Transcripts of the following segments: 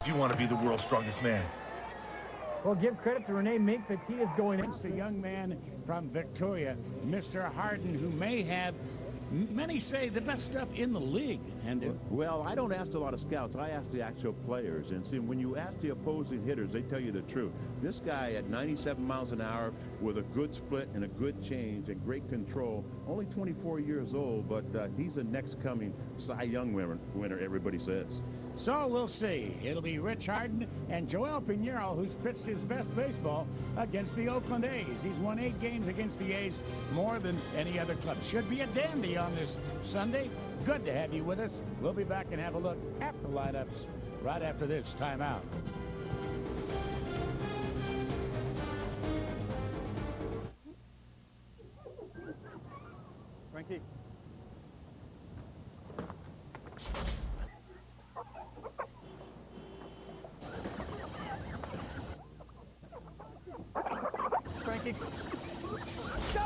You want to be the world's strongest man. Well, give credit to Renee Mink that he is going in. It's the young man from Victoria, Mr. Harden, who may have, many say, the best stuff in the league. And well, I don't ask a lot of scouts. I ask the actual players. And see, when you ask the opposing hitters, they tell you the truth. This guy at 97 miles an hour with a good split and a good change and great control, only 24 years old, but he's the next coming Cy Young winner, everybody says. so we'll see. It'll be Rich Harden and J.Pineiro, who's pitched his best baseball against the Oakland A's. He's won 8 games against the A's, more than any other club. Should be a dandy on this Sunday. Good to have you with us. We'll be back and have a look at the lineups right after this timeout. Frankie. Frankie. Go!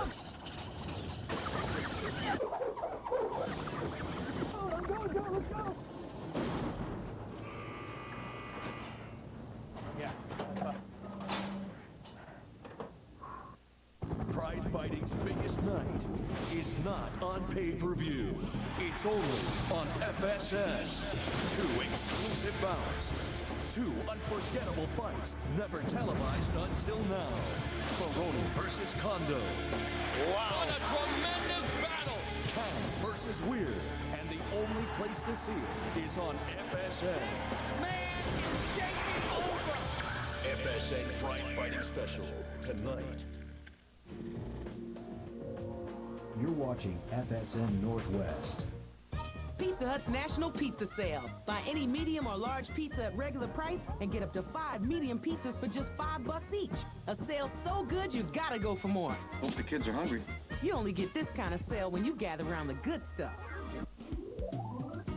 Go, let's go! Yeah. Prize fighting's biggest night is not on pay-per-view. It's only on FSN. 2 exclusive bouts. 2 unforgettable fights never televised until now. Baroni versus Kondo. Wow! What a tremendous battle! Kang versus Weird. And the only place to see it is on FSN. Man, it's taking over! FSN Prize Fighting Special tonight. You're watching FSN Northwest. Pizza Hut's National Pizza Sale. Buy any medium or large pizza at regular price and get up to 5 medium pizzas for just $5 each. A sale so good you gotta go for more. Hope the kids are hungry. You only get this kind of sale when you gather around the good stuff.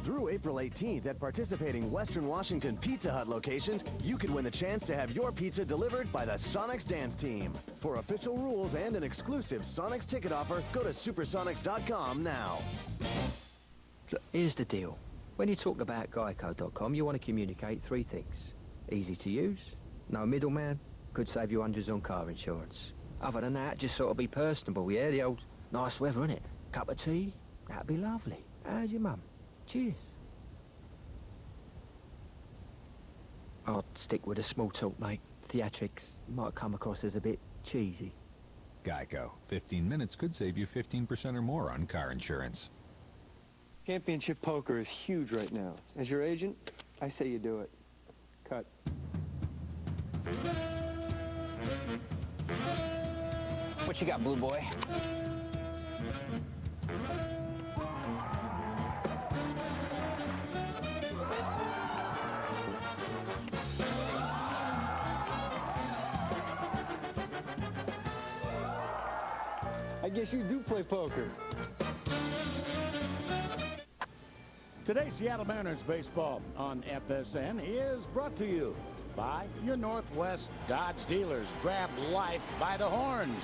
Through April 18th at participating Western Washington Pizza Hut locations, you could win the chance to have your pizza delivered by the Sonics Dance Team. For official rules and an exclusive Sonics ticket offer, go to supersonics.com now. Look, here's the deal. When you talk about Geico.com, you want to communicate 3 things. Easy to use, no middleman, could save you hundreds on car insurance. Other than that, just sort of be personable, yeah? The old nice weather, innit? Cup of tea? That'd be lovely. How's your mum? Cheers. I'll stick with the small talk, mate. Theatrics might come across as a bit cheesy. Geico. 15 minutes could save you 15% or more on car insurance. Championship poker is huge right now. As your agent, I say you do it. Cut. What you got, blue boy? I guess you do play poker. Today's Seattle Mariners baseball on FSN is brought to you by your Northwest Dodge dealers. Grab life by the horns.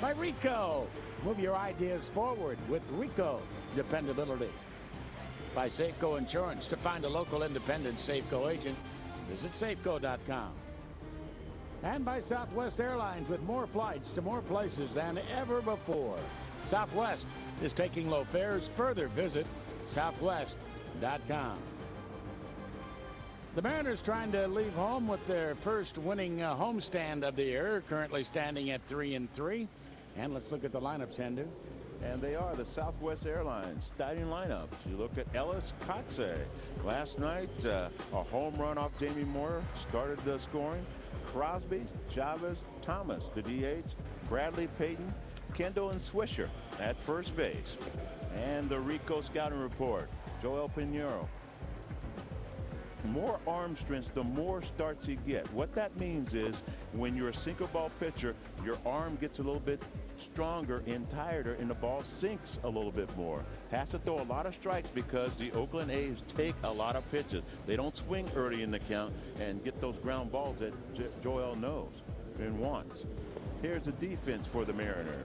By Rico. Move your ideas forward with Rico dependability. By Safeco Insurance. To find a local independent Safeco agent, visit Safeco.com. And by Southwest Airlines, with more flights to more places than ever before. Southwest is taking low fares further. Visit Southwest.com. The Mariners trying to leave home with their first winning homestand of the year, currently standing at 3-3. And let's look at the lineups, Hendu. And they are the Southwest Airlines starting lineups. You look at Ellis Kotze. Last night, a home run off Jamie Moore started the scoring. Crosby, Chavez, Thomas, the DH, Bradley, Payton, Kendall, and Swisher at first base. And the Rico scouting report, J.Pineiro. More arm strength, the more starts you get. What that means is when you're a sinker ball pitcher, your arm gets a little bit stronger and tireder, and the ball sinks a little bit more. Has to throw a lot of strikes because the Oakland A's take a lot of pitches. They don't swing early in the count and get those ground balls that Joel knows and wants. Here's the defense for the Mariners.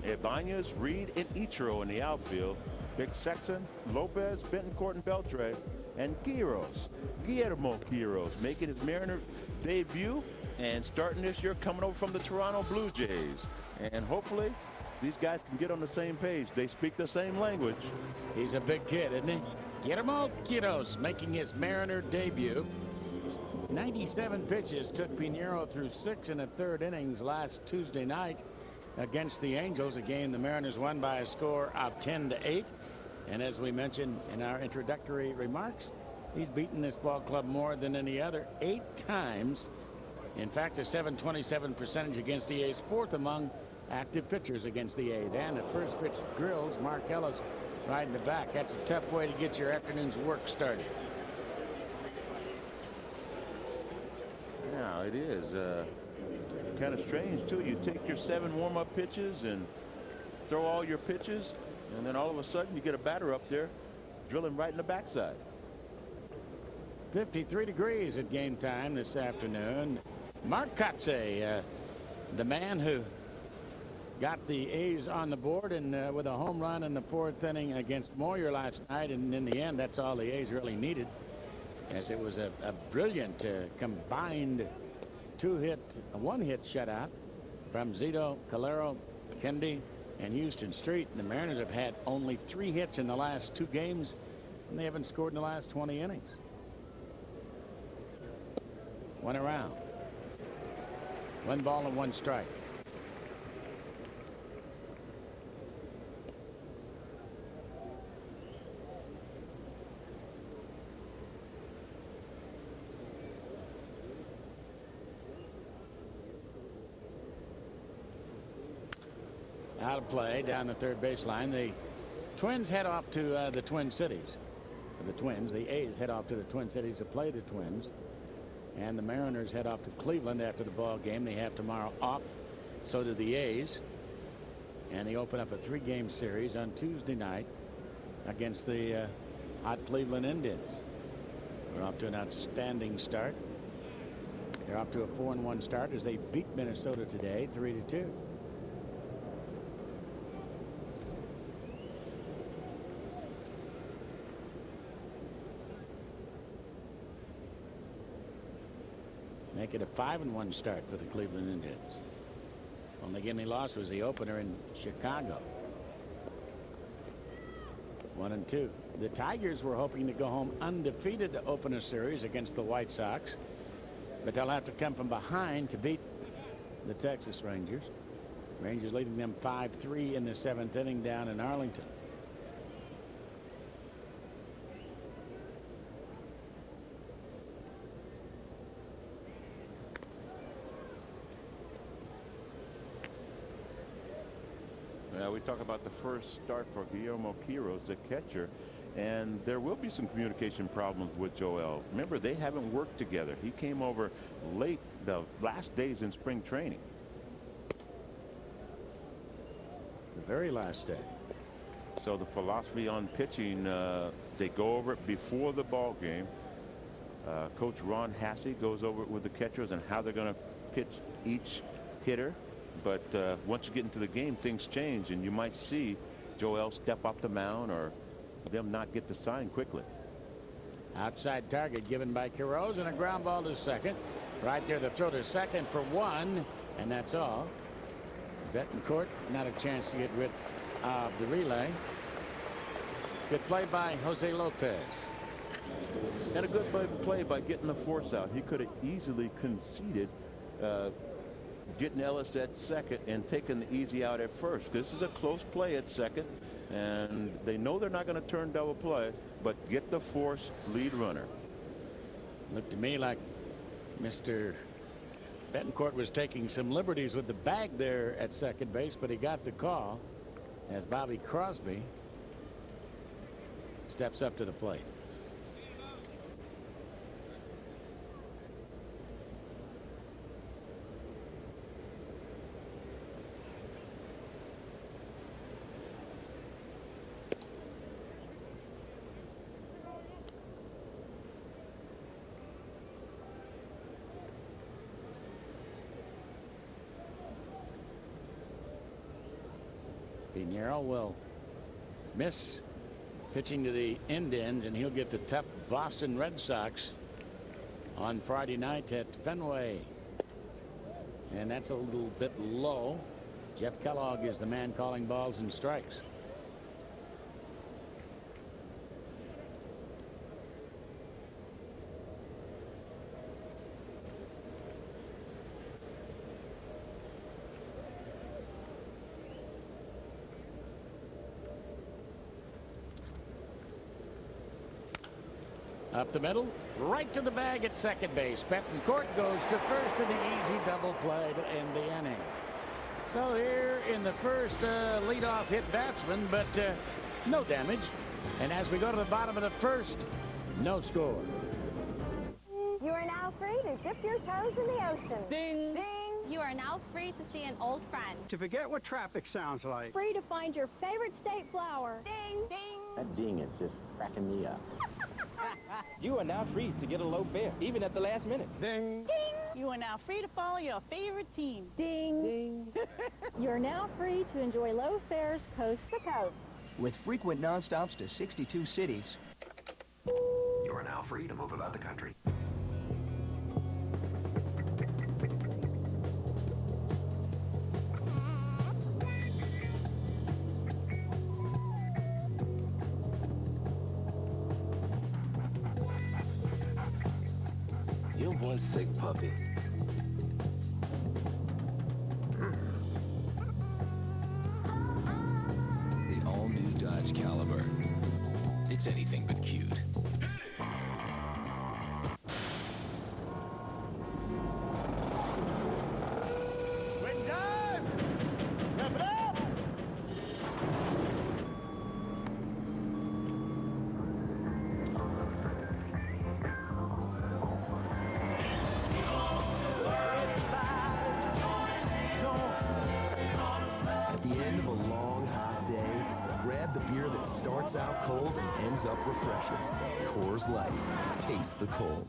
Ibanez, Reed, and Ichiro in the outfield. Big Sexton, Lopez, Betancourt, and Beltre, and Guillermo Quiros making his Mariner debut and starting this year coming over from the Toronto Blue Jays. And hopefully these guys can get on the same page. They speak the same language. He's a big kid, isn't he? Guillermo Quiros making his Mariner debut. 97 pitches took Pineiro through 6 1/3 innings last Tuesday night against the Angels, a game the Mariners won by a score of 10-8. And as we mentioned in our introductory remarks, he's beaten this ball club more than any other 8 times. In fact, a .727 percentage against the A's, 4th among active pitchers against the A's. And the first pitch drills Mark Ellis right in the back. That's a tough way to get your afternoon's work started. Yeah, it is. Kind of strange, too. You take your 7 warm-up pitches and throw all your pitches, and then all of a sudden you get a batter up there drilling right in the backside. 53 degrees at game time this afternoon. Mark Kotsay, the man who got the A's on the board and with a home run in the 4th inning against Moyer last night, and in the end that's all the A's really needed, as it was a brilliant combined 1-hit shutout from Zito, Calero, Kennedy, and Houston Street. And the Mariners have had only 3 hits in the last 2 games, and they haven't scored in the last 20 innings. 1 around. 1 ball and 1 strike. Out of play down the third baseline. The Twins head off to the Twin Cities. The A's head off to the Twin Cities to play the Twins. And the Mariners head off to Cleveland after the ball game. They have tomorrow off. So do the A's. And they open up a 3-game series on Tuesday night against the hot Cleveland Indians. They're off to an outstanding start. They're off to a 4-1 start as they beat Minnesota today 3-2. Make it a 5-1 start for the Cleveland Indians. Only game they lost was the opener in Chicago. 1-2. The Tigers were hoping to go home undefeated to open a series against the White Sox, but they'll have to come from behind to beat the Texas Rangers. Rangers leading them 5-3 in the 7th inning down in Arlington. We talk about the first start for Guillermo Quiros, the catcher, and there will be some communication problems with Joel. Remember, they haven't worked together. He came over late the last days in spring training. The very last day. So the philosophy on pitching, they go over it before the ball game. Coach Ron Hassey goes over it with the catchers and how they're going to pitch each hitter. But once you get into the game, things change, and you might see Joel step up the mound or them not get the sign quickly. Outside target given by Quiros, and a ground ball to second. Right there, the throw to second for 1, and that's all. Betancourt not a chance to get rid of the relay. Good play by Jose Lopez. And a good play by getting the force out. He could have easily conceded getting Ellis at second and taking the easy out at first. This is a close play at second, and they know they're not going to turn double play, but get the force lead runner. Looked to me like Mr. Betancourt was taking some liberties with the bag there at second base, but he got the call as Bobby Crosby steps up to the plate. Pineiro will miss pitching to the Indians, and he'll get the tough Boston Red Sox on Friday night at Fenway. And that's a little bit low. Jeff Kellogg is the man calling balls and strikes. Up the middle, right to the bag at second base. Betancourt goes to first in the easy double play to end the inning. So here in the first, leadoff hit batsman, but no damage. And as we go to the bottom of the first, no score. You are now free to dip your toes in the ocean. Ding! Ding! You are now free to see an old friend. To forget what traffic sounds like. Free to find your favorite state flower. Ding! Ding! That ding is just cracking me up. You are now free to get a low fare, even at the last minute. Ding! Ding! You are now free to follow your favorite team. Ding! Ding! You're now free to enjoy low fares coast to coast. With frequent nonstops to 62 cities. You are now free to move about the country. You boys take puppy. The all-new Dodge Caliber. It's anything but cute. Win time! Wrap it up! At the end of a long, hot day, grab the beer that starts out cold and ends up refreshing. Coors Light. Taste the cold.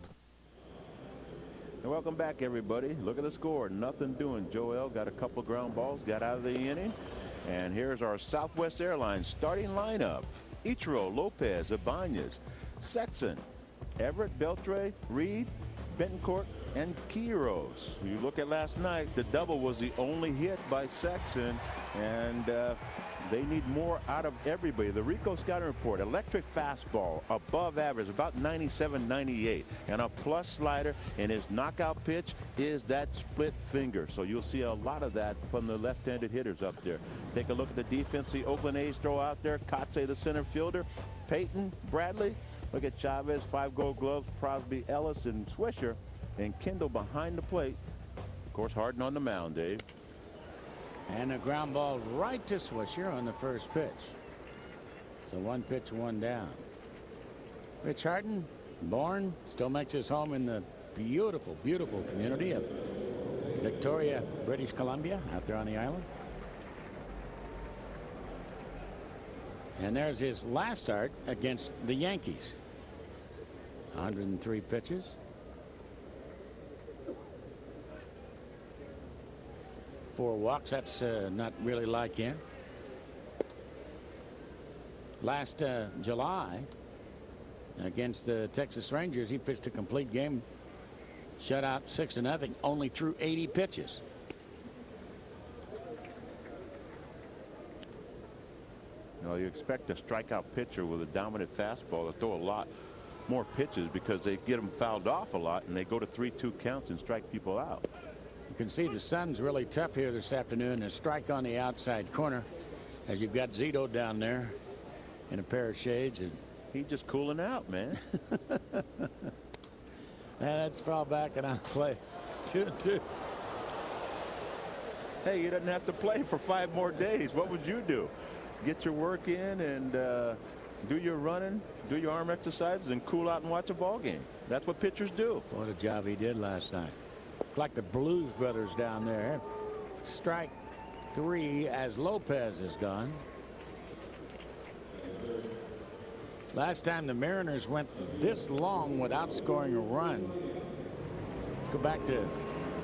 And welcome back, everybody. Look at the score. Nothing doing. Joel got a couple ground balls, got out of the inning. And here's our Southwest Airlines starting lineup. Ichiro, Lopez, Ibanez, Sexton, Everett, Beltre, Reed, Betancourt, and Quiros. You look at last night, the double was the only hit by Sexton, and they need more out of everybody. The Rico scouting report, electric fastball, above average, about 97, 98, and a plus slider, and his knockout pitch is that split finger. So you'll see a lot of that from the left-handed hitters up there. Take a look at the defense the Oakland A's throw out there. Kotze, the center fielder, Peyton, Bradley. Look at Chavez, 5 Gold Gloves, Crosby, Ellis, and Swisher, and Kendall behind the plate. Of course, Harden on the mound, Dave. And a ground ball right to Swisher on the first pitch. So 1 pitch, 1 down. Rich Harden, born, still makes his home in the beautiful, beautiful community of Victoria, British Columbia, out there on the island. And there's his last start against the Yankees. 103 pitches. Four walks. That's not really like him. Last July against the Texas Rangers, he pitched a complete game, shut out 6-0, only threw 80 pitches. You know, you expect a strikeout pitcher with a dominant fastball to throw a lot more pitches because they get them fouled off a lot and they go to 3-2 counts and strike people out. You can see the sun's really tough here this afternoon. A strike on the outside corner as you've got Zito down there in a pair of shades. And he's just cooling out, man. Let's fall back and I'll play 2-2. Hey, you didn't have to play for 5 more days. What would you do? Get your work in and do your running, do your arm exercises, and cool out and watch a ball game. That's what pitchers do. What a job he did last night. It's like the Blues Brothers down there. Strike 3 as Lopez is gone. Last time the Mariners went this long without scoring a run. Go back to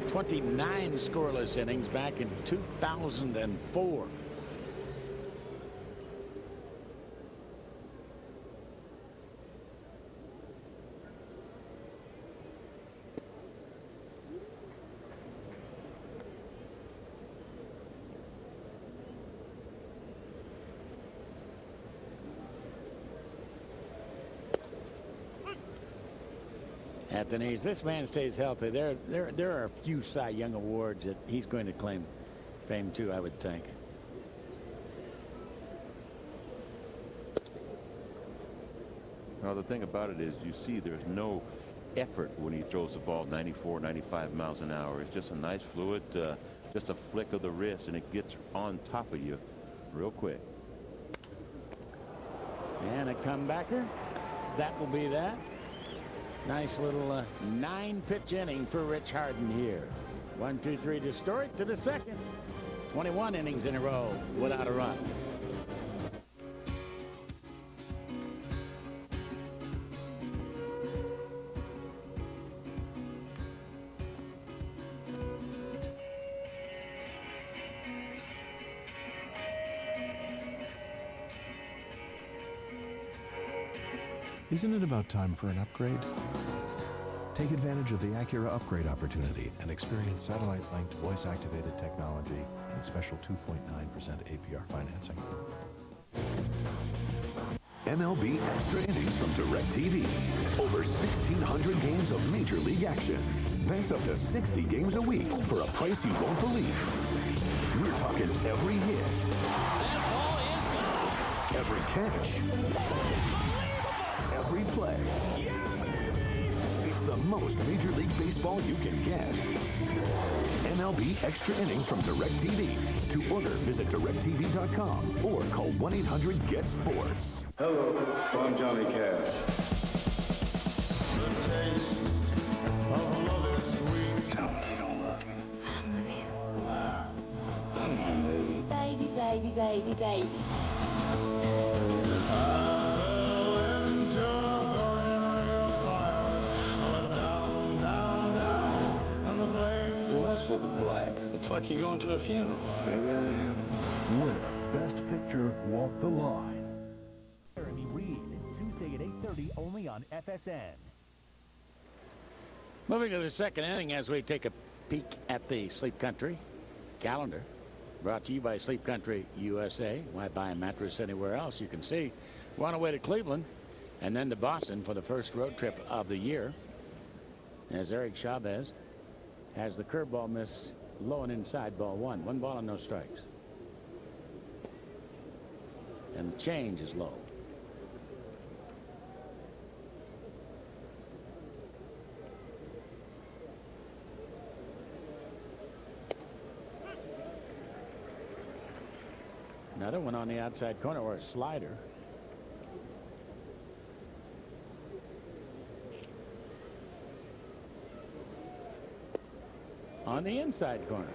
29 scoreless innings back in 2004. at the knees. This man stays healthy. There are a few Cy Young awards that he's going to claim fame too, I would think. Now, the thing about it is you see there's no effort when he throws the ball 94, 95 miles an hour. It's just a nice fluid, just a flick of the wrist, and it gets on top of you real quick. And a comebacker. That will be that. Nice little 9-pitch inning for Rich Harden here. 1, 2, 3 to Story to the second. 21 innings in a row without a run. Isn't it about time for an upgrade? Take advantage of the Acura upgrade opportunity and experience satellite-linked voice-activated technology and special 2.9% APR financing. MLB Extra Innings from DirecTV. Over 1,600 games of Major League action. That's up to 60 games a week for a price you won't believe. We're talking every hit. Every catch. Every play. It's the most Major League Baseball you can get. MLB Extra Innings from DirecTV. To order, visit directtv.com or call 1-800-GET-SPORTS. Hello, I'm Johnny Cash. The taste of love is sweet. Tell me you don't love me. Come on, baby. Baby, baby, baby, baby. What's with the black? It's like you're going to a funeral. Maybe I am. Winner, Best Picture, Walk the Line. Jeremy Reed, Tuesday at 8:30 only on FSN. Moving to the second inning as we take a peek at the Sleep Country calendar. Brought to you by Sleep Country USA. Why buy a mattress anywhere else? You can see. We're on our way to Cleveland and then to Boston for the first road trip of the year. As E.Chavez has the curveball miss low and inside, ball one. 1 ball and no strikes. And the change is low. Another one on the outside corner, or a slider. On the inside corner.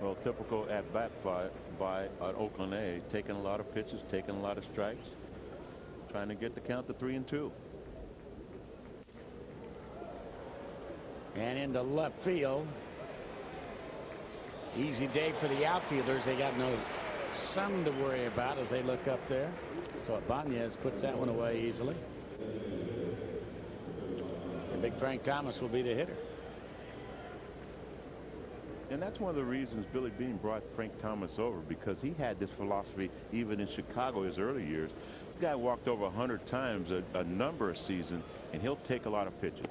Well, typical at-bat by an Oakland A, taking a lot of pitches, taking a lot of strikes, trying to get the count to 3-2. And into left field. Easy day for the outfielders. They got no sun to worry about as they look up there. So Ibanez puts that one away easily. And big Frank Thomas will be the hitter. And that's one of the reasons Billy Beane brought Frank Thomas over, because he had this philosophy even in Chicago his early years. The guy walked over 100 times a number of seasons, and he'll take a lot of pitches.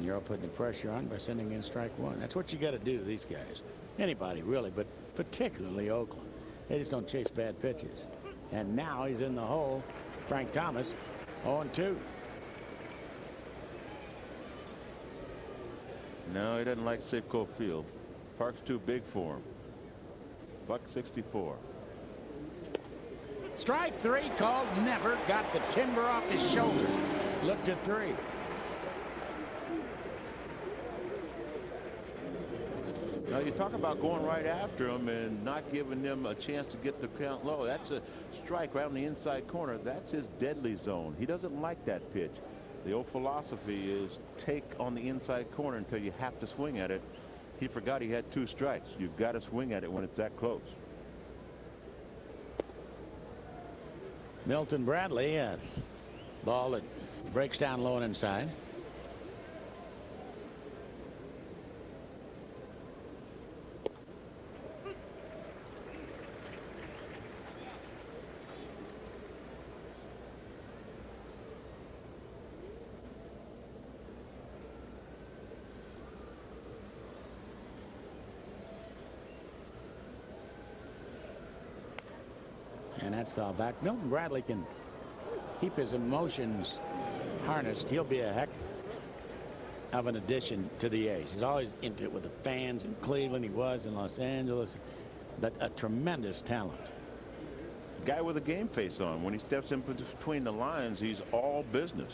J.Pineiro putting the pressure on by sending in strike one. That's what you got to do to these guys. Anybody, really, but particularly Oakland. They just don't chase bad pitches. And now he's in the hole. Frank Thomas, 0-2. No, he doesn't like Safeco Field. Park's too big for him. $1.64. Strike three called. Never got the timber off his shoulder. Looked at 3. Now, you talk about going right after him and not giving them a chance to get the count low. That's a strike right on the inside corner. That's his deadly zone. He doesn't like that pitch. The old philosophy is take on the inside corner until you have to swing at it. He forgot he had 2 strikes. You've got to swing at it when it's that close. Milton Bradley, a ball that breaks down low and inside. And that's foul back. Milton Bradley can keep his emotions harnessed. He'll be a heck of an addition to the A's. He's always into it with the fans in Cleveland. He was in Los Angeles. But a tremendous talent. Guy with a game face on. When he steps in between the lines, he's all business.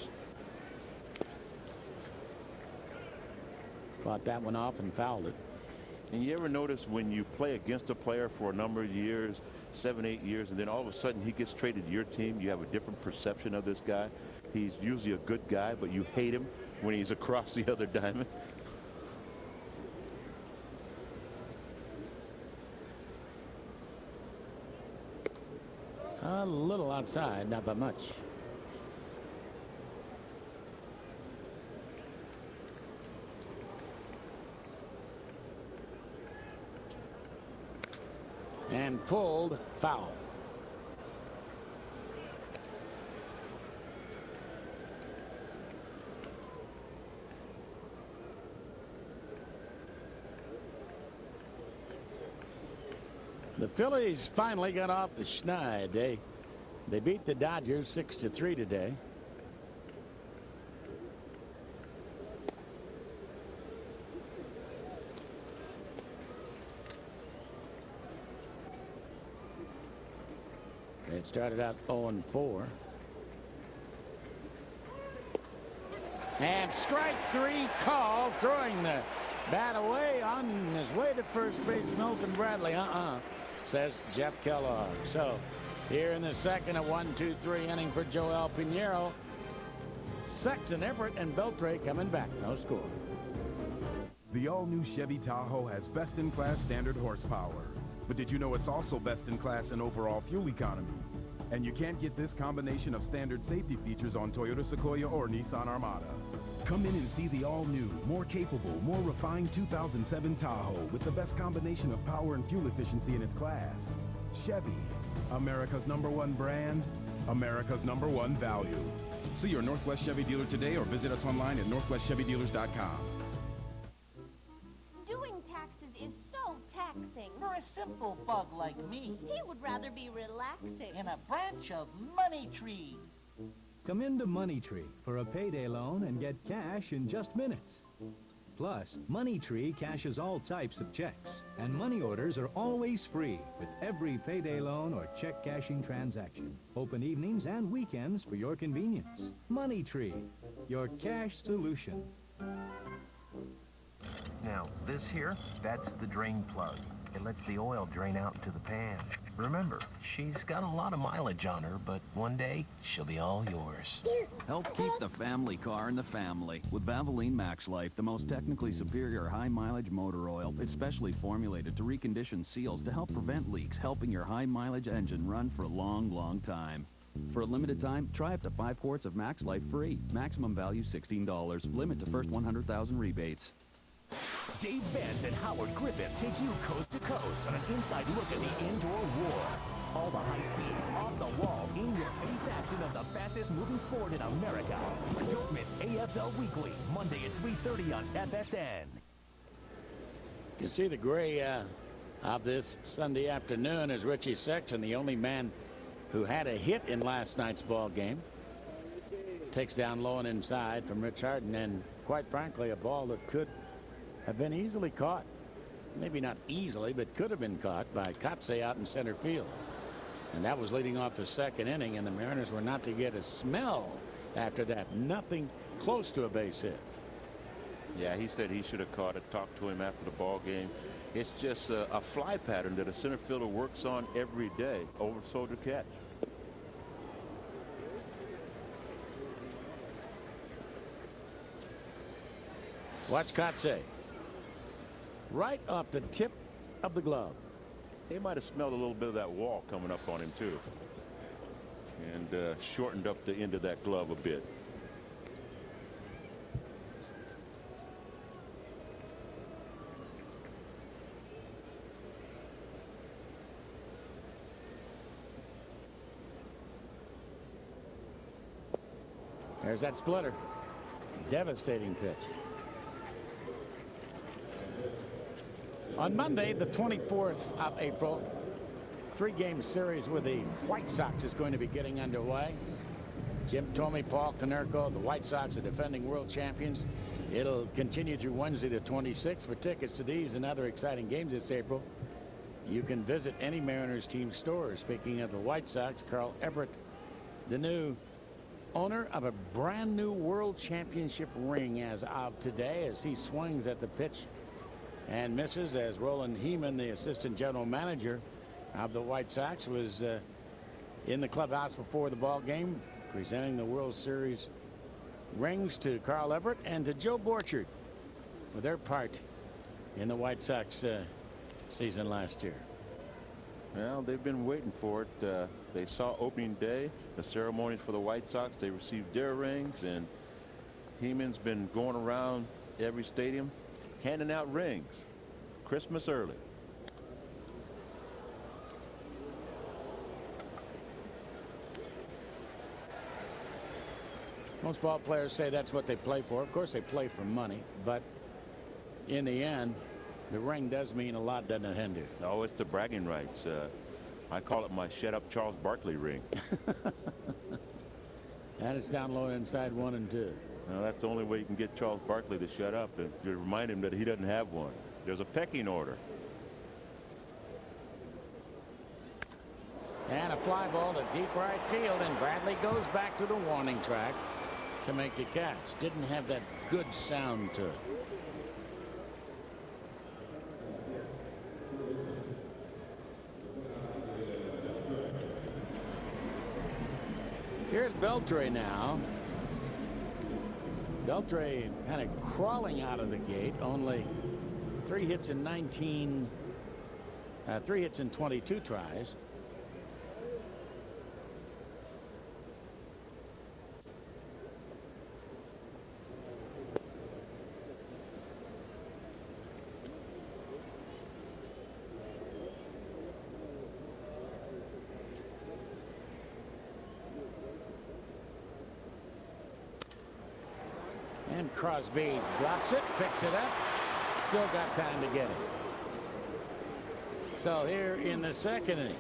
Fought that one off and fouled it. And you ever notice when you play against a player for a number of years, 7, 8 years, and then all of a sudden he gets traded to your team, you have a different perception of this guy? He's usually a good guy, but you hate him when he's across the other diamond. A little outside, not by much. And pulled, foul. The Phillies finally got off the schneid. They beat the Dodgers 6-3 today. It started out 0-4. And strike 3 called, throwing the bat away on his way to first base. Milton Bradley, says Jeff Kellogg. So here in the second, a 1-2-3 inning for J.Pineiro. Sexton, Everett, and Beltre coming back. No score. The all-new Chevy Tahoe has best-in-class standard horsepower. But did you know it's also best-in-class in overall fuel economy? And you can't get this combination of standard safety features on Toyota Sequoia or Nissan Armada. Come in and see the all-new, more capable, more refined 2007 Tahoe with the best combination of power and fuel efficiency in its class. Chevy, America's #1 brand, America's #1 value. See your Northwest Chevy dealer today or visit us online at northwestchevydealers.com. Doing taxes is so taxing. For a simple bug like me. He would rather be relaxing. In a branch of Money Tree. Come into Money Tree for a payday loan and get cash in just minutes. Plus, Money Tree cashes all types of checks, and money orders are always free with every payday loan or check cashing transaction. Open evenings and weekends for your convenience. Money Tree, your cash solution. Now, this here, that's the drain plug. It lets the oil drain out into the pan. Remember, she's got a lot of mileage on her, but one day, she'll be all yours. Help keep the family car in the family with Valvoline Max Life, the most technically superior high-mileage motor oil. It's specially formulated to recondition seals to help prevent leaks, helping your high-mileage engine run for a long, long time. For a limited time, try up to 5 quarts of Max Life free. Maximum value $16. Limit to first 100,000 rebates. Dave Vance and Howard Griffith take you coast to coast on an inside look at the indoor war. All the high-speed, off-the-wall, in-your-face action of the fastest-moving sport in America. Don't miss AFL Weekly, Monday at 3:30 on FSN. You can see the gray of this Sunday afternoon is Richie Sexton, the only man who had a hit in last night's ball game. Takes down low and inside from Rich Harden, and quite frankly, a ball that could have been easily caught. Maybe not easily, but could have been caught by Kotze out in center field. And that was leading off the second inning, and the Mariners were not to get a smell after that. Nothing close to a base hit. Yeah, he said he should have caught it. Talked to him after the ball game. It's just a fly pattern that a center fielder works on every day. Oversold to catch. Watch Kotze. Right off the tip of the glove. He might have smelled a little bit of that wall coming up on him, too. And shortened up the end of that glove a bit. There's that splitter. Devastating pitch. On Monday, the 24th of April, three-game series with the White Sox is going to be getting underway. Jim Thome, Paul Konerko, the White Sox are defending world champions. It'll continue through Wednesday the 26th. For tickets to these and other exciting games this April, you can visit any Mariners team store. Speaking of the White Sox, Carl Everett, the new owner of a brand new World Championship ring as of today, as he swings at the pitch and misses, as Roland Heeman, the assistant general manager of the White Sox, was in the clubhouse before the ball game, presenting the World Series rings to Carl Everett and to Joe Borchard for their part in the White Sox season last year. Well, they've been waiting for it. They saw opening day, the ceremonies for the White Sox. They received their rings, and Heeman's been going around every stadium handing out rings. Christmas early. Most ball players say that's what they play for. Of course, they play for money, but in the end, the ring does mean a lot, doesn't it, Hendu? Oh, it's the bragging rights. I call it my shut up Charles Barkley ring. And it's down low inside 1 and 2. Well, that's the only way you can get Charles Barkley to shut up, and to remind him that he doesn't have one. There's a pecking order. And a fly ball to deep right field, and Bradley goes back to the warning track to make the catch. Didn't have that good sound to it. Here's Beltre now. Beltre kind of crawling out of the gate. Only 3 hits in 22 tries. And Crosby drops it, picks it up, still got time to get it. So here in the second inning,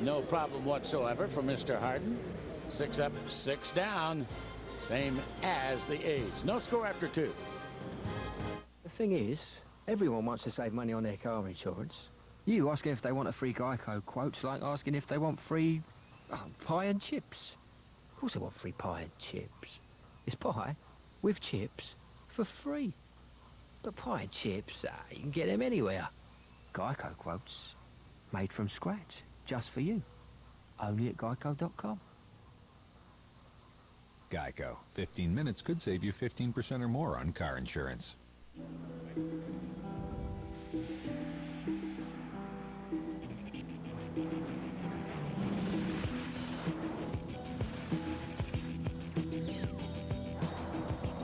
no problem whatsoever for Mr. Harden. 6 up, 6 down, same as the A's. No score after 2. The thing is, everyone wants to save money on their car insurance. You asking if they want a free Geico quote's like asking if they want free pie and chips. Of course they want free pie and chips. It's pie with chips for free. But pie and chips, you can get them anywhere. Geico quotes, made from scratch, just for you. Only at geico.com. Geico. 15 minutes could save you 15% or more on car insurance.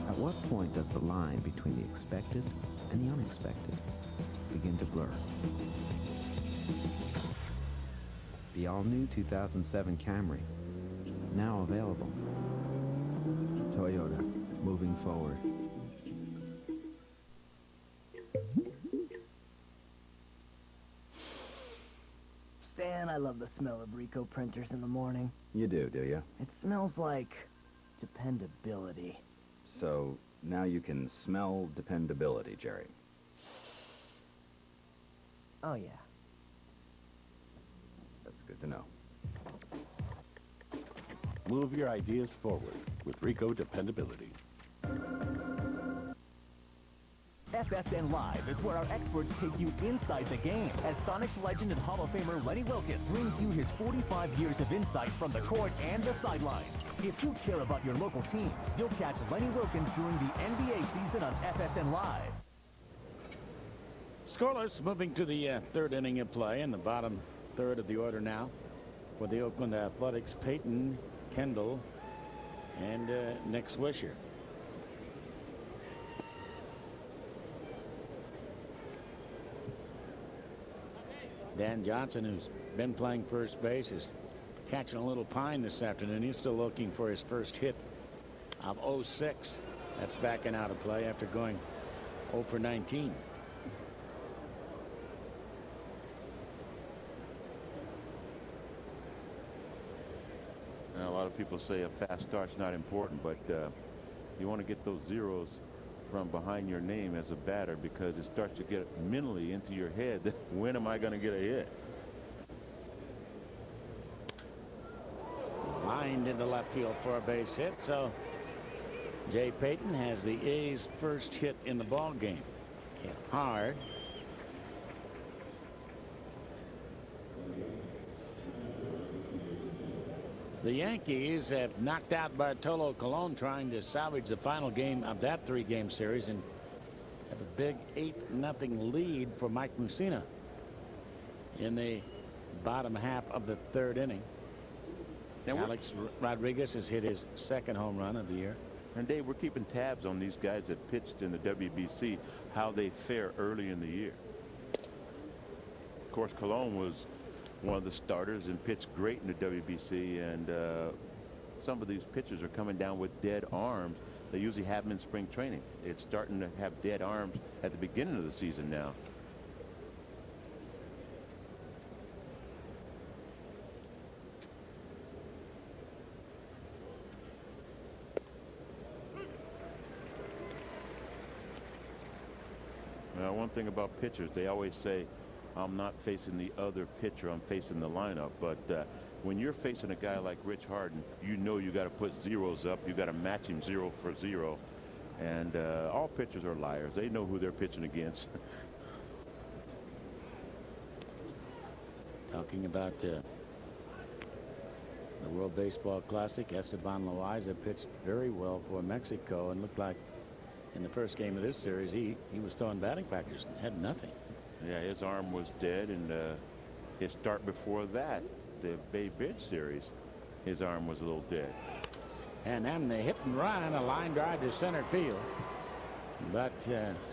At what point does the line between the expected and the unexpected begin to blur? The all-new 2007 Camry, now available. Toyota, moving forward. Stan, I love the smell of Ricoh printers in the morning. You do you? It smells like dependability. So now you can smell dependability, Jerry. Oh, yeah. That's good to know. Move your ideas forward with Ricoh Dependability. FSN Live is where our experts take you inside the game as Sonics legend and Hall of Famer Lenny Wilkens brings you his 45 years of insight from the court and the sidelines. If you care about your local teams, you'll catch Lenny Wilkens during the NBA season on FSN Live. Scoreless, moving to the third inning of play in the bottom third of the order now for the Oakland Athletics. Peyton, Kendall, and Nick Swisher. Dan Johnson, who's been playing first base, is catching a little pine this afternoon. He's still looking for his first hit of 06. That's backing out of play after going 0 for 19. Now, a lot of people say a fast start's not important, but you want to get those zeros from behind your name as a batter because it starts to get mentally into your head. When am I going to get a hit? Lined into left field for a base hit. So Jay Payton has the A's first hit in the ball game. Hit hard. The Yankees have knocked out Bartolo Colon trying to salvage the final game of that 3-game series and have a big 8-0 lead for Mike Mussina in the bottom half of the 3rd inning. Now Alex Rodriguez has hit his 2nd home run of the year. And Dave, we're keeping tabs on these guys that pitched in the WBC, how they fare early in the year. Of course, Colon was one of the starters and pitched great in the WBC, and some of these pitchers are coming down with dead arms. They usually have them in spring training. It's starting to have dead arms at the beginning of the season now. Now, one thing about pitchers, they always say, I'm not facing the other pitcher, I'm facing the lineup. But when you're facing a guy like R.Harden, you know you got to put zeros up. You got to match him 0 for 0. And all pitchers are liars. They know who they're pitching against. Talking about the World Baseball Classic, Esteban Loaiza pitched very well for Mexico and looked like in the first game of this series he was throwing batting practice and had nothing. Yeah, his arm was dead, and his start before that, the Bay Bridge series, his arm was a little dead. And then the hit and run, a line drive to center field. But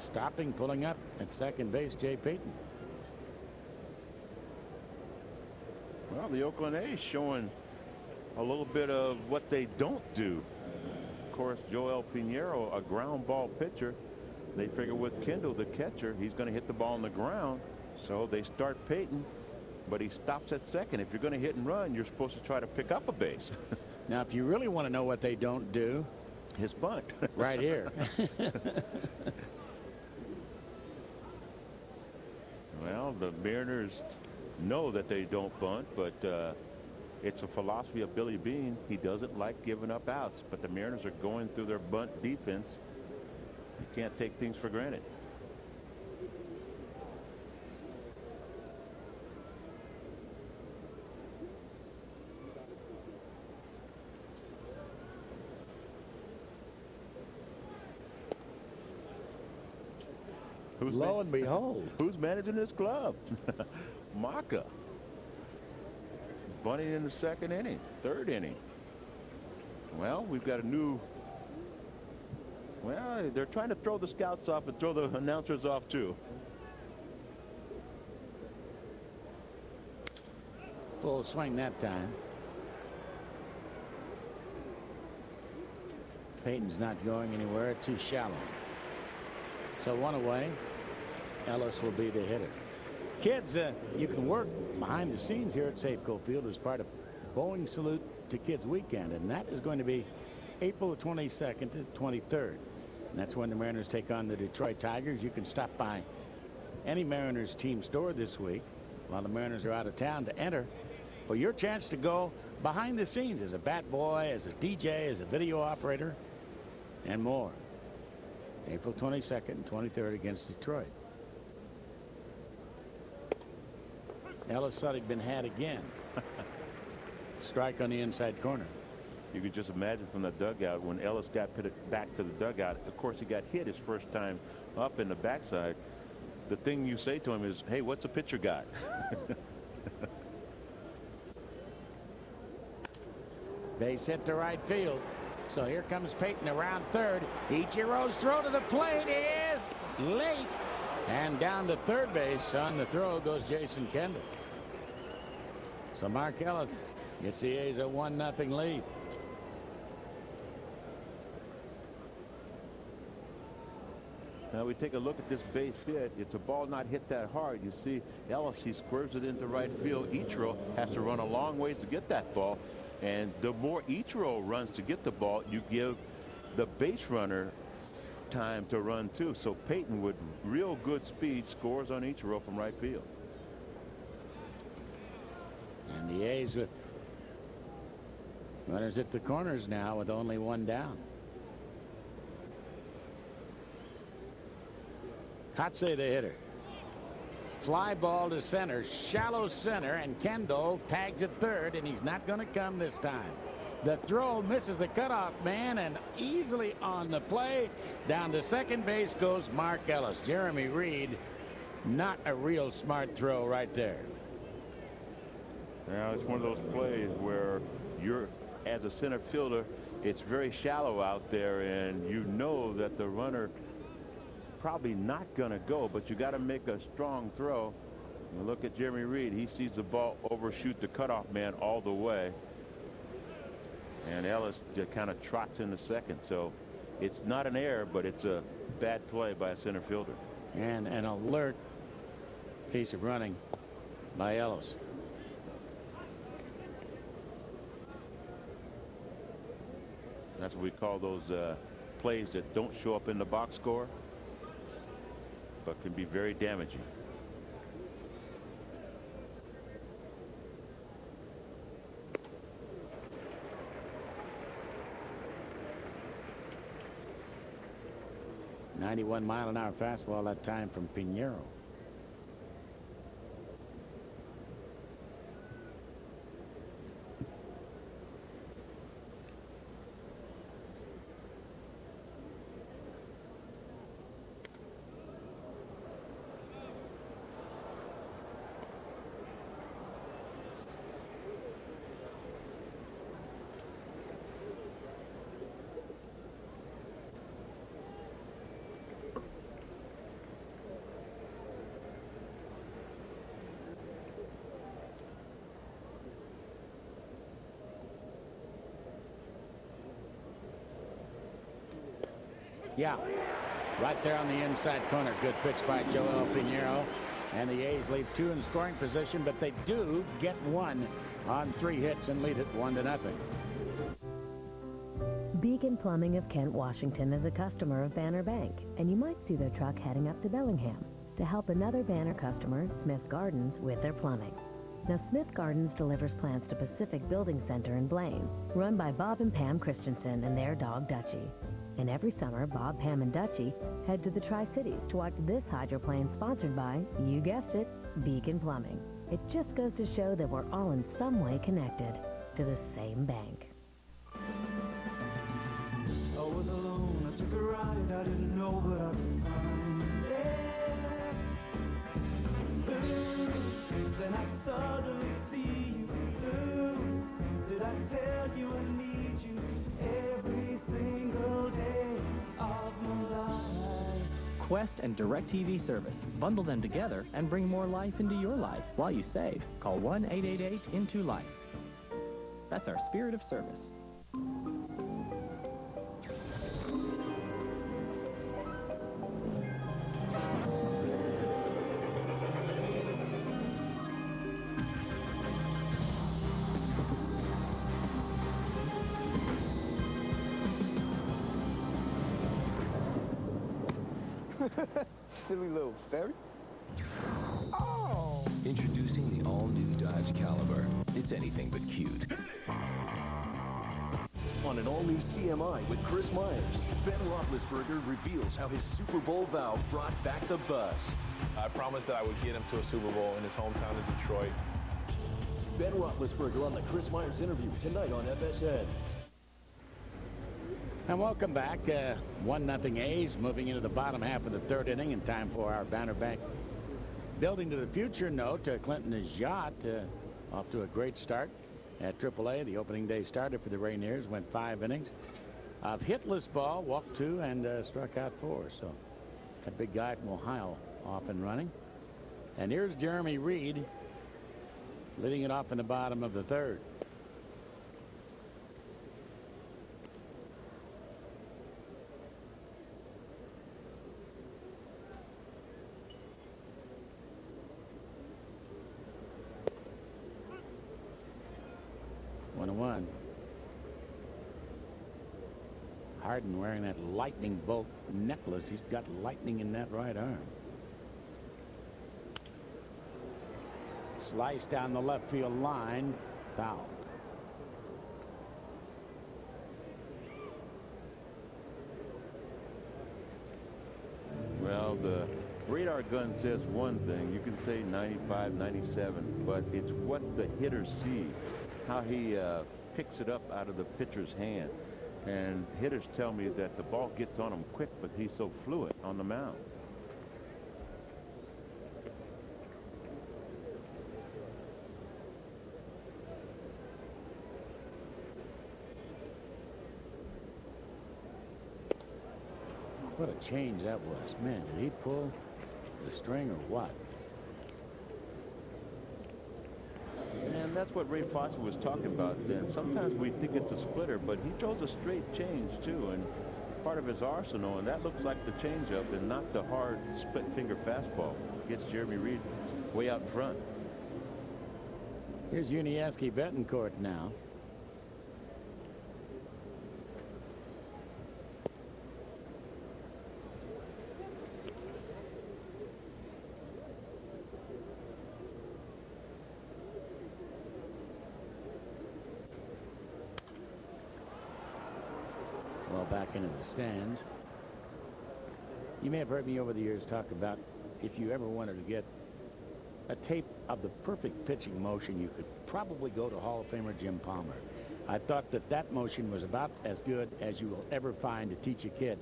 stopping, pulling up at second base, Jay Payton. Well, the Oakland A's showing a little bit of what they don't do. Of course, J.Pineiro, a ground ball pitcher. They figure with Kendall, the catcher, he's going to hit the ball on the ground. So they start Payton, but he stops at second. If you're going to hit and run, you're supposed to try to pick up a base. Now, if you really want to know what they don't do, his bunt. Right here. Well, the Mariners know that they don't bunt, but it's a philosophy of Billy Beane. He doesn't like giving up outs, but the Mariners are going through their bunt defense. You can't take things for granted. Lo and behold, who's managing this club? Maka. Bunting in the 2nd inning, 3rd inning. Well, we've got a new. Well, they're trying to throw the scouts off and throw the announcers off too. Full swing that time. Payton's not going anywhere, too shallow. So 1 away. Ellis will be the hitter. Kids, you can work behind the scenes here at Safeco Field as part of Boeing Salute to Kids Weekend, and that is going to be April the 22nd to 23rd. And that's when the Mariners take on the Detroit Tigers. You can stop by any Mariners team store this week while the Mariners are out of town to enter for your chance to go behind the scenes as a bat boy, as a DJ, as a video operator, and more. April 22nd and 23rd against Detroit. Ellis thought he'd been had again. Strike on the inside corner. You could just imagine from the dugout when Ellis got pitted back to the dugout. Of course, he got hit his first time up in the backside. The thing you say to him is, hey, what's the pitcher got? Base hit to right field. So here comes Payton around third. Ichiro's throw to the plate is late. And down to third base on the throw goes Jason Kendall. So Mark Ellis gets the A's a 1-0 lead. Now we take a look at this base hit. It's a ball not hit that hard. You see Ellis, he squares it into right field. Ichiro has to run a long ways to get that ball. And the more Ichiro runs to get the ball, you give the base runner time to run too. So Peyton, with real good speed, scores on Ichiro from right field. And the A's with runners at the corners now with only one down. Kotze the hitter. Fly ball to center, shallow center, and Kendall tags at third, and he's not going to come this time. The throw misses the cutoff man, and easily on the play. Down to second base goes Mark Ellis. Jeremy Reed, not a real smart throw right there. Now, it's one of those plays where you're, as a center fielder, it's very shallow out there, and you know that the runner probably not going to go, but you got to make a strong throw. And look at Jeremy Reed. He sees the ball overshoot the cutoff man all the way. And Ellis just kind of trots into second. So it's not an error, but it's a bad play by a center fielder. And an alert piece of running by Ellis. That's what we call those plays that don't show up in the box score, but can be very damaging. .91-mile-an-hour fastball that time from Pineiro. Yeah, right there on the inside corner. Good pitch by Joel Pineiro. And the A's leave two in scoring position, but they do get one on 3 hits and lead it 1-0. Beacon Plumbing of Kent, Washington is a customer of Banner Bank, and you might see their truck heading up to Bellingham to help another Banner customer, Smith Gardens, with their plumbing. Now, Smith Gardens delivers plants to Pacific Building Center in Blaine, run by Bob and Pam Christensen and their dog Dutchie. And every summer, Bob, Pam, and Dutchie head to the Tri-Cities to watch this hydroplane sponsored by, you guessed it, Beacon Plumbing. It just goes to show that we're all in some way connected to the same bank. I was alone, I took a ride, I didn't know, but I could find it. Ooh, then I suddenly see you. Ooh, did I tell you I need you every single day of my life? Quest and DirecTV service. Bundle them together and bring more life into your life while you save. Call 1-888-INTO-LIFE. That's our spirit of service. Silly little fairy. Oh! Introducing the all-new Dodge Caliber. It's anything but cute. On an all-new CMI with Chris Myers, Ben Roethlisberger reveals how his Super Bowl vow brought back the buzz. I promised that I would get him to a Super Bowl in his hometown of Detroit. Ben Roethlisberger on the Chris Myers interview tonight on FSN. And welcome back. 1-0 A's moving into the bottom half of the third inning in time for our Banner Bank Building to the Future note. Clinton Najat off to a great start at AAA. The opening day starter for the Rainiers, went 5 innings of hitless ball, walked 2 and struck out 4. So that big guy from Ohio off and running. And here's Jeremy Reed leading it off in the bottom of the third. 1. Harden wearing that lightning bolt necklace. He's got lightning in that right arm. Slice down the left field line. Foul. Well, the radar gun says one thing. You can say 95, 97, but it's what the hitter sees, how he picks it up out of the pitcher's hand. And hitters tell me that the ball gets on him quick, but he's so fluid on the mound. What a change that was. Man, did he pull the string or what? And that's what Ray Foster was talking about then. Sometimes we think it's a splitter, but he throws a straight change too, and part of his arsenal, and that looks like the changeup and not the hard split finger fastball. Gets Jeremy Reed way out front. Here's Unieski Betancourt now. Back into the stands. You may have heard me over the years talk about if you ever wanted to get a tape of the perfect pitching motion, you could probably go to Hall of Famer Jim Palmer. I thought that that motion was about as good as you will ever find to teach a kid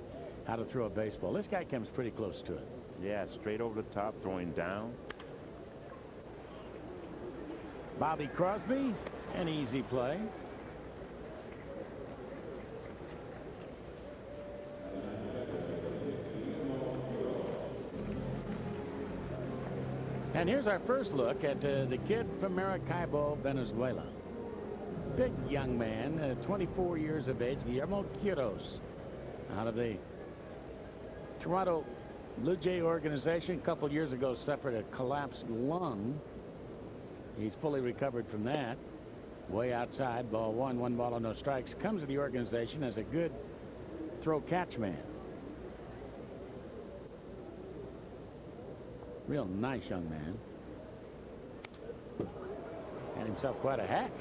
how to throw a baseball. This guy comes pretty close to it. Yeah, straight over the top, throwing down. Bobby Crosby, an easy play. And here's our first look at the kid from Maracaibo, Venezuela. Big young man, 24 years of age, Guillermo Quiros, out of the Toronto Blue Jay organization. A couple years ago suffered a collapsed lung. He's fully recovered from that. Way outside, ball 1, 1 ball and no strikes. Comes to the organization as a good throw catch man. Real nice young man. Had himself quite a hack.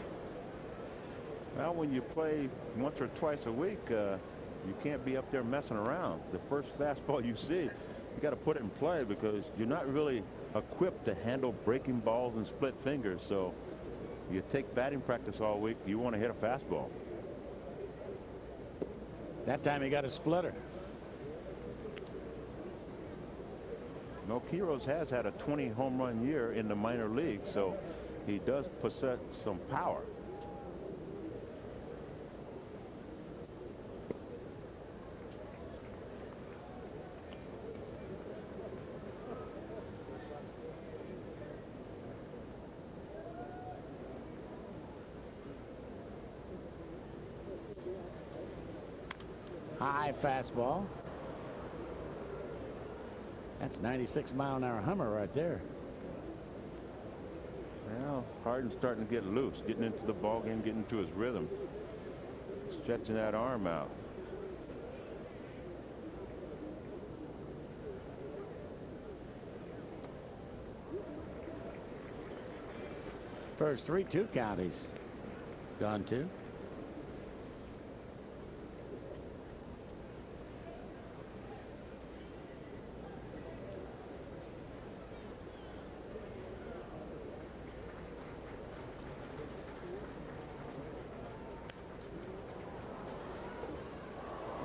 Well, when you play once or twice a week, you can't be up there messing around. The first fastball you see, you got to put it in play because you're not really equipped to handle breaking balls and split fingers. So you take batting practice all week, you want to hit a fastball. That time he got a splitter. No, Quiros has had a 20 home run year in the minor league, so he does possess some power. High fastball. That's 96-mile-an-hour Hummer right there. Well, Harden's starting to get loose, getting into the ball game, getting into his rhythm, stretching that arm out. First 3-2 count he's gone to.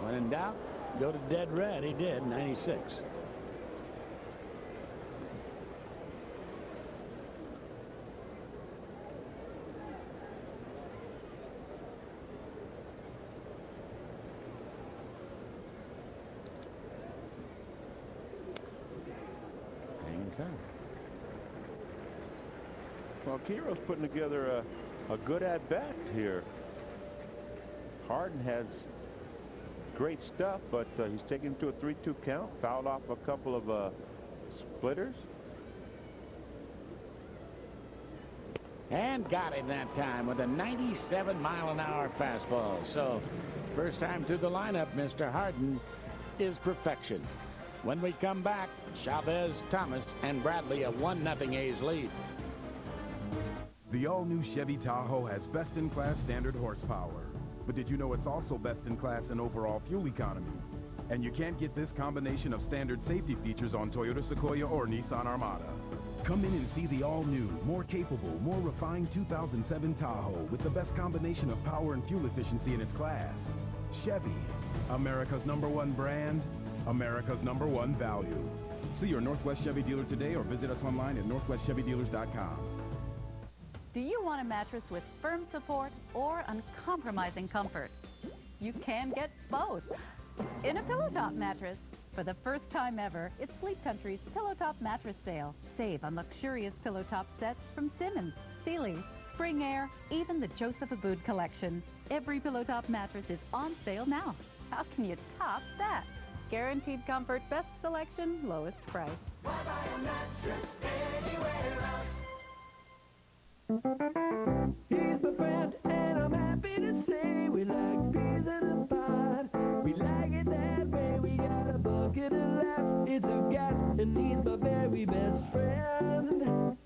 When in doubt, go to dead red. He did, 96. Hanging time. Well, Quiros putting together a good at-bat here. Harden has great stuff, but he's taken him to a 3-2 count, fouled off a couple of splitters. And got him that time with a 97-mile-an-hour fastball. So, first time through the lineup, Mr. Harden is perfection. When we come back, Chavez, Thomas, and Bradley a 1-0 A's lead. The all-new Chevy Tahoe has best-in-class standard horsepower. But did you know it's also best-in-class in overall fuel economy? And you can't get this combination of standard safety features on Toyota Sequoia or Nissan Armada. Come in and see the all-new, more capable, more refined 2007 Tahoe with the best combination of power and fuel efficiency in its class. Chevy, America's #1 brand, America's #1 value. See your Northwest Chevy dealer today or visit us online at northwestchevydealers.com. Do you want a mattress with firm support or uncompromising comfort? You can get both in a Pillow Top mattress. For the first time ever, it's Sleep Country's Pillow Top mattress sale. Save on luxurious Pillow Top sets from Simmons, Sealy, Spring Air, even the Joseph Abood collection. Every Pillow Top mattress is on sale now. How can you top that? Guaranteed comfort, best selection, lowest price. Why buy a mattress anywhere else? He's my friend, and I'm happy to say we like peas in a pod. We like it that way. We got a bucket of laughs. It's a gas, and he's my very best friend.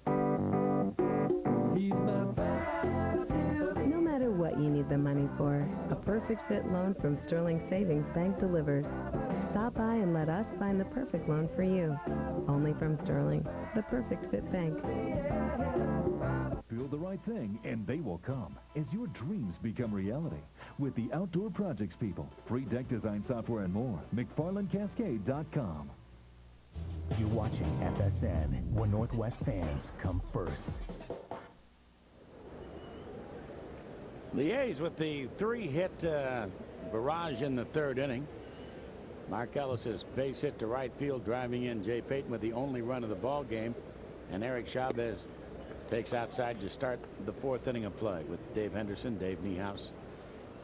He's my friend. No matter what you need the money for, a perfect fit loan from Sterling Savings Bank delivers. Stop by and let us find the perfect loan for you. Only from Sterling, the perfect fit bank. Feel the right thing, and they will come as your dreams become reality. With the Outdoor Projects people, free deck design software and more. McFarlandCascade.com. You're watching FSN, where Northwest fans come first. The A's with the 3-hit barrage in the third inning. Mark Ellis's base hit to right field, driving in Jay Payton with the only run of the ball game, and Eric Chavez takes outside to start the fourth inning of play with Dave Henderson, Dave Niehaus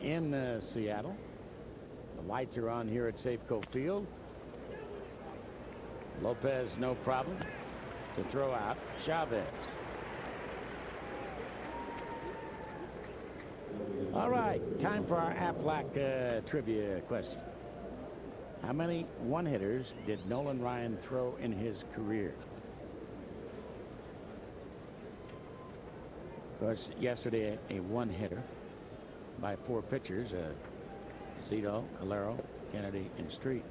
in Seattle. The lights are on here at Safeco Field. Lopez, no problem to throw out Chavez. All right, time for our Aflac trivia question. How many one-hitters did Nolan Ryan throw in his career? Of course, yesterday a one-hitter by 4 pitchers, Zito, Calero, Kennedy, and Street.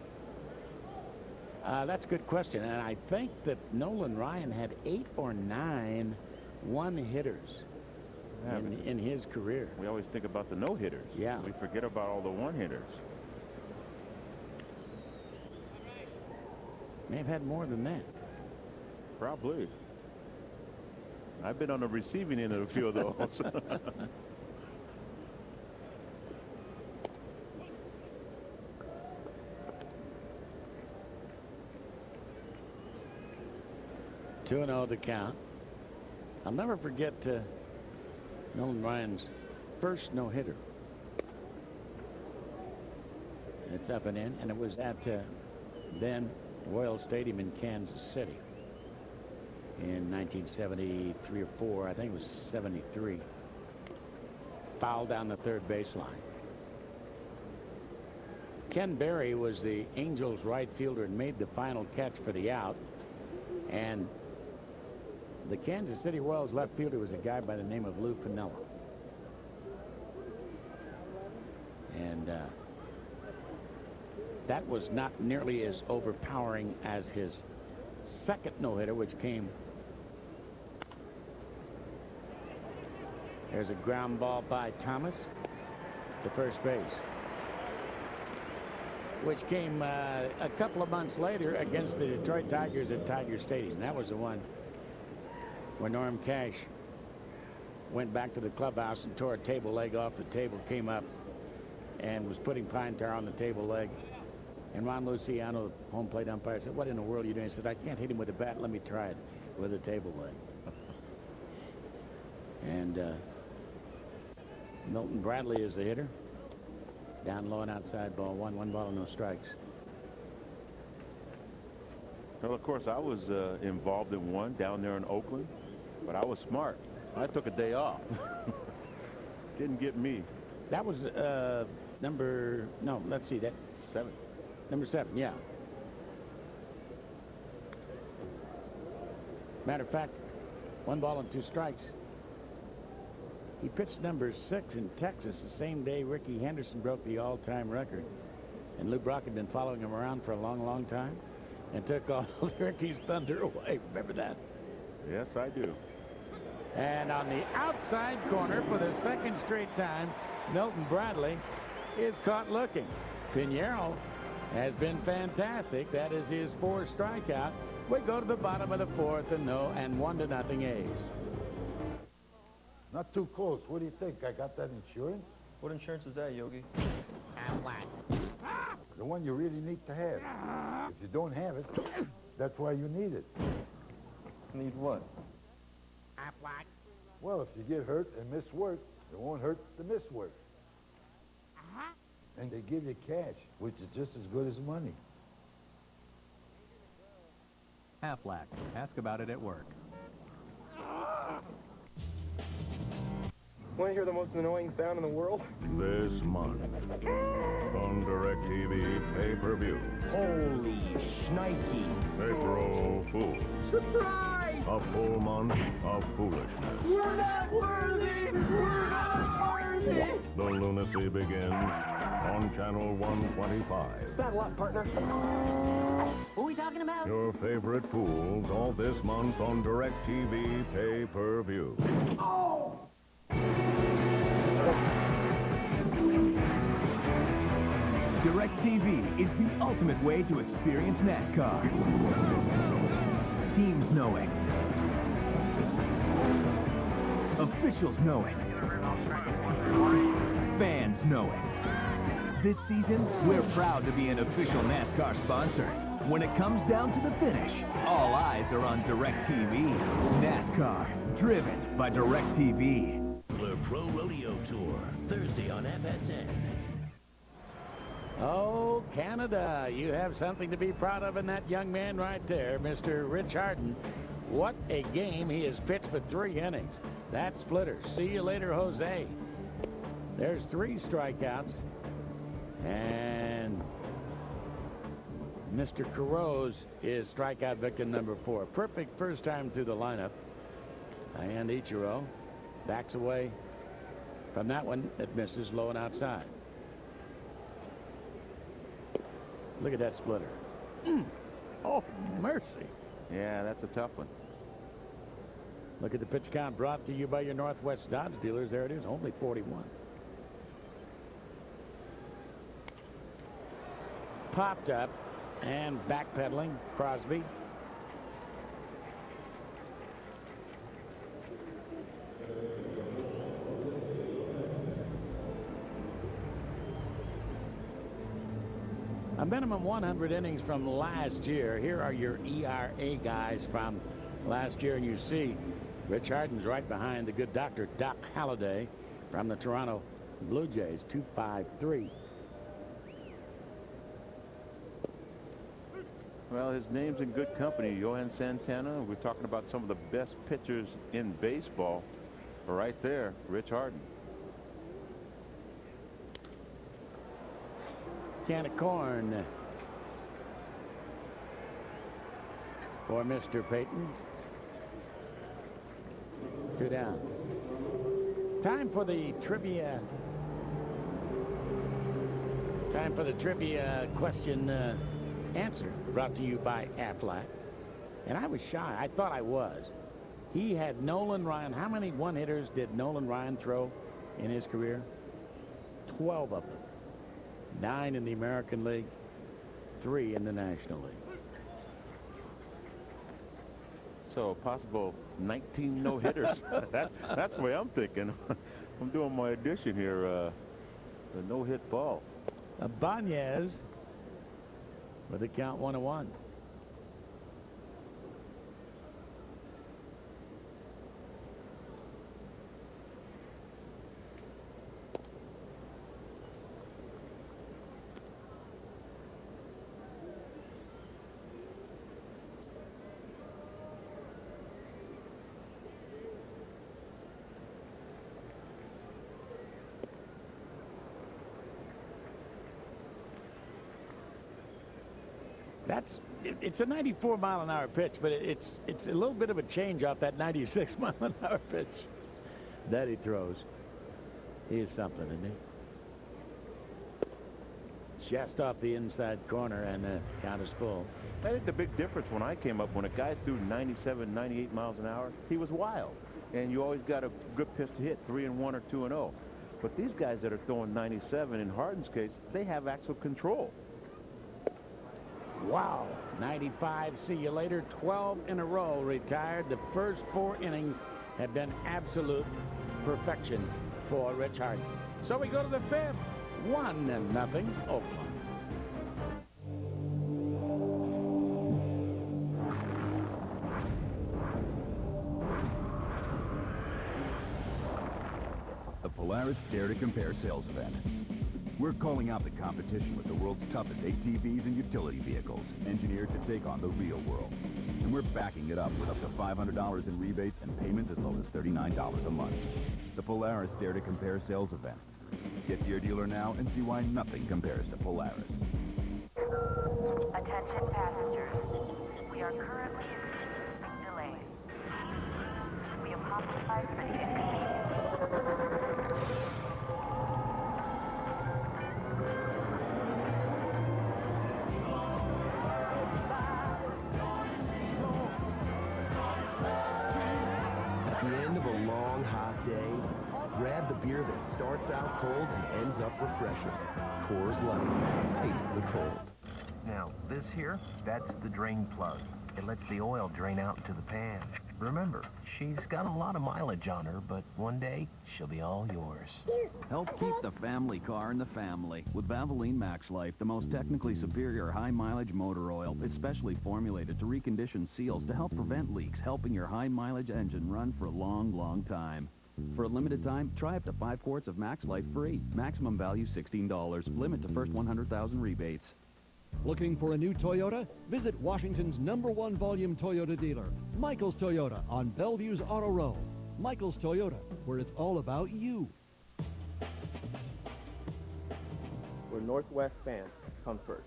That's a good question, and I think that Nolan Ryan had 8 or 9 one-hitters in his career. We always think about the no-hitters. Yeah. We forget about all the one-hitters. May have had more than that. Probably. I've been on the receiving end of the field, though. Two 2-0 to count. I'll never forget Nolan Ryan's first no-hitter. It's up and in, and it was at then Royal Stadium in Kansas City in 1973 or 4. I think it was 73. Foul down the third baseline. Ken Berry was the Angels right fielder and made the final catch for the out. And the Kansas City Royals left fielder was a guy by the name of Lou Piniella. And that was not nearly as overpowering as his second no-hitter, which came. There's a ground ball by Thomas to first base, which came a couple of months later against the Detroit Tigers at Tiger Stadium. That was the one where Norm Cash went back to the clubhouse and tore a table leg off the table, came up and was putting pine tar on the table leg. And Ron Luciano, the home plate umpire, said, "What in the world are you doing?" He said, "I can't hit him with a bat. Let me try it with a table leg." And Milton Bradley is the hitter. Down low and outside, ball 1, 1 ball, no strikes. Well, of course, I was involved in one down there in Oakland, but I was smart. I took a day off. Didn't get me. That was number, no, let's see, that 7. number 7, yeah. Matter of fact, 1 ball and 2 strikes. He pitched number 6 in Texas the same day Ricky Henderson broke the all-time record. And Lou Brock had been following him around for a long, long time and took all Ricky's thunder away. Remember that? Yes, I do. And on the outside corner for the 2nd straight time, Milton Bradley is caught looking. Pineiro has been fantastic. That is his 4th strikeout. We go to the bottom of the 4th and 1-0 A's. Not too close. What do you think? I got that insurance? What insurance is that, Yogi? The one you really need to have. If you don't have it, that's why you need it. Need what? Well, if you get hurt and miss work, it won't hurt to miss work. And they give you cash, which is just as good as money. Aflac. Ask about it at work. Want to hear the most annoying sound in the world? This month on DirecTV pay-per-view. Holy shnikes. April Fools. Surprise! A full month of foolishness. We're not worthy! We're not worthy! The lunacy begins on Channel 125. Saddle up, partner. What are we talking about? Your favorite fools all this month on DirecTV pay-per-view. Oh! DirecTV is the ultimate way to experience NASCAR. Teams knowing. Officials knowing. Fans knowing. This season, we're proud to be an official NASCAR sponsor. When it comes down to the finish, all eyes are on DirecTV. NASCAR, driven by DirecTV. The Pro Rodeo Tour, Thursday on FSN. Oh, Canada, you have something to be proud of in that young man right there, Mr. Rich Harden. What a game. He has pitched for 3 innings. That splitter. See you later, Jose. There's 3 strikeouts. And Mr. Carrozz is strikeout victim number 4. Perfect first time through the lineup. And Ichiro backs away from that one that misses low and outside. Look at that splitter. Oh, mercy. Yeah, that's a tough one. Look at the pitch count brought to you by your Northwest Dodge dealers. There it is, only 41. Popped up and backpedaling, Crosby. A minimum 100 innings from last year. Here are your ERA guys from last year, and you see Rich Harden's right behind the good doctor, Doc Halladay, from the Toronto Blue Jays, 2.53. Well, his name's in good company. Johan Santana. We're talking about some of the best pitchers in baseball. Right there, Rich Harden. Can of corn for Mr. Payton. 2 down. Time for the trivia. Time for the trivia question answer, brought to you by Aflac. And I was shy. I thought I was. He had Nolan Ryan. How many one-hitters did Nolan Ryan throw in his career? 12 of them. 9 in the American League, 3 in the National League. So a possible 19 no-hitters. That's the way I'm thinking. I'm doing my addition here. The no-hit ball. Ibanez with the count 1-1. It's a 94-mile-an-hour pitch, but it's a little bit of a change off that 96-mile-an-hour pitch that he throws. He is something, isn't he? Just off the inside corner, and the count is full. I think the big difference when I came up, when a guy threw 97, 98 miles an hour, he was wild. And you always got a good pitch to hit, 3-1 or 2-0. But these guys that are throwing 97, in Harden's case, they have actual control. Wow. 95, see you later. 12 in a row retired. The first 4 innings have been absolute perfection for Rich Harden. So we go to the 5th. 1-0 Oakland. The Polaris Dare to Compare sales event. We're calling out the competition with the world's toughest ATVs and utility vehicles, engineered to take on the real world. And we're backing it up with up to $500 in rebates and payments as low as $39 a month. The Polaris Dare to Compare sales event. Get to your dealer now and see why nothing compares to Polaris. Attention passengers. We are currently experiencing delays. We apologize for the inconvenience. At the end of a long, hot day, grab the beer that starts out cold and ends up refreshing. Coors Light. Taste the cold. Now, this here, that's the drain plug. It lets the oil drain out into the pan. Remember, she's got a lot of mileage on her, but one day, she'll be all yours. Help keep the family car in the family with Valvoline Max Life, the most technically superior high-mileage motor oil. It's specially formulated to recondition seals to help prevent leaks, helping your high-mileage engine run for a long, long time. For a limited time, try up to 5 quarts of Max Life free. Maximum value $16. Limit to first 100,000 rebates. Looking for a new Toyota? Visit Washington's #1 volume Toyota dealer, Michael's Toyota on Bellevue's Auto Row. Michael's Toyota, where it's all about you. Where Northwest fans come first.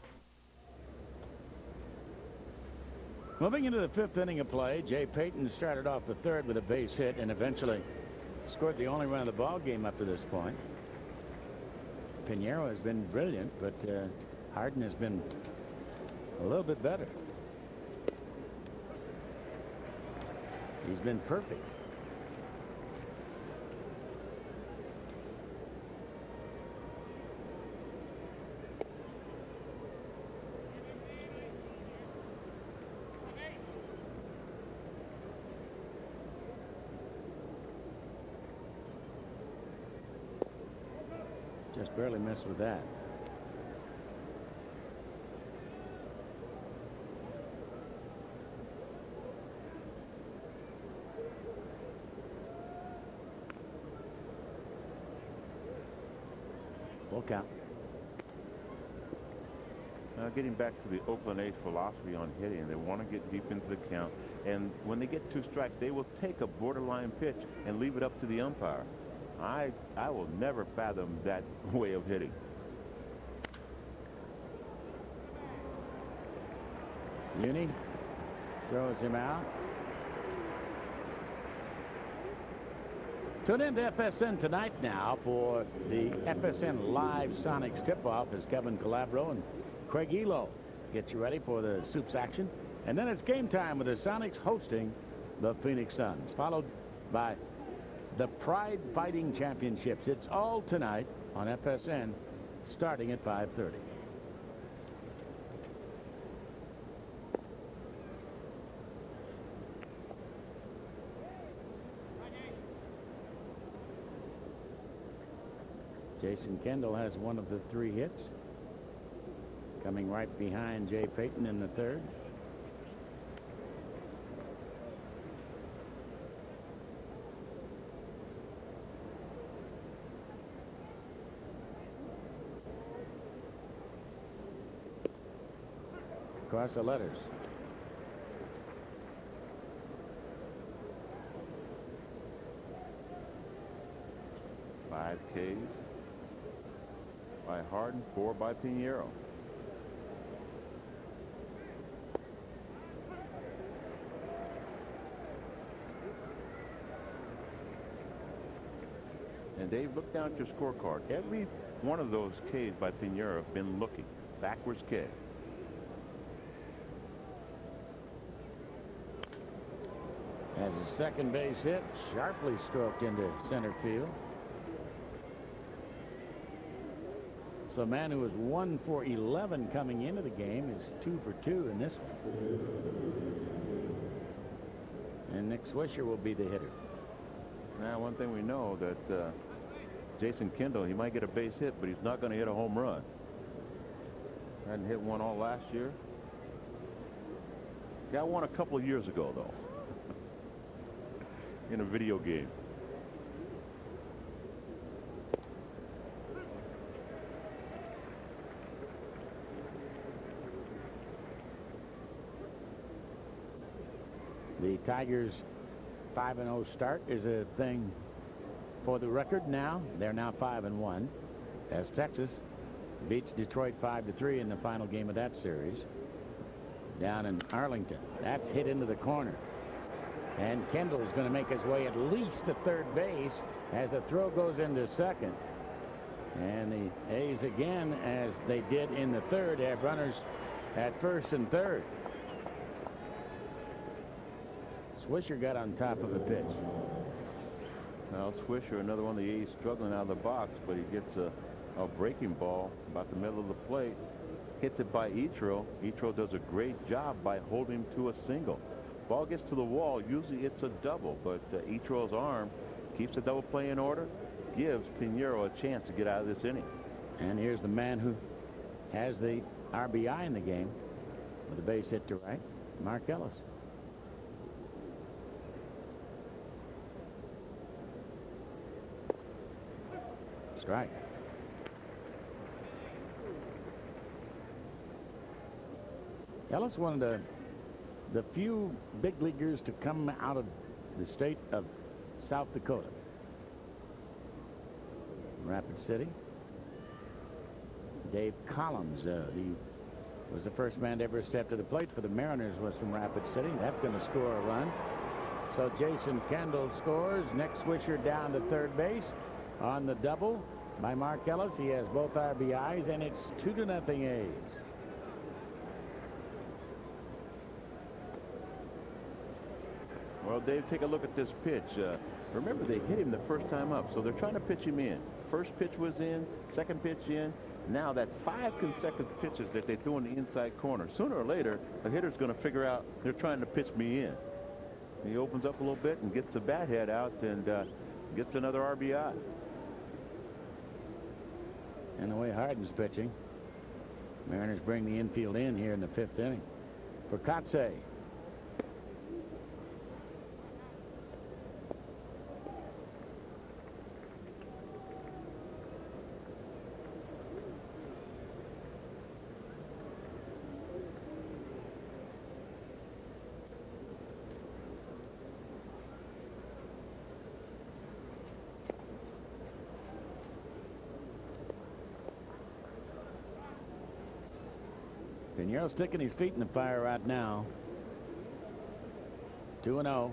Moving into the 5th inning of play, Jay Payton started off the 3rd with a base hit and eventually scored the only run of the ball game up to this point. Pineiro has been brilliant, but Harden has been a little bit better. He's been perfect. Just barely missed with that. Full count. Now, getting back to the Oakland A's philosophy on hitting, they want to get deep into the count, and when they get 2 strikes, they will take a borderline pitch and leave it up to the umpire. I will never fathom that way of hitting. Uni throws him out. Tune in to FSN tonight now for the FSN Live Sonics tip-off as Kevin Calabro and Craig Elo get you ready for the Soups action. And then it's game time with the Sonics hosting the Phoenix Suns, followed by the Pride Fighting Championships. It's all tonight on FSN starting at 5:30. Jason Kendall has one of the 3 hits, coming right behind Jay Payton in the 3rd. Across the letters. Five Ks by Harden, 4 by Pineiro. And Dave, look down at your scorecard. Every one of those Ks by Pineiro have been looking. Backwards K. As a second base hit, sharply stroked into center field. So a man who was 1 for 11 coming into the game is 2 for 2 in this one. And Nick Swisher will be the hitter. Now, one thing we know that Jason Kendall, he might get a base hit, but he's not going to hit a home run. Hadn't hit one all last year. Got one a couple of years ago, though, in a video game. The Tigers' 5-0 start is a thing for the record now. They're now 5-1 as Texas beats Detroit 5-3 in the final game of that series down in Arlington. That's hit into the corner. And Kendall is going to make his way at least to third base as the throw goes into second. And the A's again, as they did in the third, have runners at first and third. Swisher got on top of the pitch. Well, Swisher, another one of the A's struggling out of the box, but he gets a breaking ball about the middle of the plate. Hits it by E.Chavez. E.Chavez does a great job by holding him to a single. Ball gets to the wall. Usually it's a double, but E.Chavez's arm keeps the double play in order, gives Pineiro a chance to get out of this inning. And here's the man who has the RBI in the game with a base hit to right, Mark Ellis. Strike. Ellis, one of the few big leaguers to come out of the state of South Dakota. Rapid City. Dave Collins, he was the first man to ever step to the plate for the Mariners, was from Rapid City. That's going to score a run. So Jason Kendall scores. Nick Swisher down to third base on the double by Mark Ellis. He has both RBIs, and it's 2-0 A's. Well, Dave, take a look at this pitch. Remember, they hit him the first time up, so they're trying to pitch him in. First pitch was in, second pitch in. Now that's 5 consecutive pitches that they threw in the inside corner. Sooner or later, the hitter's going to figure out they're trying to pitch me in. He opens up a little bit and gets the bat head out and gets another RBI. And the way Harden's pitching, Mariners bring the infield in here in the 5th inning for Kotze. Pineiro sticking his feet in the fire right now. 2-0.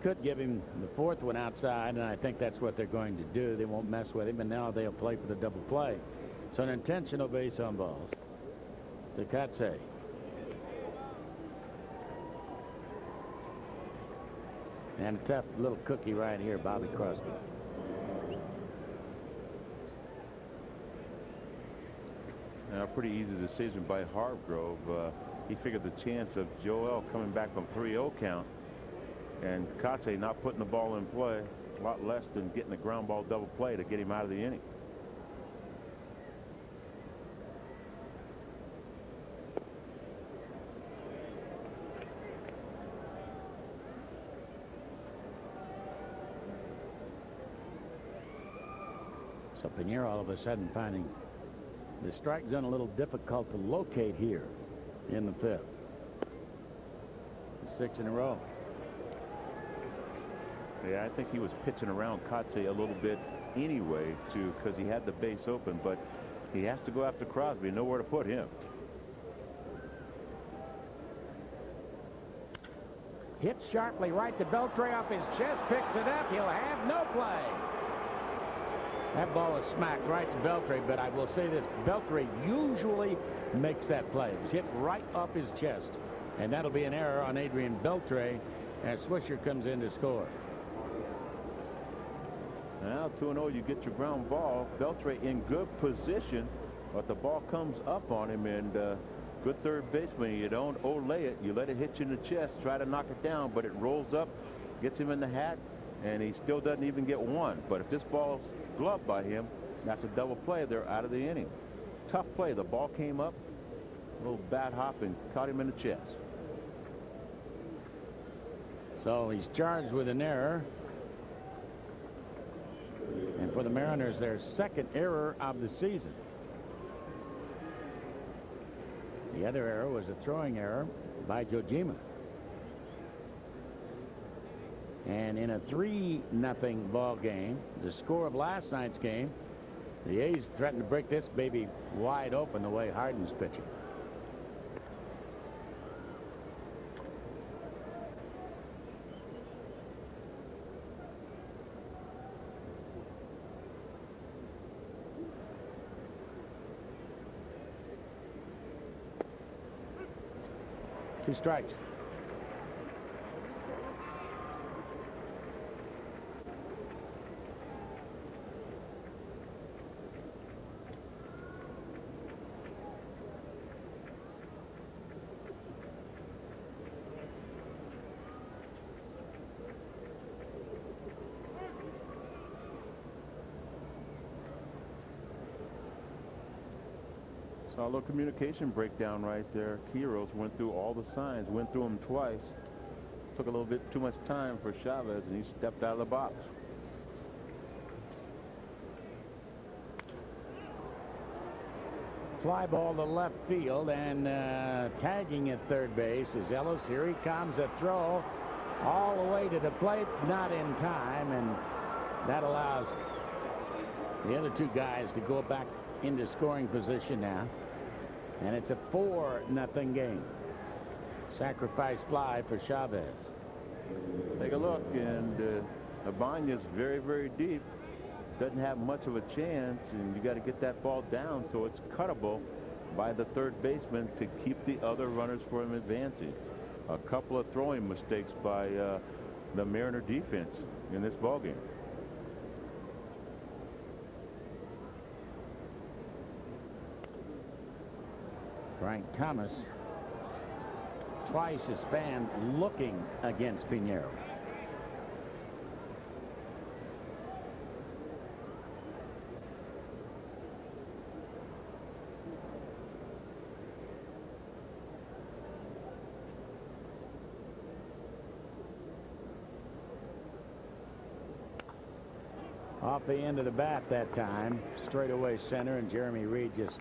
Could give him the 4th one outside, and I think that's what they're going to do. They won't mess with him, and now they'll play for the double play. So an intentional base on balls to Kotze. And a tough little cookie right here, Bobby Crosby. Now, a pretty easy decision by Hargrove. He figured the chance of Joel coming back from 3-0 count and Kotze not putting the ball in play, a lot less than getting a ground ball double play to get him out of the inning. So Pineiro all of a sudden finding the strike zone a little difficult to locate here in the 5th. 6 in a row. Yeah, I think he was pitching around Kotze a little bit anyway, because he had the base open, but he has to go after Crosby. Nowhere to put him. Hit sharply right to Beltre off his chest, picks it up. He'll have no play. That ball was smacked right to Beltre, but I will say this, Beltre usually makes that play. It was hit right off his chest, and that'll be an error on Adrian Beltre as Swisher comes in to score. Now 2-0, you get your ground ball. Beltre in good position, but the ball comes up on him, and good third baseman. You don't olay it. You let it hit you in the chest, try to knock it down, but it rolls up, gets him in the hat, and he still doesn't even get one. But if this ball's gloved by him, that's a double play. They're out of the inning. Tough play. The ball came up, a little bat hop, and caught him in the chest. So he's charged with an error. And for the Mariners, their second error of the season. The other error was a throwing error by Jojima. And in a 3-0 ball game, the score of last night's game, the A's threatened to break this baby wide open the way Harden's pitching. Two strikes. Saw a little communication breakdown right there. Quiros went through all the signs, went through them twice. Took a little bit too much time for Chavez, and he stepped out of the box. Fly ball to left field, and tagging at third base is Ellis. Here he comes, a throw all the way to the plate, not in time, and that allows the other two guys to go back into scoring position now. And it's a 4-0 game. Sacrifice fly for Chavez. Take a look, and Ibanez very, very deep. Doesn't have much of a chance, and you got to get that ball down so it's cuttable by the third baseman to keep the other runners from advancing. A couple of throwing mistakes by the Mariner defense in this ballgame. Frank Thomas, twice his fan looking against Pineiro. Off the end of the bat that time, straightaway center, and Jeremy Reed just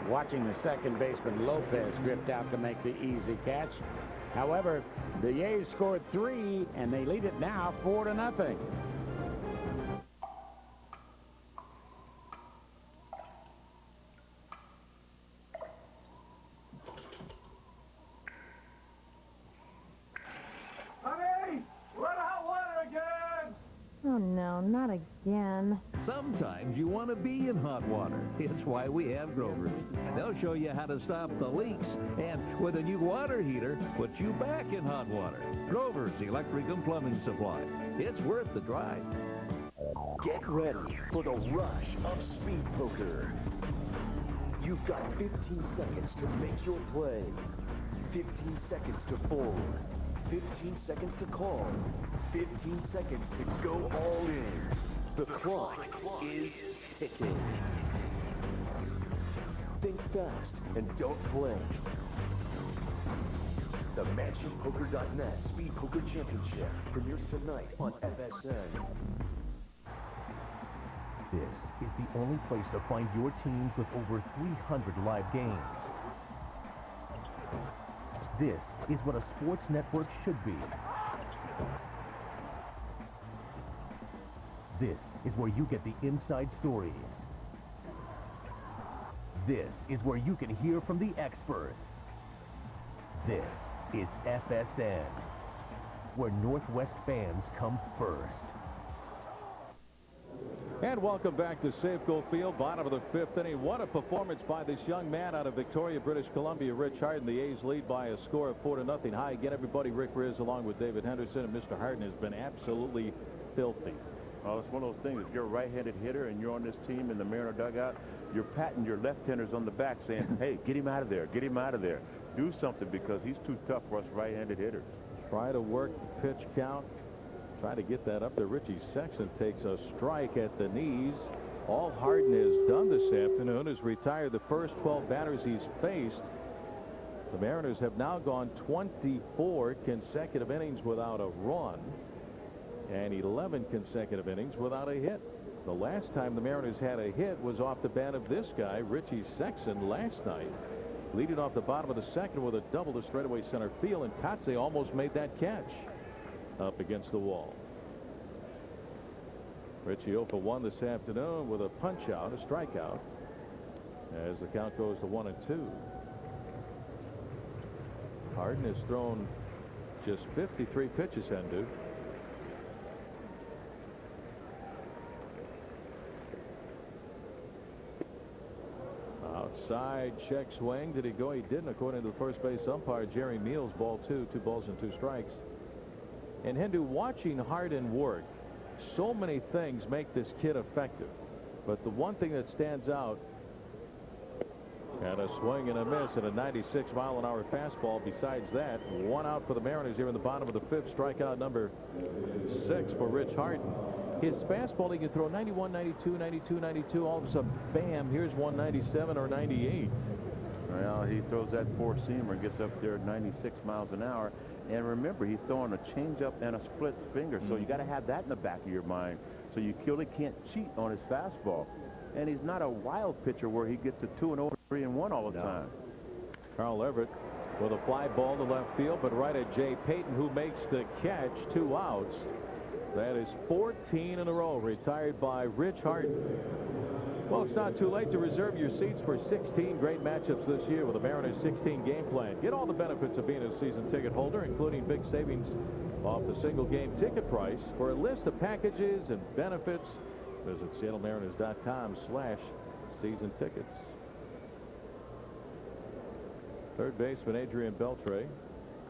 watching the second baseman Lopez drift out to make the easy catch. However, the A's scored 3, and they lead it now 4-0. Honey, run hot water again! Oh, no, not again. Sometimes you want to be in hot water. It's why we have Grover's. They'll show you how to stop the leaks, and with a new water heater, put you back in hot water. Grover's Electric and Plumbing Supply. It's worth the drive. Get ready for the rush of Speed Poker. You've got 15 seconds to make your play. 15 seconds to fold. 15 seconds to call. 15 seconds to go all in. The clock is ticking. Think fast and don't blink. The MansionPoker.net Speed Poker Championship premieres tonight on FSN. This is the only place to find your teams with over 300 live games. This is what a sports network should be. This is where you get the inside stories. This is where you can hear from the experts. This is FSN, where Northwest fans come first. And welcome back to Safeco Field, bottom of the 5th inning. What a performance by this young man out of Victoria, British Columbia, Rich Harden. The A's lead by a score of 4-0. Hi again, everybody. Rick Riz along with David Henderson, and Mr. Harden has been absolutely filthy. Well, it's one of those things. If you're a right-handed hitter and you're on this team in the Mariner dugout, you're patting your left-handers on the back saying, hey, get him out of there. Get him out of there. Do something because he's too tough for us right-handed hitters. Try to work the pitch count. Try to get that up there. Richie Sexton takes a strike at the knees. All Harden has done this afternoon is retired the first 12 batters he's faced. The Mariners have now gone 24 consecutive innings without a run and 11 consecutive innings without a hit. The last time the Mariners had a hit was off the bat of this guy, Richie Sexton, last night. Leading off the bottom of the second with a double to straightaway center field, and Kotze almost made that catch up against the wall. Richie 0 for 1 this afternoon with a punch out, a strikeout, as the count goes to 1-2. Harden has thrown just 53 pitches, Hendu. Outside check swing. Did he go? He didn't, according to the first base umpire, Jerry Meals. Ball 2, 2 balls and 2 strikes. And Hendu, watching Harden work, so many things make this kid effective. But the one thing that stands out, and a swing and a miss at a 96-mile-an-hour fastball. Besides that, 1 out for the Mariners here in the bottom of the 5th. Strikeout number 6 for Rich Harden. His fastball, he can throw 91, 92, 92, 92. All of a sudden, bam, here's 197 or 98. Well, he throws that four-seamer, gets up there at 96 miles an hour. And remember, he's throwing a changeup and a split finger, so you got to have that in the back of your mind. So you clearly can't cheat on his fastball. And he's not a wild pitcher where he gets a 2-0, 3-1 all the time. Carl Everett with a fly ball to left field, but right at Jay Payton, who makes the catch. 2 outs. That is 14 in a row retired by Rich Harden. Well, it's not too late to reserve your seats for 16 great matchups this year with the Mariners 16 game plan. Get all the benefits of being a season ticket holder, including big savings off the single game ticket price. For a list of packages and benefits, visit SeattleMariners.com/season tickets. Third baseman Adrian Beltre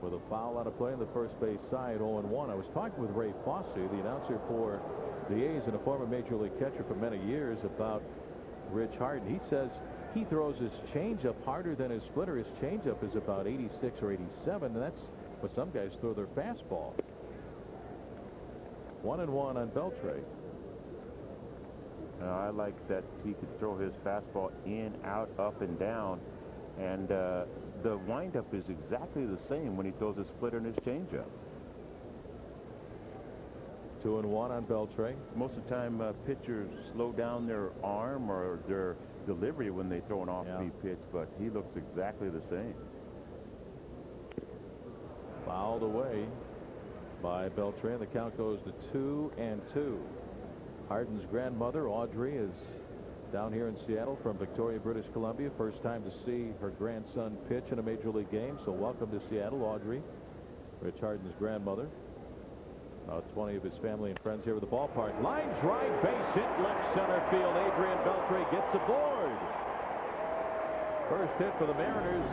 with a foul out of play on the first base side, 0-1. I was talking with Ray Fosse, the announcer for the A's and a former Major League catcher for many years, about Rich Harden. He says he throws his changeup harder than his splitter. His changeup is about 86 or 87, and that's what some guys throw their fastball. 1-1 on Beltre. I like that he could throw his fastball in, out, up, and down, and the windup is exactly the same when he throws his splitter and his changeup. 2-1 on Beltre. Most of the time, pitchers slow down their arm or their delivery when they throw an off-speed pitch, but he looks exactly the same. Fouled away by Beltre, and the count goes to 2-2. Harden's grandmother, Audrey, is down here in Seattle from Victoria, British Columbia. First time to see her grandson pitch in a Major League game, so welcome to Seattle, Audrey. Rich Harden's grandmother. Now 20 of his family and friends here at the ballpark. Line drive, base hit, left center field. Adrian Beltre gets aboard. First hit for the Mariners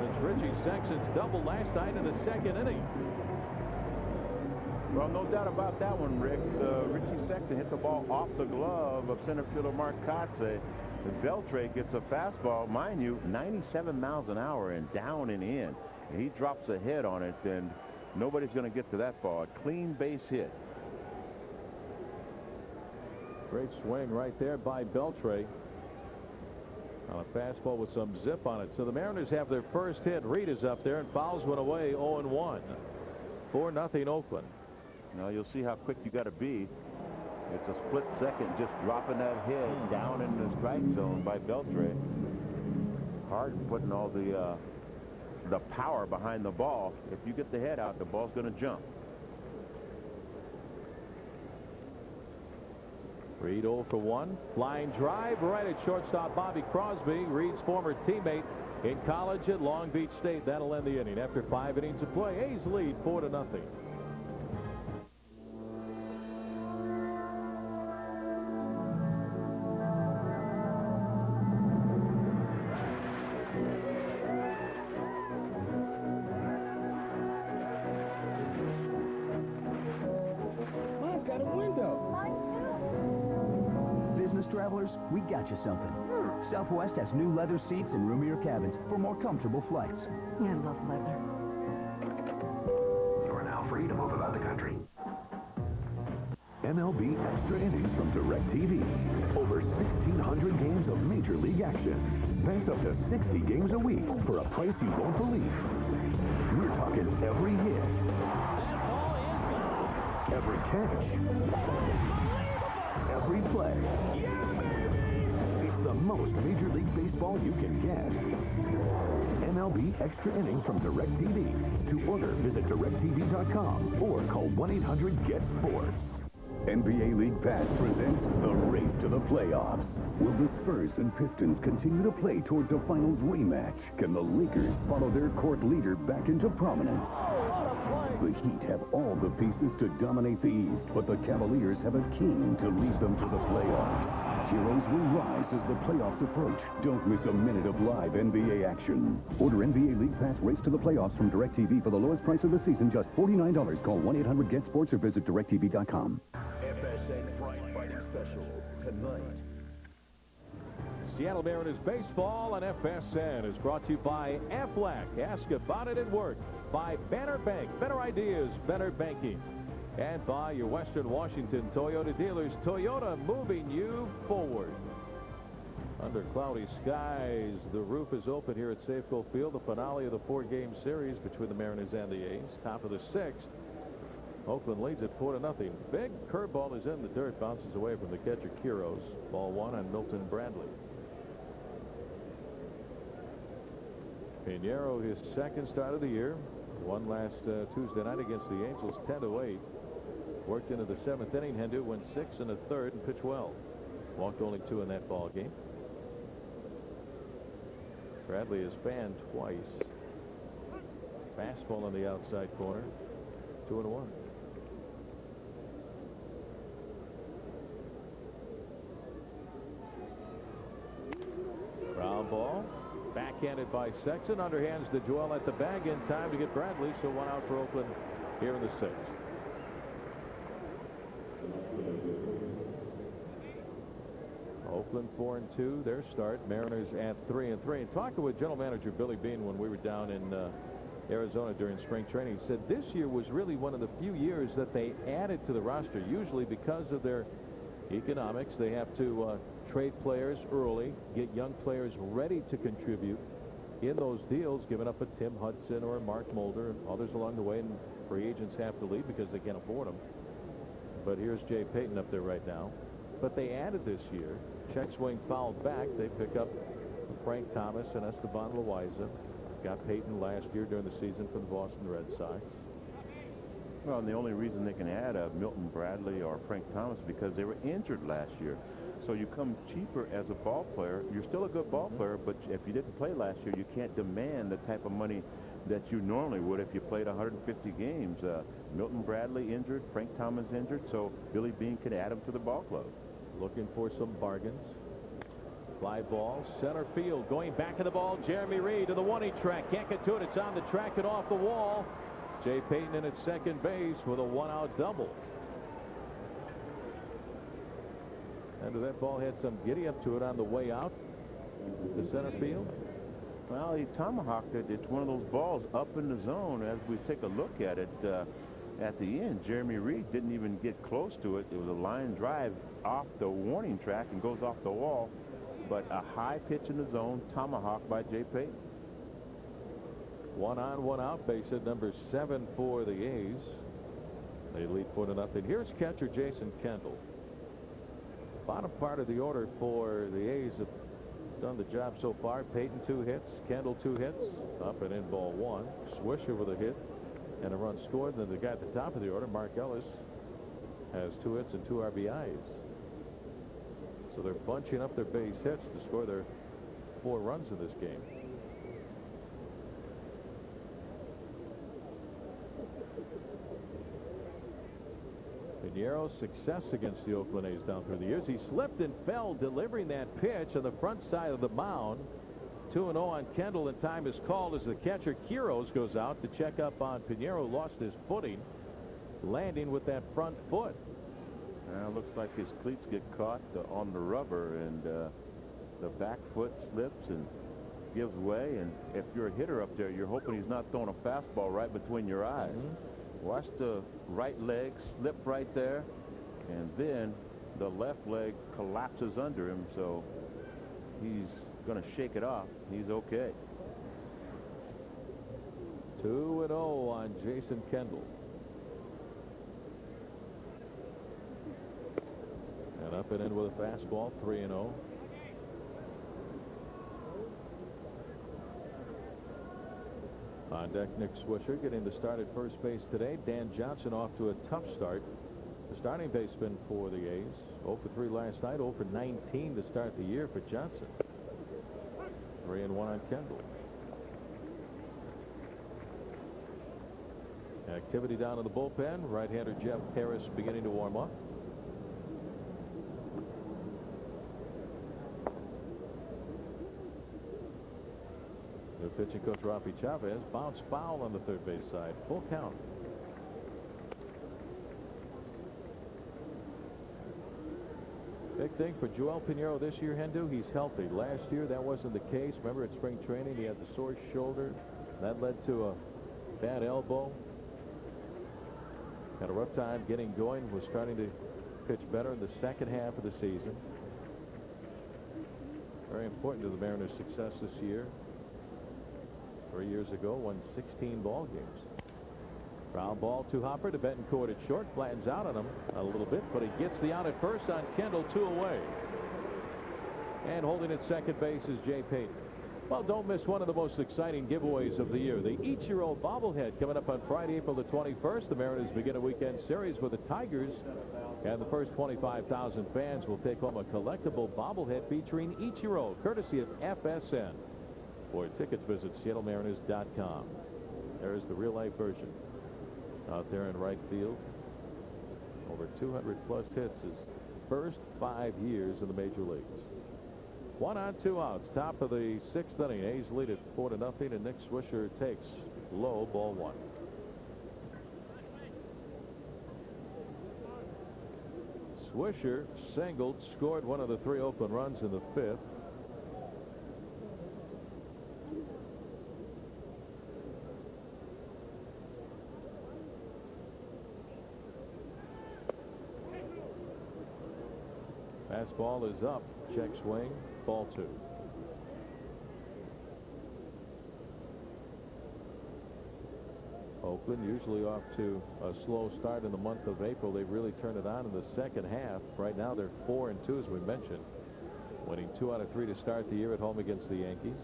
since Richie Sexton's double last night in the second inning. Well, no doubt about that one, Rick. Richie Sexton hit the ball off the glove of center fielder Mark Kotze. And Beltre gets a fastball, mind you, 97 miles an hour and down and in. And he drops a head on it, and nobody's going to get to that ball. A clean base hit. Great swing right there by Beltre on a fastball with some zip on it. So the Mariners have their first hit. Reed is up there and fouls one away, 0-1. 4-0 Oakland. Now you'll see how quick you got to be. It's a split second just dropping that head down in the strike zone by Beltre. Harden putting all the power behind the ball. If you get the head out, the ball's going to jump. Reed 0 for 1. Flying drive right at shortstop Bobby Crosby, Reed's former teammate in college at Long Beach State. That'll end the inning. After 5 innings of play, A's lead 4-0. Mine's got a window. Business travelers, we got you something. Southwest has new leather seats and roomier cabins for more comfortable flights. Yeah, I love leather. You're now free to move about the country. MLB Extra Innings from DirecTV. Over 1,600 games of Major League action. That's up to 60 games a week for a price you won't believe. We're talking every hit, every catch, every play. It's the most Major League Baseball you can get. MLB Extra Innings from DirecTV. To order, visit directv.com or call 1-800-GET-SPORTS. NBA League Pass presents the race to the playoffs. Will the Spurs and Pistons continue to play towards a finals rematch? Can the Lakers follow their court leader back into prominence? The Heat have all the pieces to dominate the East, but the Cavaliers have a king to lead them to the playoffs. Heroes will rise as the playoffs approach. Don't miss a minute of live NBA action. Order NBA League Pass Race to the Playoffs from DirecTV for the lowest price of the season, just $49. Call 1-800-GET-SPORTS or visit directv.com. FSN Fright Fighting Special tonight. Seattle Mariners baseball on FSN is brought to you by Aflac. Ask about it at work. By Banner Bank. Better ideas, better banking. And by your Western Washington Toyota dealers. Toyota, moving you forward. Under cloudy skies, the roof is open here at Safeco Field. The finale of the 4-game series between the Mariners and the A's. Top of the 6th. Oakland leads it 4-0. Big curveball is in the dirt. Bounces away from the catcher, Quiros. Ball 1 on Milton Bradley. Pineiro, his second start of the year. Won last Tuesday night against the Angels, 10-8. Worked into the 7th inning. Hendu went 6 1/3 and pitched well. Walked only 2 in that ball game. Bradley is fanned twice. Fastball on the outside corner. 2-1. Ground ball. Backhanded by Sexton. Underhands to Joel at the bag in time to get Bradley. So 1 out for Oakland here in the 6th. Oakland 4-2. Their start. Mariners at 3-3. And talking with General Manager Billy Beane when we were down in Arizona during spring training, he said this year was really one of the few years that they added to the roster. Usually because of their economics, they have to trade players early, get young players ready to contribute in those deals, giving up a Tim Hudson or a Mark Mulder and others along the way, and free agents have to leave because they can't afford them. But here's Jay Payton up there right now. But they added this year. Check swing fouled back. They pick up Frank Thomas and Esteban Loaiza. Got Payton last year during the season for the Boston Red Sox. Well, and the only reason they can add a Milton Bradley or Frank Thomas because they were injured last year. So you come cheaper as a ball player. You're still a good ball player, but if you didn't play last year, you can't demand the type of money that you normally would if you played 150 games. Milton Bradley injured, Frank Thomas injured, so Billy Beane could add him to the ball club. Looking for some bargains. Fly ball, center field, going back of the ball. Jeremy Reed to the 1-2 track. Can't get to it. It's on the track and off the wall. Jay Payton in at second base with a 1-out double. And that ball had some giddy up to it on the way out to center field. Well, he tomahawked it. It's one of those balls up in the zone. As we take a look at it, at the end, Jeremy Reed didn't even get close to it. It was a line drive off the warning track and goes off the wall. But a high pitch in the zone, tomahawked by Jay Payton. 1 on, 1 out, base hit number 7 for the A's. They lead 4-0. Here's catcher Jason Kendall. Bottom part of the order for the A's have done the job so far. Payton 2 hits, Kendall 2 hits, up and in ball 1. Swisher with a hit and a run scored. And then the guy at the top of the order, Mark Ellis, has 2 hits and 2 RBIs. So they're bunching up their base hits to score their 4 runs in this game. Piñeiro's success against the Oakland A's down through the years. He slipped and fell delivering that pitch on the front side of the mound. 2-0 on Kendall, and time is called as the catcher Quiroz goes out to check up on Piñeiro. Lost his footing, landing with that front foot. Looks like his cleats get caught on the rubber, and the back foot slips and gives way. And if you're a hitter up there, you're hoping he's not throwing a fastball right between your eyes. Watch the right leg slip right there, and then the left leg collapses under him, so he's going to shake it off. He's okay. 2-0 on Jason Kendall. And up and in with a fastball, 3-0. On deck, Nick Swisher getting the start at first base today. Dan Johnson off to a tough start. The starting baseman for the A's. 0 for 3 last night, 0 for 19 to start the year for Johnson. 3-1 on Kendall. Activity down in the bullpen. Right-hander Jeff Harris beginning to warm up. The pitching coach E.Chavez bounced foul on the third base side. Full count. Big thing for J.Pineiro this year, Hendu, he's healthy. Last year that wasn't the case. Remember at spring training he had the sore shoulder. That led to a bad elbow. Had a rough time getting going. Was starting to pitch better in the second half of the season. Very important to the Mariners' success this year. 3 years ago, won 16 ball games. Ground ball to Hopper to Betancourt at short. Flattens out on him a little bit, but he gets the out at first on Kendall. 2 away. And holding at second base is Jay Payton. Well, don't miss one of the most exciting giveaways of the year. The Ichiro bobblehead coming up on Friday, April the 21st. The Mariners begin a weekend series with the Tigers. And the first 25,000 fans will take home a collectible bobblehead featuring Ichiro, courtesy of FSN. For tickets, visit SeattleMariners.com. There's the real-life version. Out there in right field. Over 200-plus hits his first 5 years in the major leagues. 1 on 2 outs. Top of the 6th inning. A's lead it 4-0, and Nick Swisher takes low, ball 1. Swisher singled, scored one of the 3 Oakland runs in the 5th. Fastball is up. Check swing. Ball 2. Oakland usually off to a slow start in the month of April. They really turned it on in the second half. Right now they're 4-2, as we mentioned. Winning 2 out of 3 to start the year at home against the Yankees.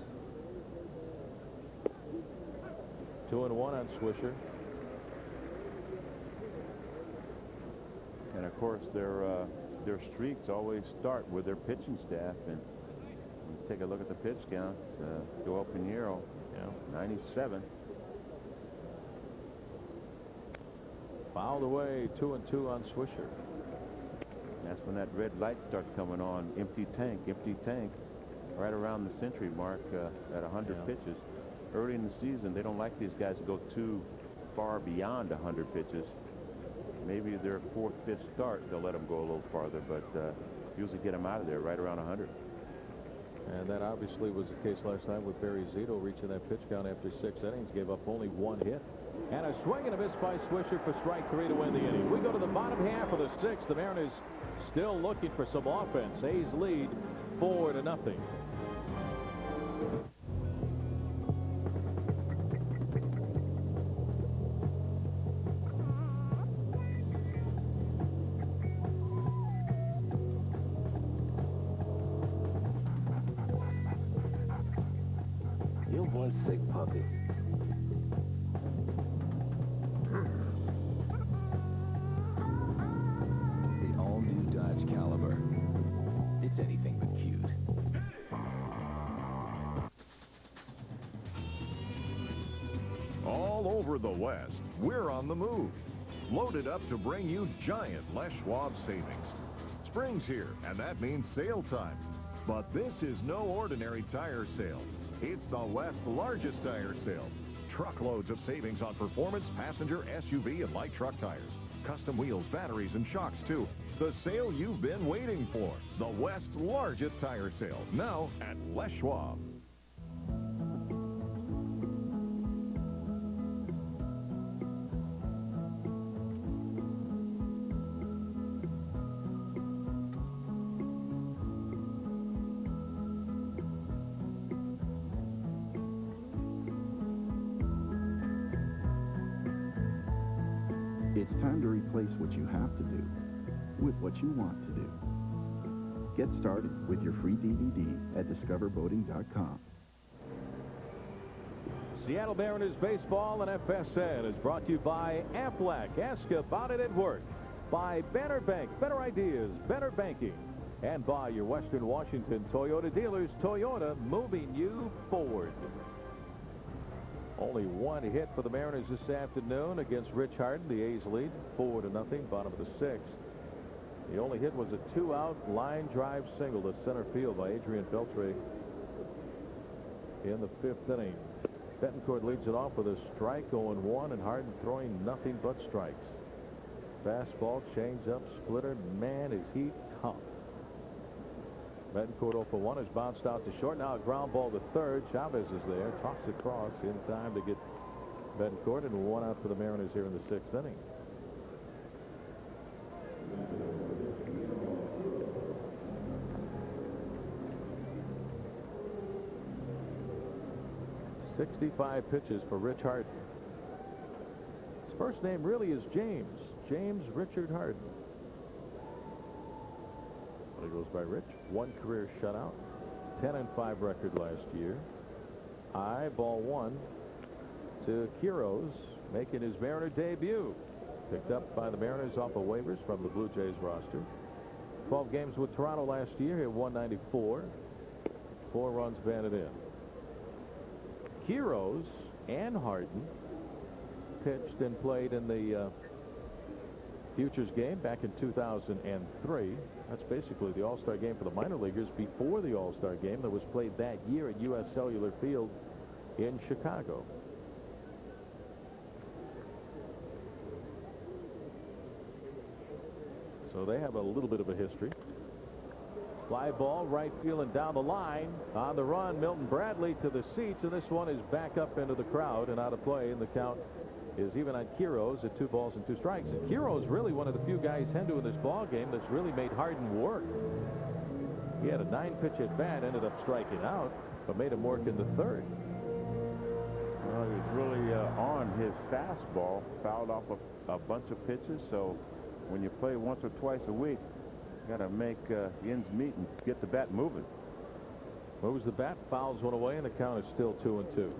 2-1 on Swisher. And of course their streaks always start with their pitching staff. And let's take a look at the pitch count. J.Pineiro, 97. Fouled away. 2-2 on Swisher. That's when that red light starts coming on. Empty tank, right around the century mark at 100 pitches. Early in the season, they don't like these guys to go too far beyond 100 pitches. Maybe their 4th, 5th start, they'll let them go a little farther, but usually get them out of there right around 100. And that obviously was the case last night with Barry Zito reaching that pitch count after 6 innings. Gave up only 1 hit. And a swing and a miss by Swisher for strike 3 to win the inning. We go to the bottom half of the 6th. The Mariners still looking for some offense. A's lead 4-0. You're one sick puppy. The all-new Dodge Caliber. It's an all over the West, we're on the move. Loaded up to bring you giant Les Schwab savings. Spring's here, and that means sale time. But this is no ordinary tire sale. It's the West's largest tire sale. Truckloads of savings on performance, passenger, SUV, and light truck tires. Custom wheels, batteries, and shocks, too. The sale you've been waiting for. The West's largest tire sale. Now at Les Schwab. It's time to replace what you have to do with what you want to do. Get started with your free DVD at discoverboating.com. Seattle Mariners baseball and FSN is brought to you by Aflac. Ask about it at work. By Banner Bank. Better ideas, better banking. And by your Western Washington Toyota dealers. Toyota, moving you forward. Only one hit for the Mariners this afternoon against Rich Harden. The A's lead 4-0, bottom of the sixth. The only hit was a two-out line drive single to center field by Adrian Beltre in the fifth inning. Betancourt leads it off with a strike, 0-1, and Harden throwing nothing but strikes. Fastball, changeup, splitter. Man, is he tough. Betancourt 0-for-1 has bounced out to short. Now a ground ball to third. Chavez is there. Talks across in time to get Betancourt, and one out for the Mariners here in the sixth inning. .65 pitches for Rich Harden. His first name really is James. James Richard Harden. He goes by Rich. One career shutout. 10-5 record last year. Ball one to Quiroz, making his Mariner debut. Picked up by the Mariners off of waivers from the Blue Jays roster. 12 games with Toronto last year. Hit 194. 4 runs batted in. Quiroz and Harden pitched and played in the Futures game back in 2003. That's basically the All-Star game for the minor leaguers before the All-Star game that was played that year at U.S. Cellular Field in Chicago. So they have a little bit of a history. Fly ball, right field and down the line. On the run, Milton Bradley to the seats, and this one is back up into the crowd and out of play, and the count is even on Quiroz at 2 balls and 2 strikes. And Quiroz really one of the few guys Hendu in this ball game that's really made Harden work. He had a 9-pitch at bat, ended up striking out, but made him work in the third. Well, he was really on his fastball, fouled off a bunch of pitches. So when you play once or twice a week, you got to make ends meet and get the bat moving. Moves the bat, fouls one away, and the count is still 2-2.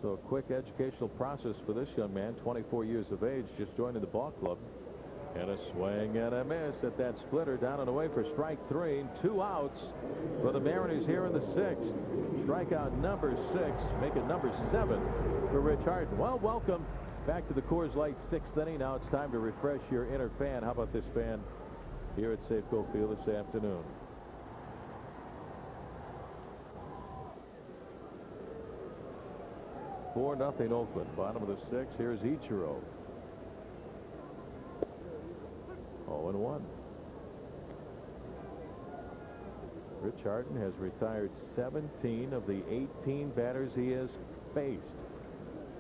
So a quick educational process for this young man, 24 years of age, just joining the ball club. And a swing and a miss at that splitter, down and away for strike 3, and 2 outs for the Mariners here in the sixth. Strikeout number 6, make it number 7 for Rich Harden. Well, welcome back to the Coors Light sixth inning. Now it's time to refresh your inner fan. How about this fan here at Safeco Field this afternoon? Four nothing Oakland. Bottom of the sixth. Here's Ichiro. 0-1. Rich Harden has retired 17 of the 18 batters he has faced.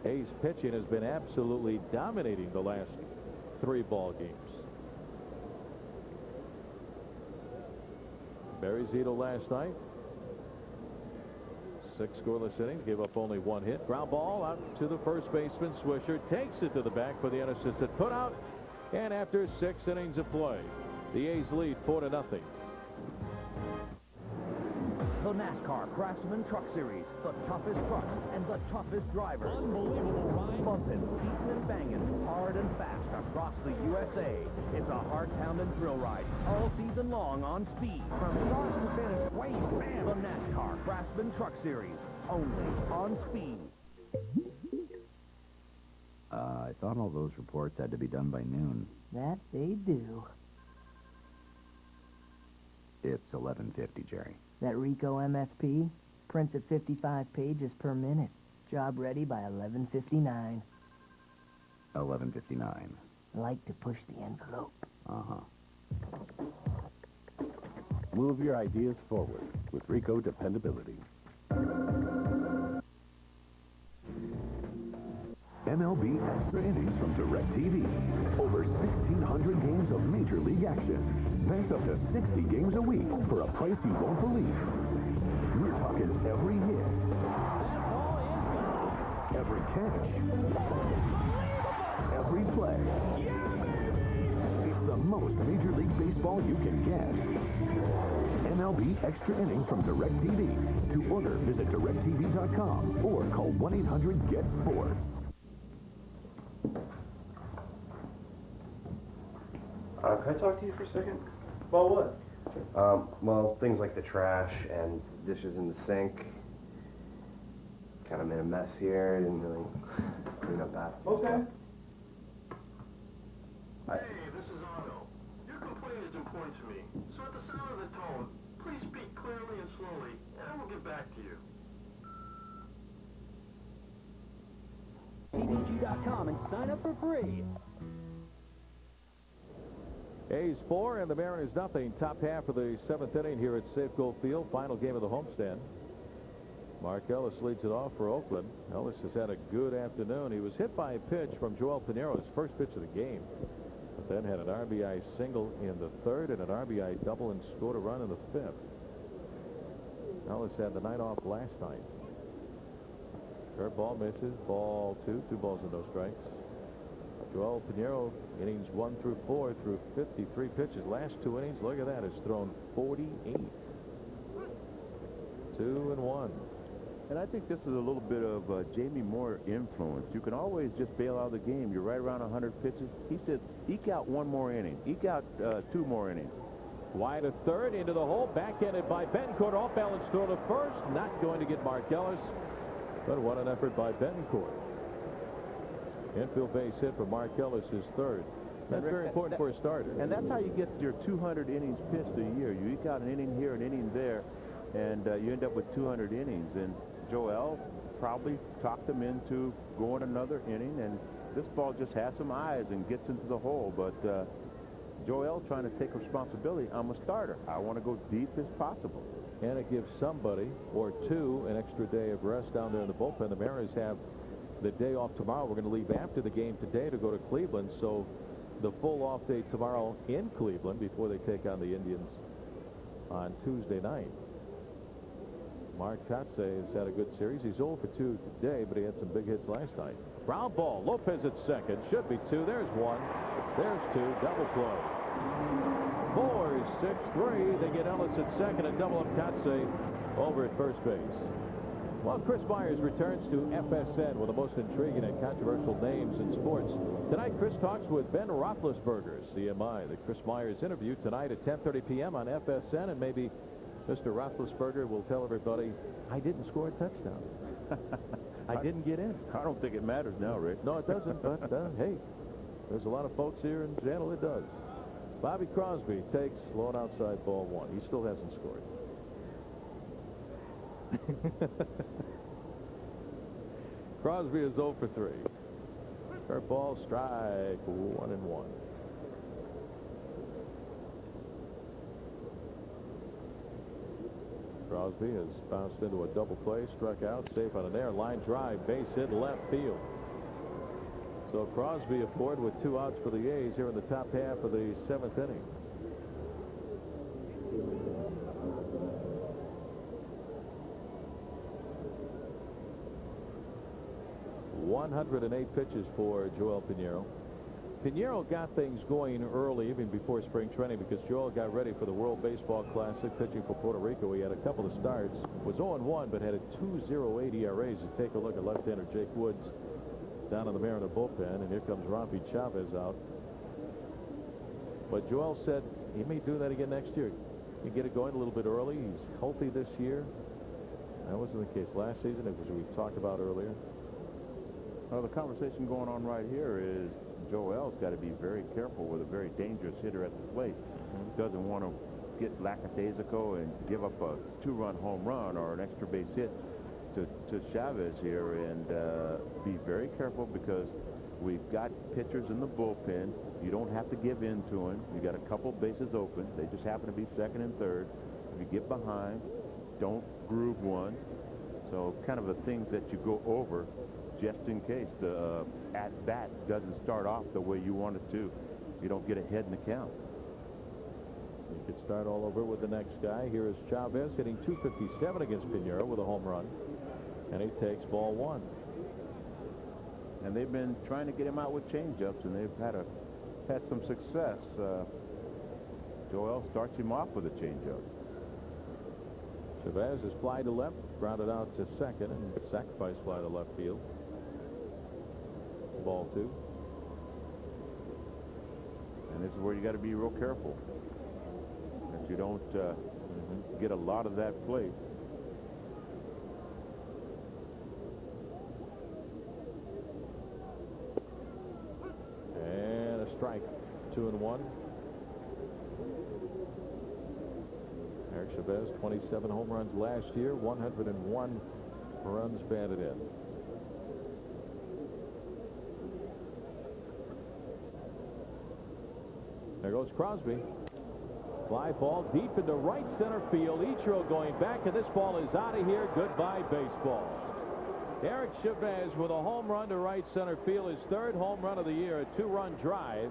A's pitching has been absolutely dominating the last 3 ball games. Barry Zito last night. 6 scoreless innings, gave up only 1 hit. Ground ball out to the first baseman. Swisher takes it to the back for the unassisted put out. And after 6 innings of play, the A's lead 4-0. The NASCAR Craftsman Truck Series, the toughest trucks and the toughest drivers. Unbelievable ride. Bumping, beating and banging, hard and fast across the U.S. USA. It's a heart-pounding thrill ride all season long on Speed. From start to finish, wait, bam! The NASCAR Craftsman Truck Series, only on Speed. I thought all those reports had to be done by noon. That they do. It's 11:50, Jerry. That Rico MSP prints at 55 pages per minute. Job ready by 11:59. 11:59. Like to push the envelope. Uh-huh. Move your ideas forward with Rico dependability. MLB Extra Innings from DirecTV. Over 1,600 games of Major League action. That's up to 60 games a week for a price you won't believe. We're talking every hit, every catch, every play. It's the most Major League Baseball you can get. MLB Extra Innings from DirecTV. To order, visit directtv.com or call 1-800-GET-SPORTS. Can I talk to you for a second? About what? Well, things like the trash and dishes in the sink. Kind of made a mess here. Didn't really clean up after. Okay. Hey, this is Otto. Your complaint is important to me. So at the sound of the tone, please speak clearly and slowly, and I will get back to you. TDG.com and sign up for free. A's 4 and the Mariners nothing. Top half of the 7th inning here at Safeco Field. Final game of the homestand. Mark Ellis leads it off for Oakland. Ellis has had a good afternoon. He was hit by a pitch from J.Pineiro, his first pitch of the game. But then had an RBI single in the 3rd and an RBI double and scored a run in the 5th. Ellis had the night off last night. Curveball misses. Ball 2. 2 balls and no strikes. J.Pineiro, innings 1 through 4 through 53 pitches. Last 2 innings, look at that, has thrown 48. 2-1. And I think this is a little bit of Jamie Moore influence. You can always just bail out of the game. You're right around 100 pitches. He said, eke out 1 more inning. Eke out 2 more innings. Wide of 3rd, into the hole, backhanded by Betancourt. Off balance throw to 1st. Not going to get Mark Ellis, but what an effort by Betancourt. Infield base hit for Mark Ellis, his 3rd. That's very important for a starter. And that's how you get your 200 innings pitched a year. You eke out an inning here, an inning there, and you end up with 200 innings. And Joel probably talked him into going another inning, and this ball just has some eyes and gets into the hole. But Joel trying to take responsibility. I'm a starter. I want to go deep as possible. And it gives somebody or 2 an extra day of rest down there in the bullpen. The Mariners have the day off tomorrow. We're going to leave after the game today to go to Cleveland, so the full off day tomorrow in Cleveland before they take on the Indians on Tuesday night. Mark Kotze has had a good series. He's 0 for 2 today, but he had some big hits last night. Ground ball. Lopez at second. Should be 2. There's 1. There's 2. Double play. 4-6-3. They get Ellis at second and double up Kotze over at first base. Well, Chris Myers returns to FSN with the most intriguing and controversial names in sports. Tonight, Chris talks with Ben Roethlisberger, CMI. The Chris Myers interview tonight at 10:30 p.m. on FSN, and maybe Mr. Roethlisberger will tell everybody, I didn't score a touchdown. I didn't get in. I don't think it matters now, Rick. No, it doesn't, but hey, there's a lot of folks here in Seattle it does. Bobby Crosby takes lone outside ball 1. He still hasn't scored. Crosby is 0 for 3. Curveball, strike, 1-1. Crosby has bounced into a double play, struck out, safe on an air line drive, base hit left field. So Crosby aboard with 2 outs for the A's here in the top half of the 7th inning. ...108 pitches for J.Pineiro. Pineiro got things going early, even before spring training, because Joel got ready for the World Baseball Classic, pitching for Puerto Rico. He had a couple of starts, was 0-1, but had a 2.08 ERA. As you take a look at left-hander Jake Woods down in the Mariner bullpen, and here comes E.Chavez out. But Joel said he may do that again next year. He get it going a little bit early. He's healthy this year. That wasn't the case last season, as we talked about earlier. Well, the conversation going on right here is Joel's got to be very careful with a very dangerous hitter at the plate. Doesn't want to get lackadaisical and give up a 2-run home run or an extra base hit to Chavez here, and be very careful because we've got pitchers in the bullpen. You don't have to give in to them. You got a couple bases open. They just happen to be second and third. If you get behind, don't groove one. So kind of the things that you go over just in case the at-bat doesn't start off the way you want it to. You don't get ahead in the count. You could start all over with the next guy. Here is Chavez hitting .257 against Pineiro with a home run. And he takes ball 1. And they've been trying to get him out with changeups, and they've had some success. Joel starts him off with a changeup. Chavez is fly to left, grounded out to second, and sacrifice fly to left field. Ball 2. And this is where you got to be real careful that you don't get a lot of that plate. And a strike. 2-1. Eric Chavez, 27 home runs last year, 101 runs batted in. There goes Crosby. Fly ball deep into right center field. Ichiro going back, and this ball is out of here. Goodbye, baseball. Eric Chavez with a home run to right center field, his 3rd home run of the year, a 2-run drive,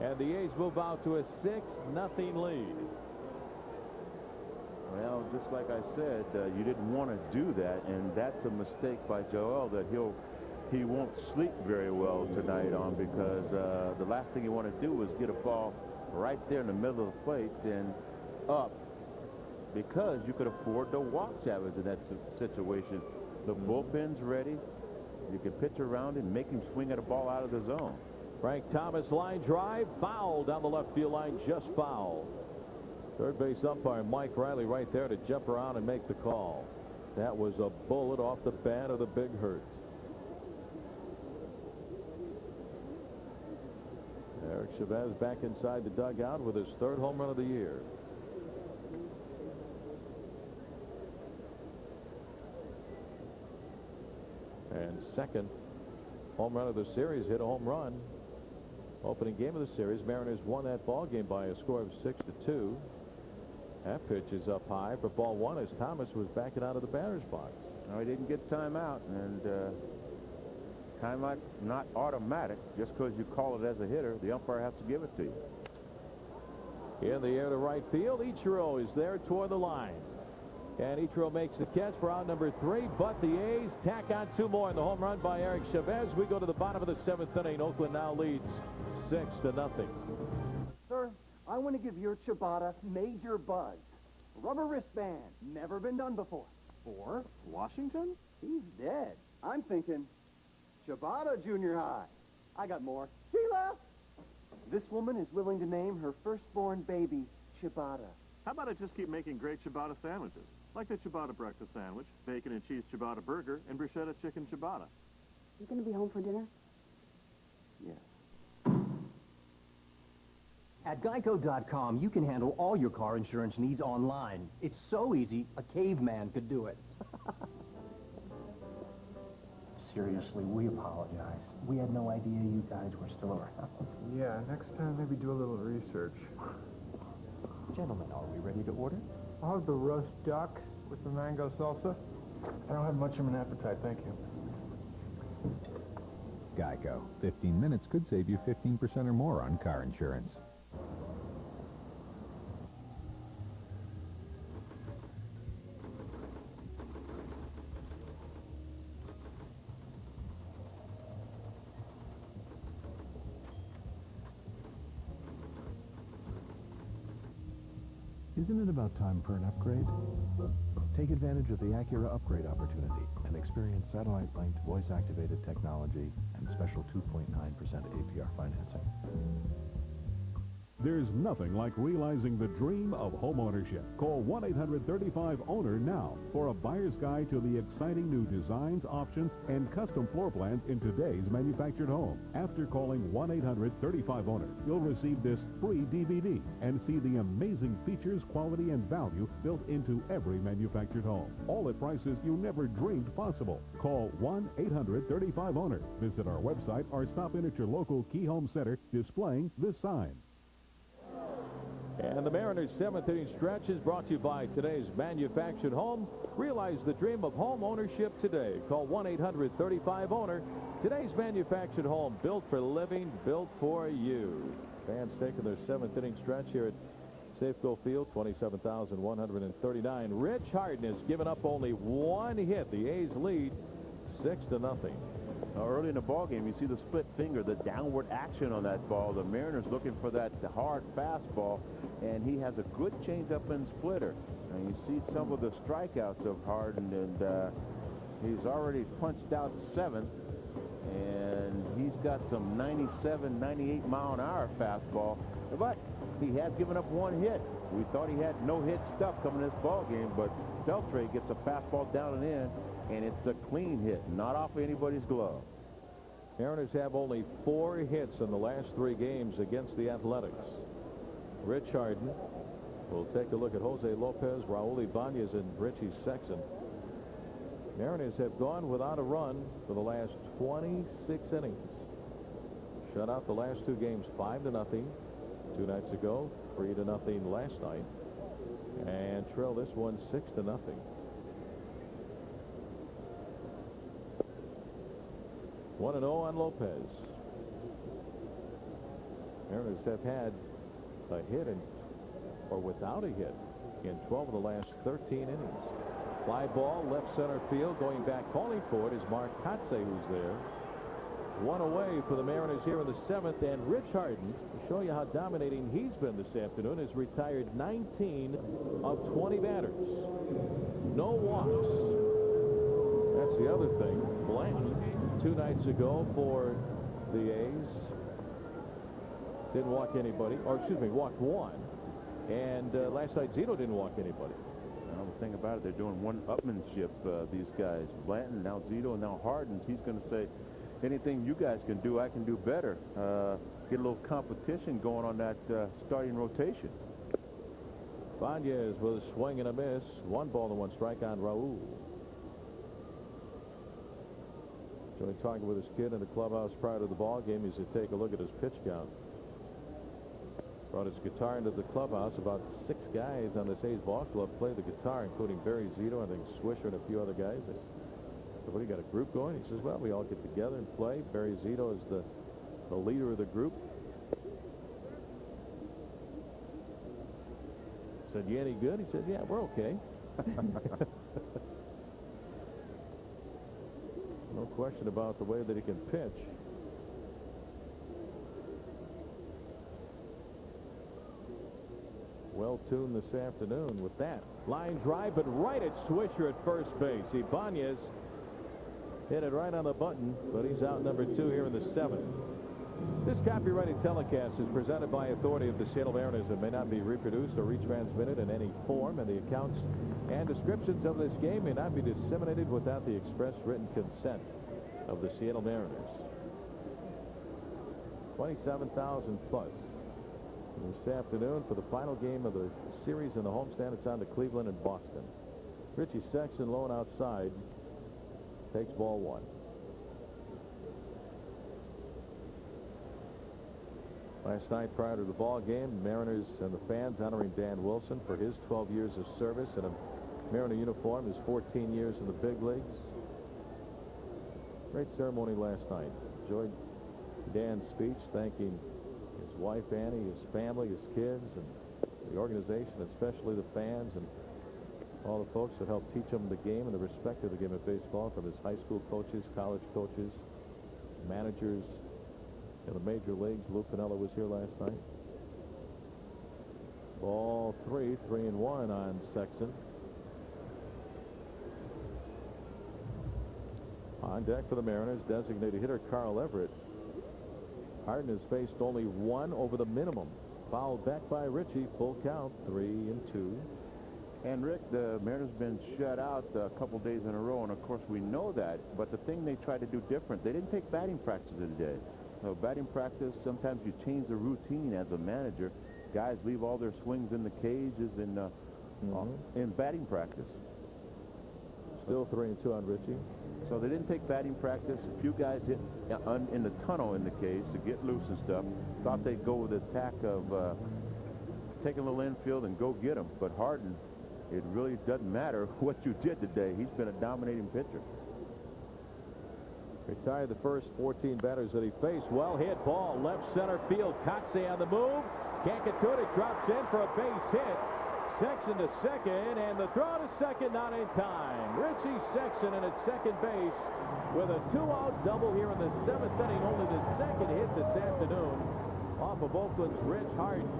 and the A's move out to a 6-0 lead. Well, just like I said, you didn't want to do that, and that's a mistake by Joel that he won't sleep very well tonight on, because the last thing you want to do is get a ball right there in the middle of the plate and up, because you could afford to walk Chavez in that situation. The bullpen's ready. You can pitch around and make him swing at a ball out of the zone. Frank Thomas line drive, foul down the left field line, just foul. Third base umpire Mike Riley right there to jump around and make the call. That was a bullet off the bat of the Big Hurt. Eric Chavez back inside the dugout with his 3rd home run of the year. And 2nd home run of the series, hit a home run. Opening game of the series, Mariners won that ball game by a score of 6-2. That pitch is up high for ball 1 as Thomas was backing out of the batter's box. No, he didn't get time out, and time out not automatic. Just because you call it as a hitter, the umpire has to give it to you. In the air to right field, Ichiro is there toward the line. And Ichiro makes the catch for out number 3, but the A's tack on 2 more in the home run by Eric Chavez. We go to the bottom of the 7th inning. Oakland now leads 6-0. Sir, I want to give your ciabatta major buzz. Rubber wristband, never been done before. Or Washington? He's dead. I'm thinking ciabatta junior high. I got more. Sheila! This woman is willing to name her firstborn baby ciabatta. How about I just keep making great ciabatta sandwiches? Like the ciabatta breakfast sandwich, bacon and cheese ciabatta burger, and bruschetta chicken ciabatta. You gonna be home for dinner? Yes. At Geico.com, you can handle all your car insurance needs online. It's so easy, a caveman could do it. Seriously, we apologize. We had no idea you guys were still around. Yeah, next time maybe do a little research. Gentlemen, are we ready to order? I'll have the roast duck with the mango salsa. I don't have much of an appetite, thank you. Geico. 15 minutes could save you 15% or more on car insurance. Isn't it about time for an upgrade? Take advantage of the Acura upgrade opportunity and experience satellite-linked voice-activated technology and special 2.9% APR financing. There's nothing like realizing the dream of homeownership. Call 1-800-35-OWNER now for a buyer's guide to the exciting new designs, options, and custom floor plans in today's manufactured home. After calling 1-800-35-OWNER, you'll receive this free DVD and see the amazing features, quality, and value built into every manufactured home. All at prices you never dreamed possible. Call 1-800-35-OWNER. Visit our website or stop in at your local Key Home Center displaying this sign. And the Mariners' 7th inning stretch is brought to you by today's manufactured home. Realize the dream of home ownership today. Call 1-800-35-OWNER. Today's manufactured home, built for living, built for you. Fans taking their 7th inning stretch here at Safeco Field, 27,139. Rich Harden has given up only one hit. The A's lead 6-0. Early in the ball game, you see the split finger, the downward action on that ball. The Mariners looking for that hard fastball, and he has a good changeup and splitter. And you see some of the strikeouts of Harden, and he's already punched out 7th, and he's got some 97, 98 mile an hour fastball, but he has given up one hit. We thought he had no hit stuff coming in this ball game, but Beltre gets a fastball down and in, and it's a clean hit, not off anybody's glove. Mariners have only 4 hits in the last 3 games against the Athletics. Rich Harden will take a look at Jose Lopez, Raul Ibanez, and Richie Sexson. Mariners have gone without a run for the last 26 innings. Shut out the last 2 games 5-0 2 nights ago, 3-0 last night, and trail this one 6-0. 1-0 on Lopez. Mariners have had a hit or without a hit in 12 of the last 13 innings. Fly ball, left center field. Going back, calling for it is Mark Kotze, who's there. 1 away for the Mariners here in the 7th, and Rich Harden, to show you how dominating he's been this afternoon, has retired 19 of 20 batters. No walks. That's the other thing. Blanton, 2 nights ago for the A's, didn't walk anybody, or excuse me, walked 1. And last night Zito didn't walk anybody. Well, the thing about it, they're doing one-upmanship, these guys. Blanton, now Zito, and now Harden. He's going to say, anything you guys can do, I can do better. Get a little competition going on that starting rotation. Ibanez with a swing and a miss. 1 ball and 1 strike on Raul. Joey talking with his kid in the clubhouse prior to the ball game. He said, take a look at his pitch count. Brought his guitar into the clubhouse. About 6 guys on this A's ball club play the guitar, including Barry Zito, I think Swisher, and a few other guys. They said, what, do you got a group going? He says, well, we all get together and play. Barry Zito is the leader of the group. Said, you any good? He said, yeah, we're okay. No question about the way that he can pitch. Well tuned this afternoon with that. Line drive, but right at Swisher at first base. Ibanez hit it right on the button, but he's out number 2 here in the 7th. This copyrighted telecast is presented by authority of the Seattle Mariners and may not be reproduced or retransmitted in any form, and the accounts and descriptions of this game may not be disseminated without the express written consent of the Seattle Mariners. 27,000 plus this afternoon for the final game of the series in the homestand. It's on to Cleveland and Boston. Richie Sexson lone outside, takes ball 1. Last night prior to the ball game, Mariners and the fans honoring Dan Wilson for his 12 years of service in a Mariner uniform, his 14 years in the big leagues. Great ceremony last night. Enjoyed Dan's speech, thanking his wife Annie, his family, his kids, and the organization, especially the fans and all the folks that helped teach him the game and the respect of the game of baseball, from his high school coaches, college coaches, managers in the major leagues. Lou Piniella was here last night. Ball 3, 3-1 on Sexson. On deck for the Mariners, designated hitter Carl Everett. Harden has faced only 1 over the minimum Fouled back by Ritchie. Full count, 3-2. And Rick, the Mariners have been shut out a couple days in a row, and of course we know that. But the thing they tried to do different, they didn't take batting practice today. So batting practice, sometimes you change the routine as a manager. Guys leave all their swings in the cages in batting practice. Still 3-2 on Ritchie. So they didn't take batting practice. A few guys hit in the tunnel in the cage to get loose and stuff. Thought they'd go with the attack of taking a little infield and go get them. But Harden, it really doesn't matter what you did today. He's been a dominating pitcher. Retired the first 14 batters that he faced. Well hit ball, left center field. Kotze on the move. Can't get to it. It drops in for a base hit. Sexton to second, and the throw to second not in time. Richie Sexton in at second base with a 2-out double here in the 7th inning. Only the second hit this afternoon off of Oakland's Rich Harden.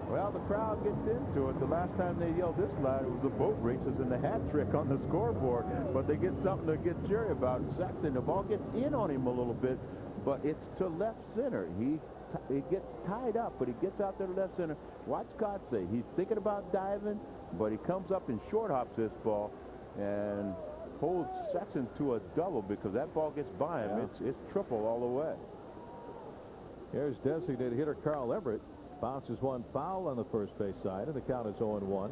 Well, the crowd gets into it. The last time they yelled this loud, it was the boat races and the hat trick on the scoreboard. But they get something to get cheery about. Sexton, the ball gets in on him a little bit, but it's to left center. He gets tied up, but he gets out there to left center. Watch Kotze. He's thinking about diving, but he comes up and short hops this ball and holds Sexton to a double because that ball gets by him. Yeah. It's triple all the way. Here's designated hitter Carl Everett. Bounces one foul on the first base side, and the count is 0-1.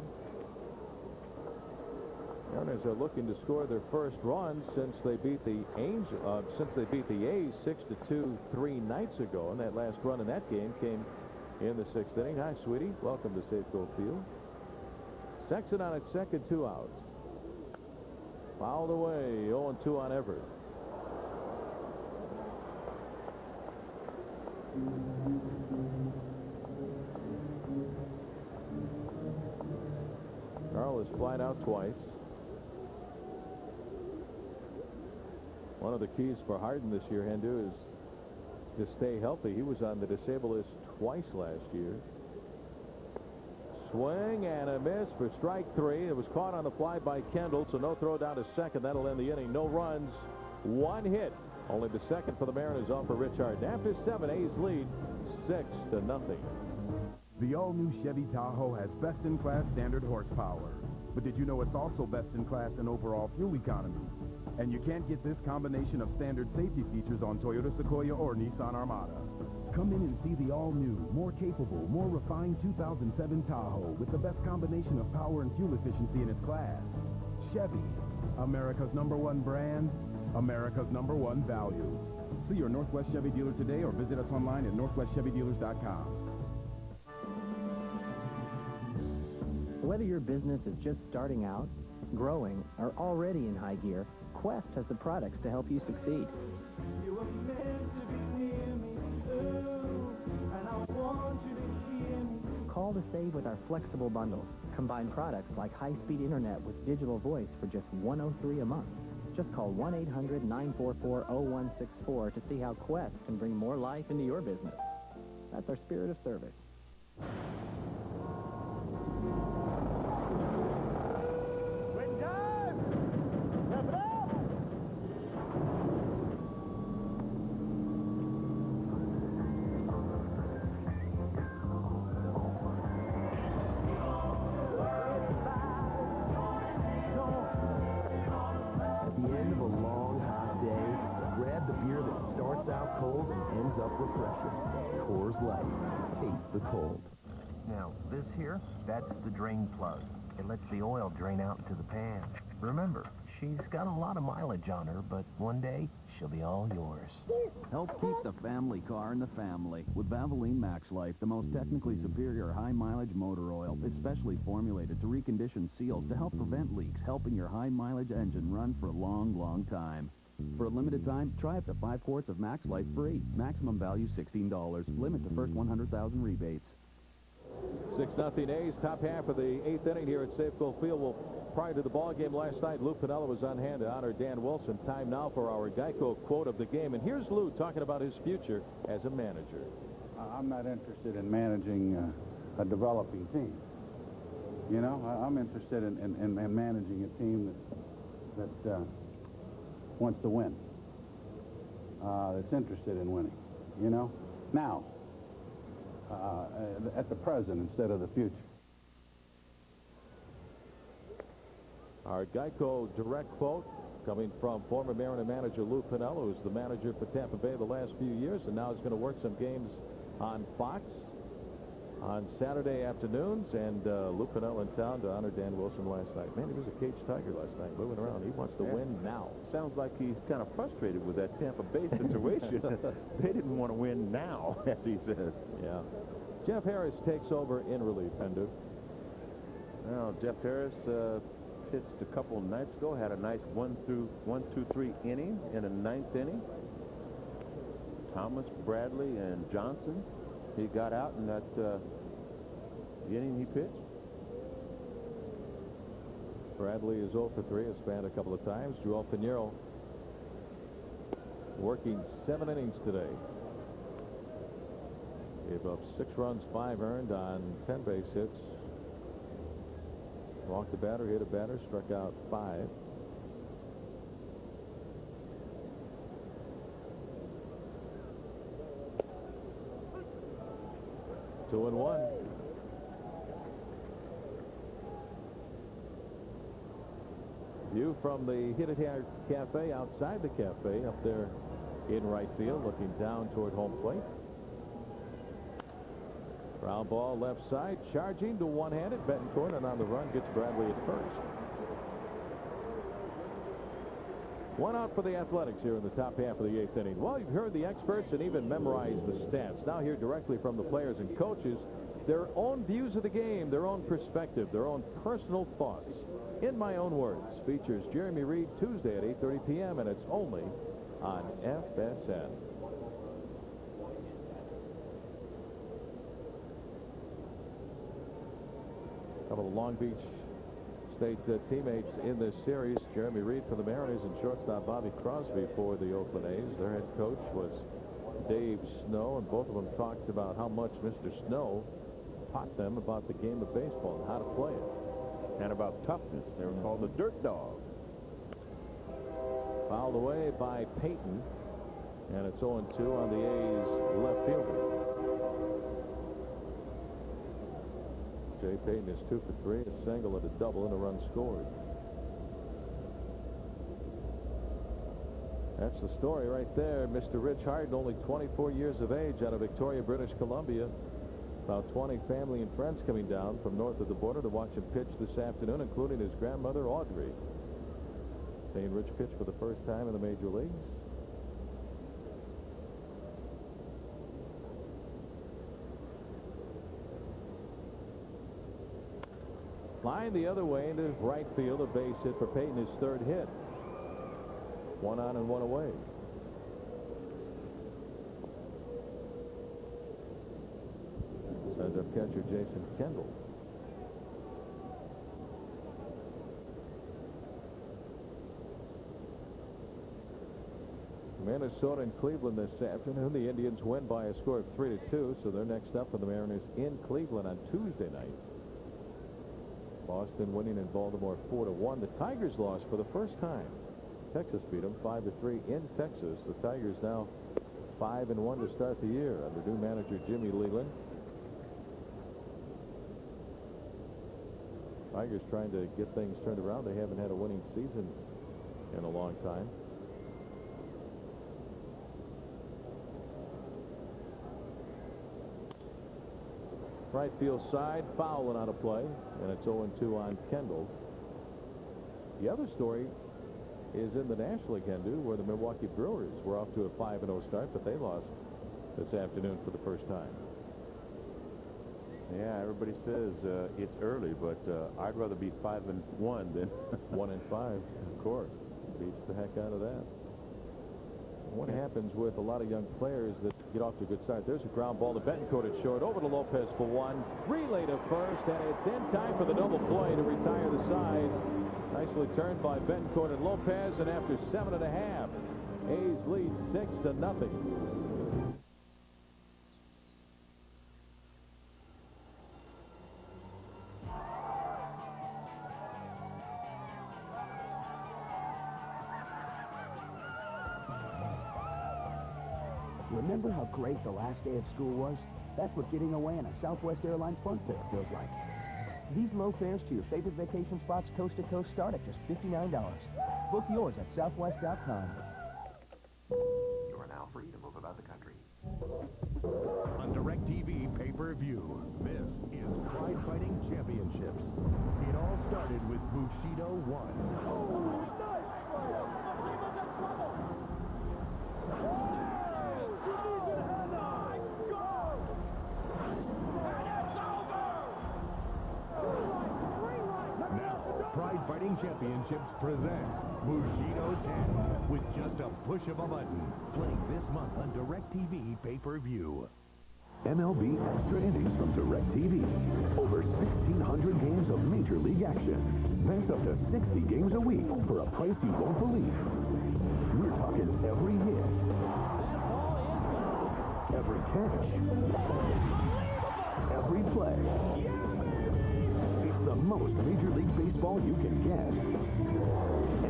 Mariners are looking to score their first run since they beat the A's 6-2 3 nights ago, and that last run in that game came in the 6th inning. Hi, sweetie. Welcome to Safeco Field. Sexton on its second, 2 outs. Fouled away, 0-2 on Everett. Carl has flied out twice. One of the keys for Harden this year, Hendu, is to stay healthy. He was on the disabled list twice last year. Swing and a miss for strike 3. It was caught on the fly by Kendall, so no throw down to second. That'll end the inning. No runs, 1 hit. Only the second for the Mariners off for Rich Harden. After 7, A's lead 6-0. The all-new Chevy Tahoe has best-in-class standard horsepower. But did you know it's also best-in-class in overall fuel economy? And you can't get this combination of standard safety features on Toyota Sequoia or Nissan Armada. Come in and see the all-new, more capable, more refined 2007 Tahoe with the best combination of power and fuel efficiency in its class. Chevy, America's #1 brand, America's #1 value. See your Northwest Chevy dealer today or visit us online at northwestchevydealers.com. Whether your business is just starting out, growing, or already in high gear, Quest has the products to help you succeed. You were meant to be near me, and I want you to hear me. Call to save with our flexible bundles. Combine products like high-speed internet with digital voice for just $103 a month. Just call 1-800-944-0164 to see how Quest can bring more life into your business. That's our spirit of service. Now, this here, that's the drain plug. It lets the oil drain out into the pan. Remember, she's got a lot of mileage on her, but one day, she'll be all yours. Help keep the family car in the family with Valvoline Max Life, the most technically superior high-mileage motor oil. It's specially formulated to recondition seals to help prevent leaks, helping your high-mileage engine run for a long, long time. For a limited time, try up to 5 quarts of Max Life free. Maximum value $16. Limit to first 100,000 rebates. 6-0 A's, top half of the 8th inning here at Safeco Field. Well, prior to the ball game last night, Lou Piniella was on hand to honor Dan Wilson. Time now for our Geico quote of the game. And here's Lou talking about his future as a manager. I'm not interested in managing a developing team. You know, I'm interested in managing a team that wants to win, that's interested in winning, you know. Now, at the present instead of the future. Our Geico direct quote coming from former Mariner manager Lou Piniella, who's the manager for Tampa Bay the last few years, and now is going to work some games on Fox on Saturday afternoons. And Lou Piniella in town to honor Dan Wilson last night. Man, he was a caged tiger last night, moving around. He wants to win now. Sounds like he's kind of frustrated with that Tampa Bay situation. They didn't want to win now, as he says. Yeah. Jeff Harris takes over in relief, Pender. Well, Jeff Harris pitched a couple nights ago, had a nice 1-2-3 inning in the 9th inning. Thomas, Bradley, and Johnson, he got out in that inning he pitched. Bradley is 0 for 3, has spanned a couple of times. J.Pineiro working 7 innings today. Gave up 6 runs, 5 earned on 10 base hits. Walked the batter, hit a batter, struck out 5. Two and one. View from the Hit It Here Cafe outside the cafe up there in right field, looking down toward home plate. Ground ball left side, charging to one-handed Betancourt, and on the run gets Bradley at first. One out for the Athletics here in the top half of the 8th inning. Well, you've heard the experts and even memorized the stats. Now hear directly from the players and coaches their own views of the game, their own perspective, their own personal thoughts. In My Own Words features Jeremy Reed Tuesday at 8:30 p.m. and it's only on FSN. A couple of Long Beach State teammates in this series. Jeremy Reed for the Mariners and shortstop Bobby Crosby for the Oakland A's. Their head coach was Dave Snow, and both of them talked about how much Mr. Snow taught them about the game of baseball and how to play it. And about toughness. They were called the Dirt Dog. Fouled away by Payton, and it's 0-2 on the A's left fielder. Jay Payton is 2 for 3, a single and a double, and a run scored. That's the story right there. Mr. Rich Harden, only 24 years of age, out of Victoria, British Columbia. About 20 family and friends coming down from north of the border to watch him pitch this afternoon, including his grandmother, Audrey. Seeing Rich pitch for the first time in the major leagues. Flying the other way into right field, a base hit for Payton, his 3rd hit. 1 on and 1 away. Sends up catcher Jason Kendall. Minnesota and Cleveland this afternoon. The Indians win by a score of 3-2, so they're next up for the Mariners in Cleveland on Tuesday night. Boston winning in Baltimore 4-1. The Tigers lost for the first time. Texas beat them 5-3 in Texas. The Tigers now 5-1 to start the year under new manager Jimmy Leland. Tigers trying to get things turned around. They haven't had a winning season in a long time. Right field side, foul and out of play, and it's 0-2 on Kendall. The other story is in the National League, Hendu, where the Milwaukee Brewers were off to a 5-0 start, but they lost this afternoon for the first time. Yeah, everybody says it's early, but I'd rather be 5-1 than 1-5. Of course, beats the heck out of that. What happens with a lot of young players that get off to a good start? There's a ground ball to Betancourt at short, over to Lopez for 1. Relay to first, and it's in time for the double play to retire the side. Nicely turned by Betancourt and Lopez, and after 7.5, A's lead 6-0. Remember how great the last day of school was? That's what getting away on a Southwest Airlines fun fare feels like. These low fares to your favorite vacation spots coast to coast start at just $59. Book yours at southwest.com. You are now free to move about the country. On DirecTV pay-per-view, this is Pride Fighting Championships. It all started with Bushido 1. Pride Fighting Championships presents Bushido 10 with just a push of a button. Playing this month on DirecTV pay-per-view. MLB Extra Innings from DirecTV. Over 1,600 games of Major League action. That's up to 60 games a week for a price you won't believe. We're talking every hit, every catch, every play. It's the most Major League Baseball you can get.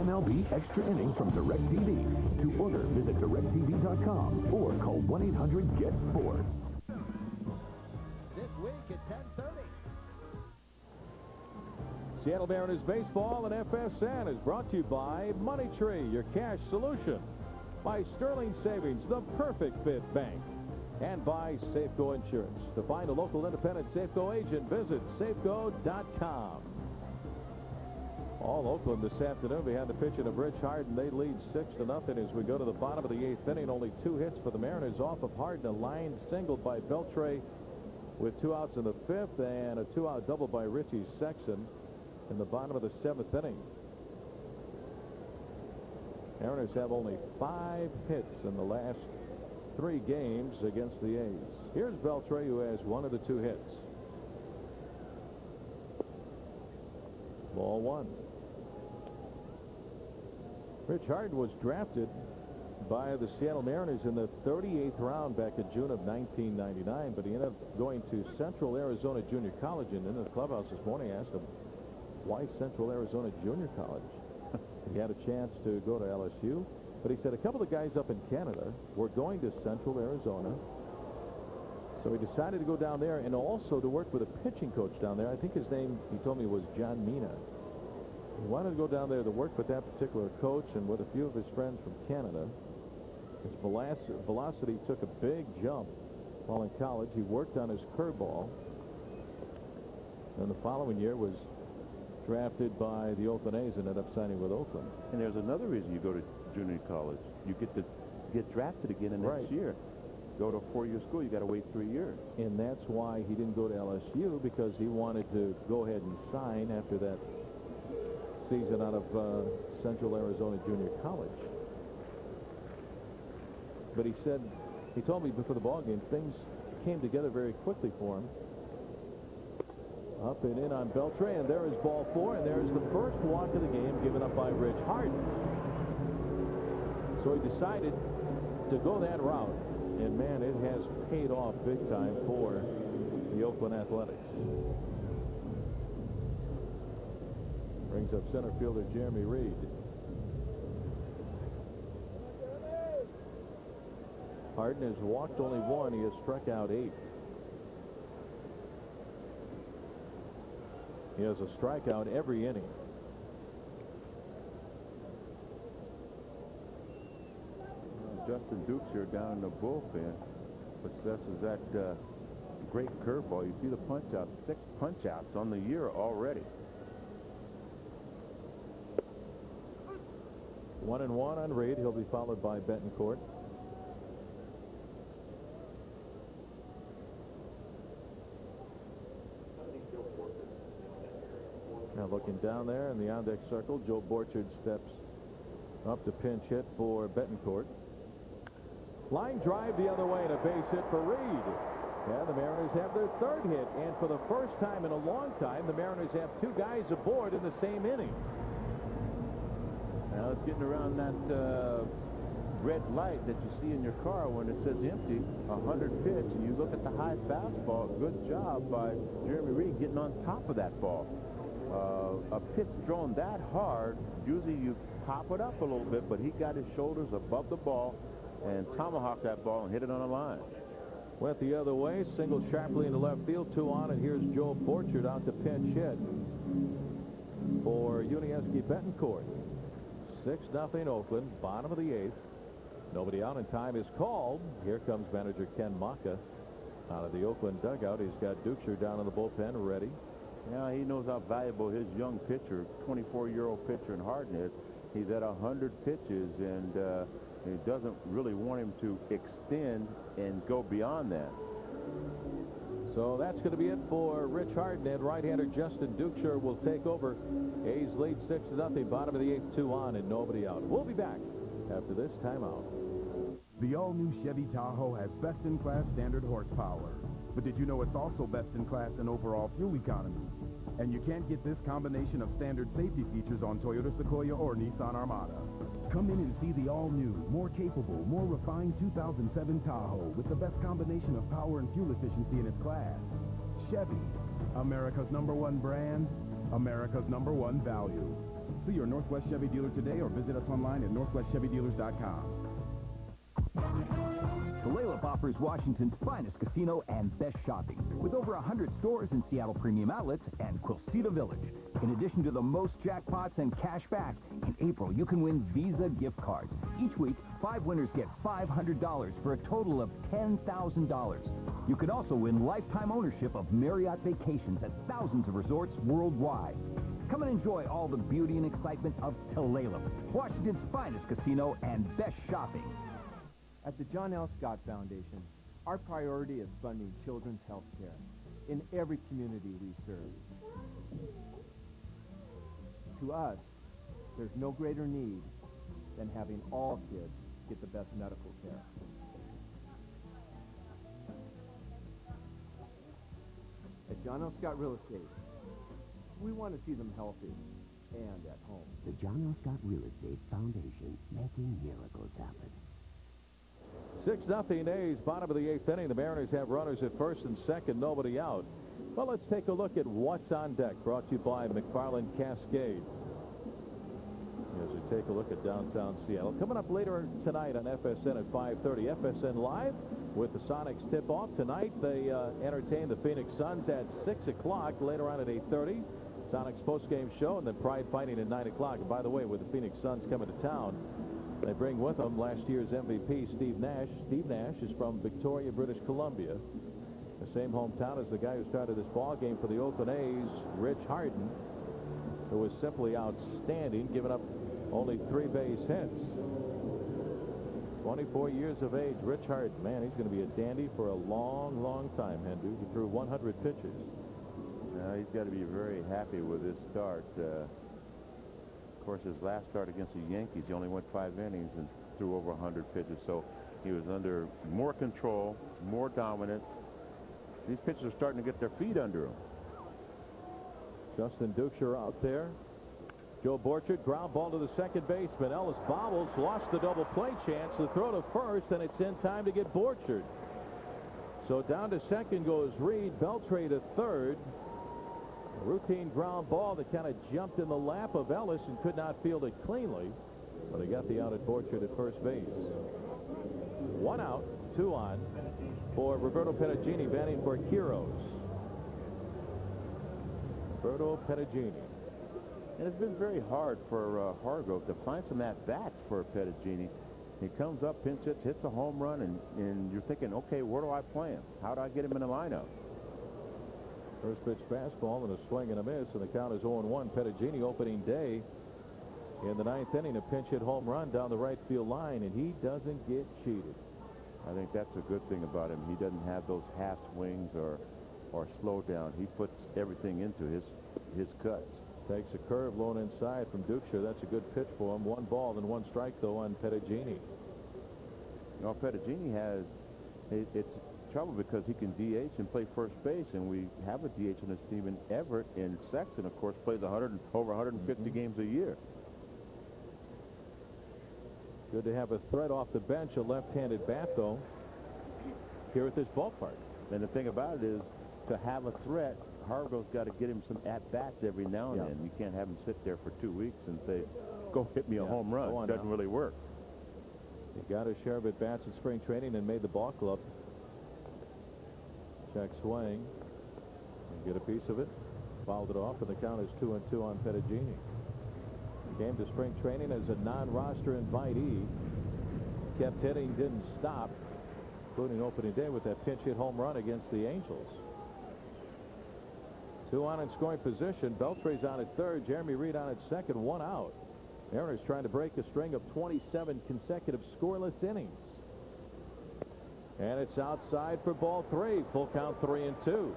MLB Extra Innings from DirecTV. To order, visit DirecTV.com or call 1-800-GET-SPORT. This week at 10:30. Seattle Mariners baseball and FSN is brought to you by Money Tree, your cash solution. By Sterling Savings, the perfect fit bank. And by Safeco Insurance. To find a local independent Safeco agent, visit Safeco.com. All Oakland this afternoon behind the pitching of R.Harden. They lead 6-0 as we go to the bottom of the 8th inning. Only 2 hits for the Mariners off of Harden. A line single by Beltre with 2 outs in the 5th and a 2-out double by Richie Sexton in the bottom of the 7th inning. Mariners have only 5 hits in the last 3 games against the A's. Here's Beltre, who has 1 of the 2 hits. Ball 1. R.Harden was drafted by the Seattle Mariners in the 38th round back in June of 1999, but he ended up going to Central Arizona Junior College, and in the clubhouse this morning I asked him, why Central Arizona Junior College? He had a chance to go to LSU, but he said a couple of guys up in Canada were going to Central Arizona, so he decided to go down there and also to work with a pitching coach down there. I think his name, he told me, was John Mina. He wanted to go down there to work with that particular coach and with a few of his friends from Canada. His velocity took a big jump while in college. He worked on his curveball, and the following year was drafted by the Oakland A's and ended up signing with Oakland. And there's another reason you go to junior college. You get to get drafted again the next year. Go to a 4-year school, you got to wait 3 years. And that's why he didn't go to LSU, because he wanted to go ahead and sign after that season out of Central Arizona Junior College. But he said, he told me before the ball game, things came together very quickly for him. Up and in on Beltre, and there is ball 4, and there's the first walk of the game given up by R.Harden. So he decided to go that route, and man, it has paid off big time for the Oakland Athletics. Brings up center fielder Jeremy Reed. Harden has walked only 1. He has struck out 8. He has a strikeout every inning. Justin Dukes here down in the bullpen possesses that great curveball. You see the punch out, 6 punch outs on the year already. 1-1 on Reed. He'll be followed by Betancourt. Now looking down there in the on-deck circle, Joe Borchard steps up to pinch hit for Betancourt. Line drive the other way and a base hit for Reed. Yeah, the Mariners have their 3rd hit, and for the first time in a long time, the Mariners have 2 guys aboard in the same inning. Now it's getting around that red light that you see in your car when it says empty, 100 pitch, and you look at the high fastball. Good job by Jeremy Reed getting on top of that ball. A pitch thrown that hard, usually you pop it up a little bit, but he got his shoulders above the ball and tomahawked that ball and hit it on a line. Went the other way, single sharply into left field, 2 on, and here's Joe Borchard out to pinch hit for Yuniesky Betancourt. 6-0 Oakland, bottom of the 8th. Nobody out, and time is called. Here comes manager Ken Maka out of the Oakland dugout. He's got Duchscher down in the bullpen ready. Yeah, he knows how valuable his young pitcher, 24-year-old pitcher in Harden is. He's at 100 pitches, and he doesn't really want him to extend and go beyond that. So that's going to be it for Rich Harden, and right-hander Justin Duchscher will take over. A's lead 6-0, bottom of the 8th, 2 on, and nobody out. We'll be back after this timeout. The all-new Chevy Tahoe has best-in-class standard horsepower. But did you know it's also best-in-class in overall fuel economy? And you can't get this combination of standard safety features on Toyota Sequoia or Nissan Armada. Come in and see the all-new, more capable, more refined 2007 Tahoe with the best combination of power and fuel efficiency in its class. Chevy, America's #1 brand, America's #1 value. See your Northwest Chevy dealer today or visit us online at northwestchevydealers.com. Tulalip offers Washington's finest casino and best shopping, with over 100 stores in Seattle Premium Outlets and Quilceda Village. In addition to the most jackpots and cash back, in April you can win Visa gift cards. Each week, 5 winners get $500 for a total of $10,000. You can also win lifetime ownership of Marriott Vacations at thousands of resorts worldwide. Come and enjoy all the beauty and excitement of Tulalip, Washington's finest casino and best shopping. At the John L. Scott Foundation, our priority is funding children's health care in every community we serve. To us, there's no greater need than having all kids get the best medical care. At John L. Scott Real Estate, we want to see them healthy and at home. The John L. Scott Real Estate Foundation, making miracles happen. 6-0 A's, bottom of the 8th inning. The Mariners have runners at first and second, nobody out. Well, let's take a look at what's on deck, brought to you by McFarland Cascade. As we take a look at downtown Seattle. Coming up later tonight on FSN at 5:30. FSN Live with the Sonics tip-off. Tonight they entertain the Phoenix Suns at 6 o'clock. Later on at 8:30. Sonics post-game show, and then Pride Fighting at 9 o'clock. And by the way, with the Phoenix Suns coming to town, they bring with them last year's MVP, Steve Nash. Steve Nash is from Victoria, British Columbia. The same hometown as the guy who started this ball game for the Oakland A's, Rich Harden, who was simply outstanding, giving up only 3 base hits. 24 years of age, Rich Harden. Man, he's going to be a dandy for a long, long time, Hendu. He threw 100 pitches. He's got to be very happy with his start. Of course, his last start against the Yankees, he only went 5 innings and threw over 100 pitches. So he was under more control, more dominant. These pitchers are starting to get their feet under him. Justin Duchscher out there. Joe Borchard, ground ball to the second baseman. Ellis bobbles, lost the double play chance. The throw to first, and it's in time to get Borchard. So down to second goes Reed. Beltre to third. A routine ground ball that kind of jumped in the lap of Ellis and could not field it cleanly. But he got the out at Borchard at first base. 1 out, 2 on for Roberto Perugini, batting for Quiros. Roberto Perugini. And it's been very hard for Hargrove to find some at-bats for Perugini. He comes up, pinch hits a home run, and you're thinking, okay, where do I play him? How do I get him in the lineup? First pitch fastball and a swing and a miss, and the count is 0-1. Perugini opening day in the 9th inning, a pinch hit home run down the right field line, and he doesn't get cheated. I think that's a good thing about him. He doesn't have those half swings or slow down. He puts everything into his cuts. Takes a curve low and inside from Duchscher. That's a good pitch for him. 1 ball and 1 strike, though, on Perugini. You know, Perugini has it's trouble because he can DH and play first base, and we have a DH on this team in Everett, and Sexton, of course, plays over 150 games a year. Good to have a threat off the bench, a left-handed bat, though, here at this ballpark. And the thing about it is, to have a threat, Hargrove's got to get him some at-bats every now and then. You can't have him sit there for 2 weeks and say, go hit me a home run. It doesn't really work. He got his share of at-bats in spring training and made the ball club. Check swing. And get a piece of it. Fouled it off, and the count is 2-2 on Pettigini. Came to spring training as a non-roster invitee. Kept hitting, didn't stop, including opening day with that pinch hit home run against the Angels. 2 on in scoring position. Beltre's on at third. Jeremy Reed on at second. 1 out. Mariners trying to break a string of 27 consecutive scoreless innings. And it's outside for ball 3. Full count 3-2.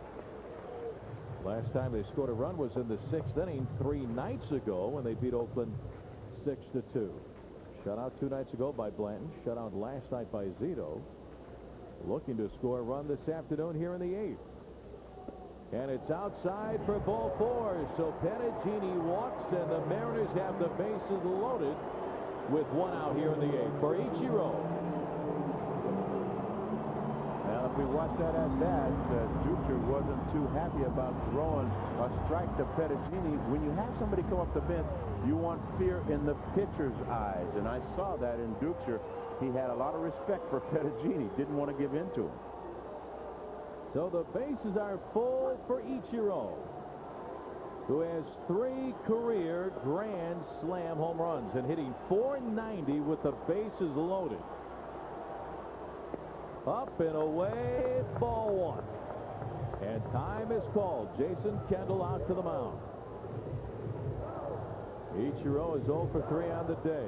Last time they scored a run was in the 6th inning 3 nights ago when they beat Oakland 6-2. Shutout 2 nights ago by Blanton. Shutout last night by Zito. Looking to score a run this afternoon here in the 8th. And it's outside for ball 4. So Pettigini walks, and the Mariners have the bases loaded with 1 out here in the 8th for Ichiro. Now, if we watch that at bat, Ducher wasn't too happy about throwing a strike to Pettigini. When you have somebody come up the bench, you want fear in the pitcher's eyes. And I saw that in Ducher. He had a lot of respect for Pettigini. Didn't want to give in to him. So the bases are full for Ichiro, who has 3 career grand slam home runs and hitting .490 with the bases loaded. Up and away, ball 1. And time is called. Jason Kendall out to the mound. Ichiro is 0 for 3 on the day.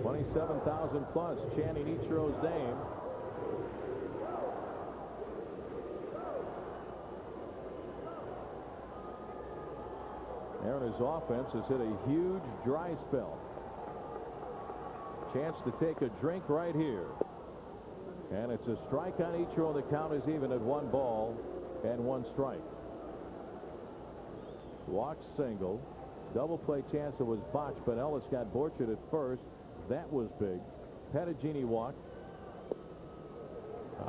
27,000 plus chanting Ichiro's name. Mariners offense has hit a huge dry spell. Chance to take a drink right here. And it's a strike on Ichiro. The count is even at 1 ball and 1 strike. Walk single. Double play chance that was botched, but Ellis got Borchard at first. That was big. Pettigini walked.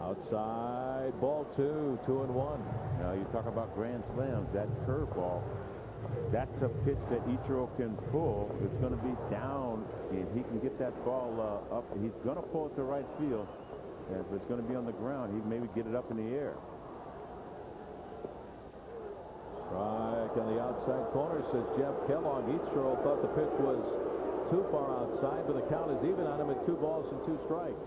Outside, ball 2, 2-1. Now you talk about grand slams. That curveball, that's a pitch that Ichiro can pull. It's going to be down, and he can get that ball up. He's going to pull it to right field. And if it's going to be on the ground, he'd maybe get it up in the air. Strike on the outside corner, says Jeff Kellogg. Ichiro thought the pitch was too far outside, but the count is even on him at 2 balls and 2 strikes.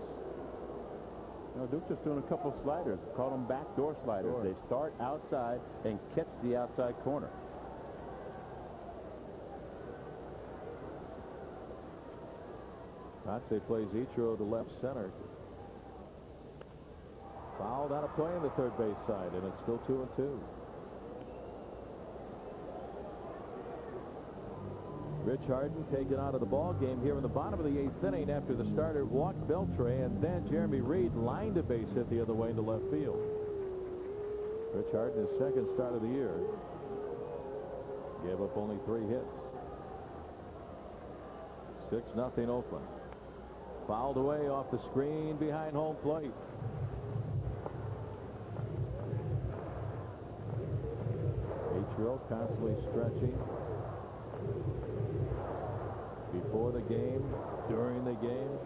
You know, Duke's just doing a couple sliders. Call them backdoor sliders. Sure. They start outside and catch the outside corner. Natse plays Ichiro to left center. Fouled out of play on the third base side, and it's still 2-2. R.Harden taken out of the ball game here in the bottom of the 8th inning after the starter walked Beltre, and then Jeremy Reed lined a base hit the other way into left field. R.Harden, his 2nd start of the year, gave up only 3 hits. 6-0 Oakland. Fouled away off the screen behind home plate. Ichiro constantly stretching. Before the game, during the game.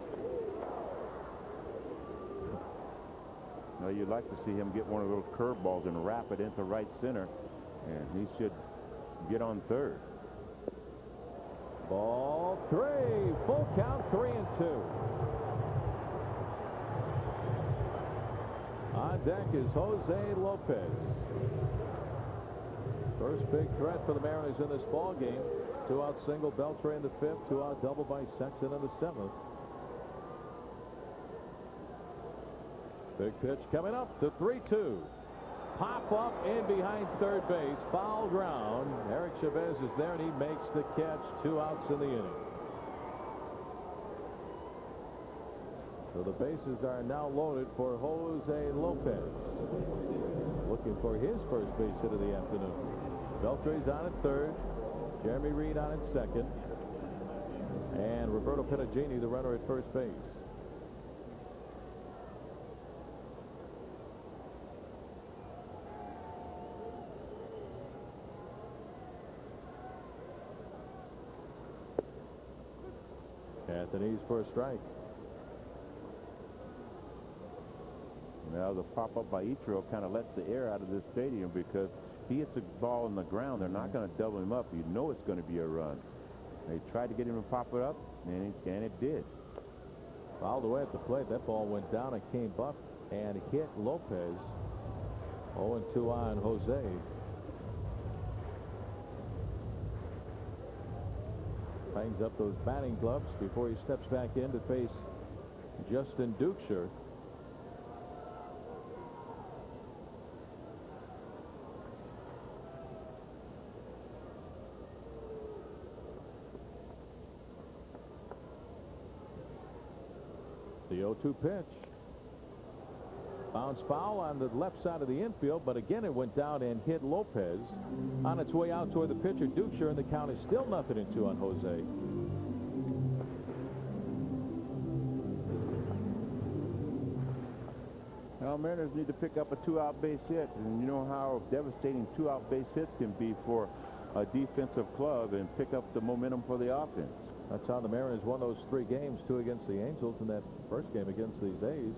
Now you'd like to see him get one of those curveballs and wrap it into right center, and he should get on third. Ball 3, full count, 3-2. On deck is Jose Lopez. First big threat for the Mariners in this ball game. 2-out single, Beltre in the 5th. 2-out double by Sexton in the 7th. Big pitch coming up to 3-2. Pop up in behind third base. Foul ground. Eric Chavez is there, and he makes the catch. 2 outs in the inning. So the bases are now loaded for Jose Lopez. Looking for his first base hit of the afternoon. Beltre's on at third. Jeremy Reed on at second. And Roberto Pettigini, the runner at first base. Anthony's for a strike. Well, the pop-up by E.Chavez kind of lets the air out of this stadium because if he hits a ball on the ground, they're not going to double him up. You know it's going to be a run. They tried to get him to pop it up, and it did. Fouled away at the plate. That ball went down and came up and hit Lopez. 0-2 on Jose. Hangs up those batting gloves before he steps back in to face Justin Duchscher. The 0-2 pitch. Bounce foul on the left side of the infield, but again it went down and hit Lopez. On its way out toward the pitcher, Duchscher, and the count is still 0-2 on Jose. Well, Mariners need to pick up a 2-out base hit, and you know how devastating 2-out base hits can be for a defensive club, and pick up the momentum for the offense. That's how the Mariners won those 3 games, 2 against the Angels, and that first game against these A's.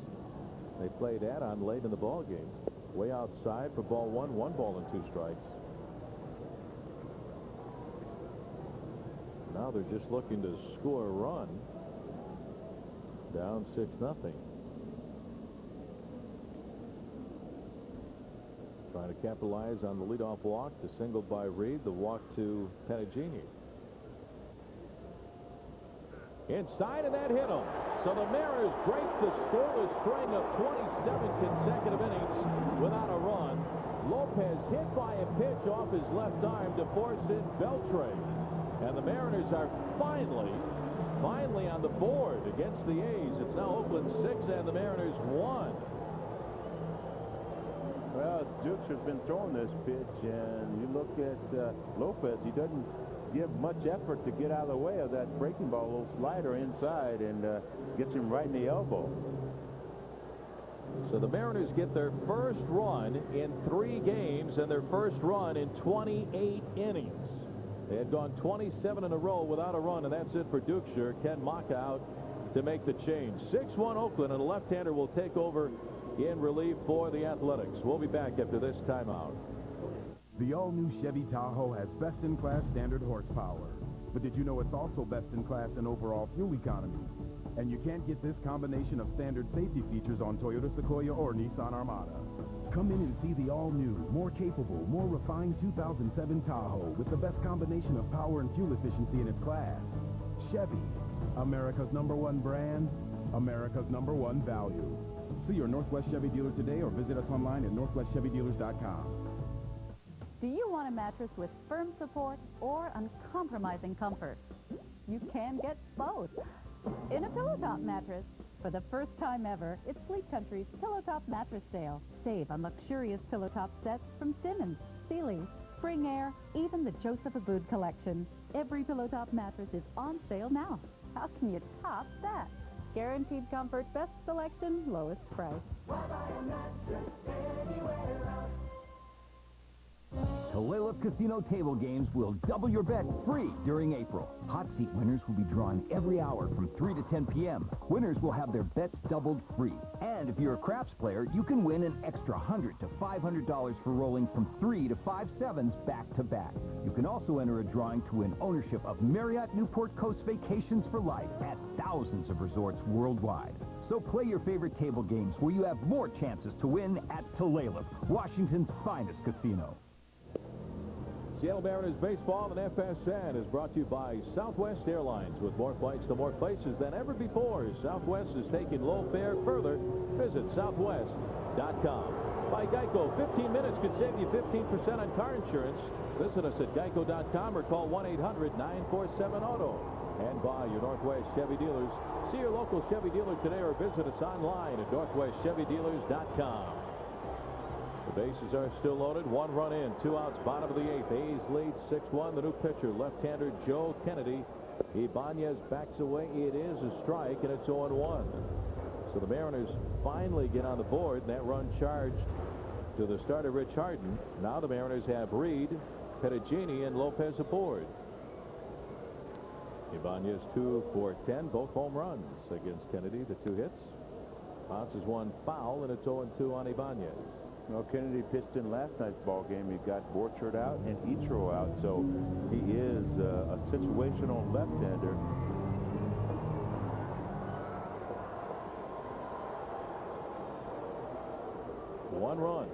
They played add-on late in the ball game. Way outside for ball 1, 1 ball and 2 strikes. Now they're just looking to score a run. Down 6-0. Trying to capitalize on the leadoff walk. The single by Reed. The walk to Penagini. Inside, and that hit him. So the Mariners break the scoreless string of 27 consecutive innings without a run. Lopez hit by a pitch off his left arm to force in Beltre. And the Mariners are finally on the board against the A's. It's now Oakland 6 and the Mariners 1. Well, Dukes has been throwing this pitch, and you look at Lopez, he doesn't give much effort to get out of the way of that breaking ball, a little slider inside, and gets him right in the elbow. So the Mariners get their first run in 3 games and their first run in 28 innings. They had gone 27 in a row without a run, and that's it for Duchscher. Ken Maka out to make the change. 6-1 Oakland, and a left-hander will take over in relief for the Athletics. We'll be back after this timeout. The all-new Chevy Tahoe has best-in-class standard horsepower. But did you know it's also best-in-class in overall fuel economy? And you can't get this combination of standard safety features on Toyota Sequoia or Nissan Armada. Come in and see the all-new, more capable, more refined 2007 Tahoe with the best combination of power and fuel efficiency in its class. Chevy, America's #1 brand, America's #1 value. See your Northwest Chevy dealer today or visit us online at northwestchevydealers.com. Do you want a mattress with firm support or uncompromising comfort? You can get both in a Pillow Top mattress. For the first time ever, it's Sleep Country's Pillow Top mattress sale. Save on luxurious Pillow Top sets from Simmons, Sealy, Spring Air, even the Joseph Abboud collection. Every Pillow Top mattress is on sale now. How can you top that? Guaranteed comfort, best selection, lowest price. Why buy a mattress anywhere else? Tulalip Casino table games will double your bet free during April. Hot seat winners will be drawn every hour from 3 to 10 p.m. Winners will have their bets doubled free. And if you're a craps player, you can win an extra $100 to $500 for rolling from 3 to 5 sevens back to back. You can also enter a drawing to win ownership of Marriott Newport Coast Vacations for Life at thousands of resorts worldwide. So play your favorite table games where you have more chances to win at Tulalip, Washington's finest casino. Seattle Mariners baseball and FSN is brought to you by Southwest Airlines. With more flights to more places than ever before, Southwest is taking low fare further. Visit southwest.com. By Geico, 15 minutes could save you 15% on car insurance. Visit us at geico.com or call 1-800-947-AUTO. And by your Northwest Chevy dealers. See your local Chevy dealer today or visit us online at northwestchevydealers.com. The bases are still loaded. 1 run in, 2 outs, bottom of the 8th. A's lead 6-1. The new pitcher, left-hander Joe Kennedy. Ibanez backs away. It is a strike, and it's 0-1. So the Mariners finally get on the board, and that run charged to the starter, R.Harden. Now the Mariners have Reed, Penagini, and Lopez aboard. Ibanez 2 for 10, both home runs against Kennedy, the 2 hits. Bounces one foul, and it's 0-2 on Ibanez. Well, Kennedy pitched in last night's ball game. He got Borchard out and Ichiro out, so he is a situational left-hander. One run.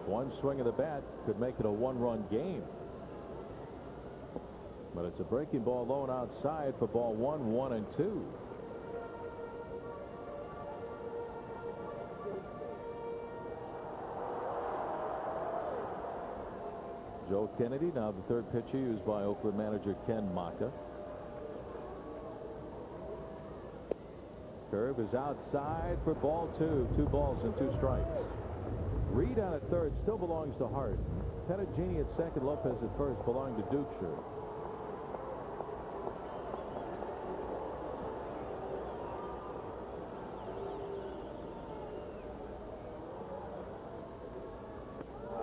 One swing of the bat could make it a one-run game. But it's a breaking ball low and outside for ball 1, 1 and 2. Joe Kennedy, now the third pitcher used by Oakland manager Ken Maka. Curve is outside for ball 2. 2 balls and 2 strikes. Reed on at third still belongs to Harden. Pettigini at second, Lopez at first belong to Dukeshire.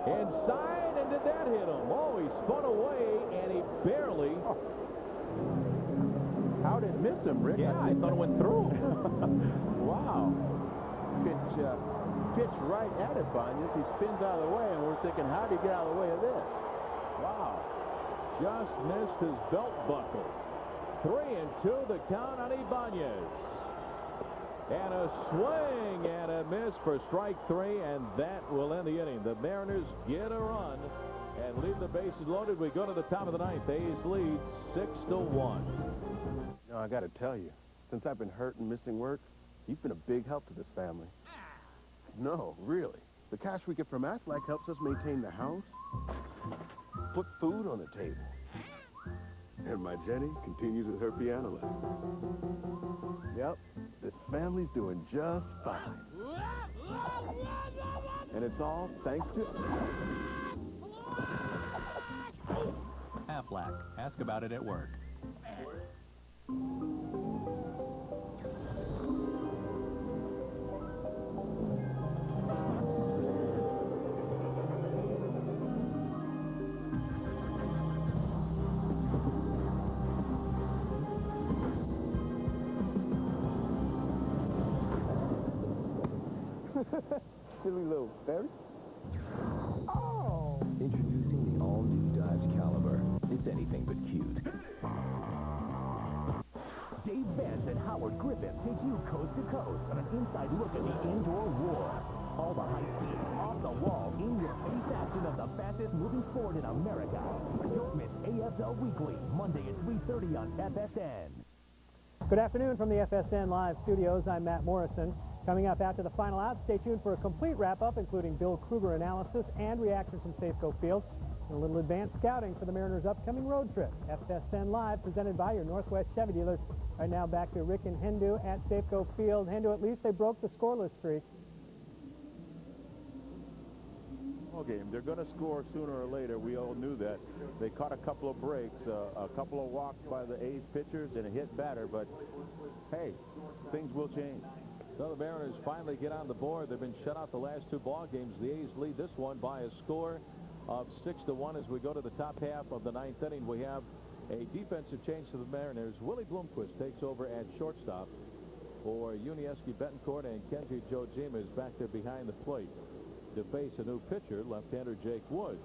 Inside, and did that hit him? Oh, he spun away, and he barely... How did it miss him, Rick? Yeah, I thought it went through. Wow. Pitch right at Ibanez. He spins out of the way, and we're thinking, how did he get out of the way of this? Wow. Just missed his belt buckle. 3-2 the count on Ibanez. And a swing and a miss for strike 3, and that will end the inning. The Mariners get a run and leave the bases loaded. We go to the top of the ninth. A's lead 6-1. No, I got to tell you, since I've been hurt and missing work, you've been a big help to this family. No, really. The cash we get from Aflac helps us maintain the house, put food on the table. And my Jenny continues with her piano lessons. Yep, this family's doing just fine. And it's all thanks to... Aflac. Ask about it at work. Silly little fairy. Oh! Introducing the all-new Dodge Caliber. It's anything but cute. Dave Vance and Howard Griffith take you coast to coast on an inside look at the indoor war. All the high-speed, off-the-wall, in-your-face action of the fastest-moving sport in America. Don't miss AFL Weekly, Monday at 3:30 on FSN. Good afternoon from the FSN Live studios. I'm Matt Morrison. Coming up after the final out, stay tuned for a complete wrap-up, including Bill Kruger analysis and reaction from Safeco Field, and a little advanced scouting for the Mariners' upcoming road trip. FSN Live, presented by your Northwest Chevy dealers. Right now, back to Rick and Hendu at Safeco Field. Hendu, at least they broke the scoreless streak. Game. They're going to score sooner or later. We all knew that. They caught a couple of breaks, a couple of walks by the A's pitchers, and a hit batter. But, hey, things will change. So the Mariners finally get on the board. They've been shut out the last 2 ball games. The A's lead this one by a score of 6-1. As we go to the top half of the 9th inning, we have a defensive change to the Mariners. Willie Bloomquist takes over at shortstop for Unieski Betancourt, and Kenji Jojima is back there behind the plate to face a new pitcher, left-hander Jake Woods.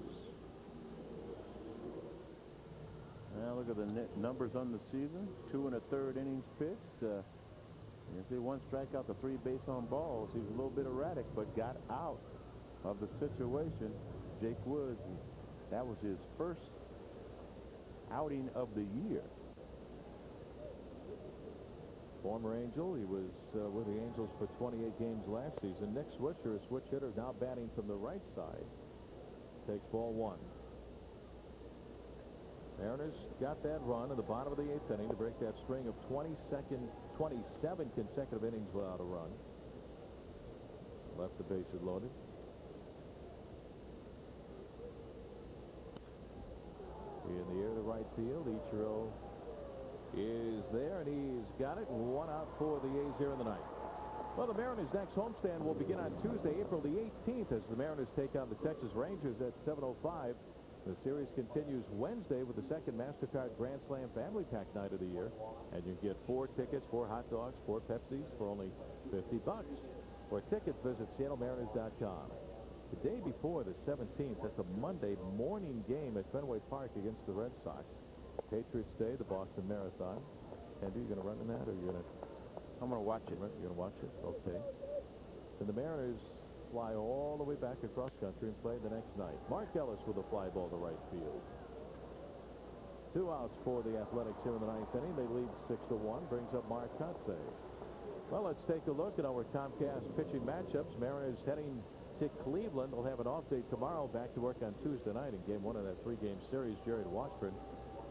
Now look at the numbers on the season. 2 1/3 innings pitched. You see 1 strikeout to 3 base on balls. He was a little bit erratic, but got out of the situation. Jake Woods, that was his first outing of the year. Former Angel, he was with the Angels for 28 games last season. Nick Swisher, a switch hitter, now batting from the right side. Takes ball 1. Mariners got that run in the bottom of the 8th inning to break that string of 27 consecutive innings without a run. Left the bases loaded. In the air to right field, Ichiro is there, and he's got it. 1 out for the A's here in the 9th. Well, the Mariners' next homestand will begin on Tuesday, April the 18th, as the Mariners take on the Texas Rangers at 7:05 The series continues Wednesday with the second MasterCard Grand Slam Family Pack night of the year. And you get 4 tickets, 4 hot dogs, 4 Pepsis for only $50. For tickets, visit SeattleMariners.com. The day before the 17th, that's a Monday morning game at Fenway Park against the Red Sox. Patriots Day, the Boston Marathon. Andy, you going to run in that, or you going to? I'm going to watch it. You're going to watch it? Okay. And the Mariners fly all the way back across country and play the next night. Mark Ellis with a fly ball to right field. 2 outs for the Athletics here in the 9th inning. They lead 6-1. Brings up Mark Kotsay. Well, let's take a look at our Comcast pitching matchups. Mariners heading to Cleveland. They'll have an off day tomorrow. Back to work on Tuesday night in Game 1 of that 3-game series. Jared Washburn,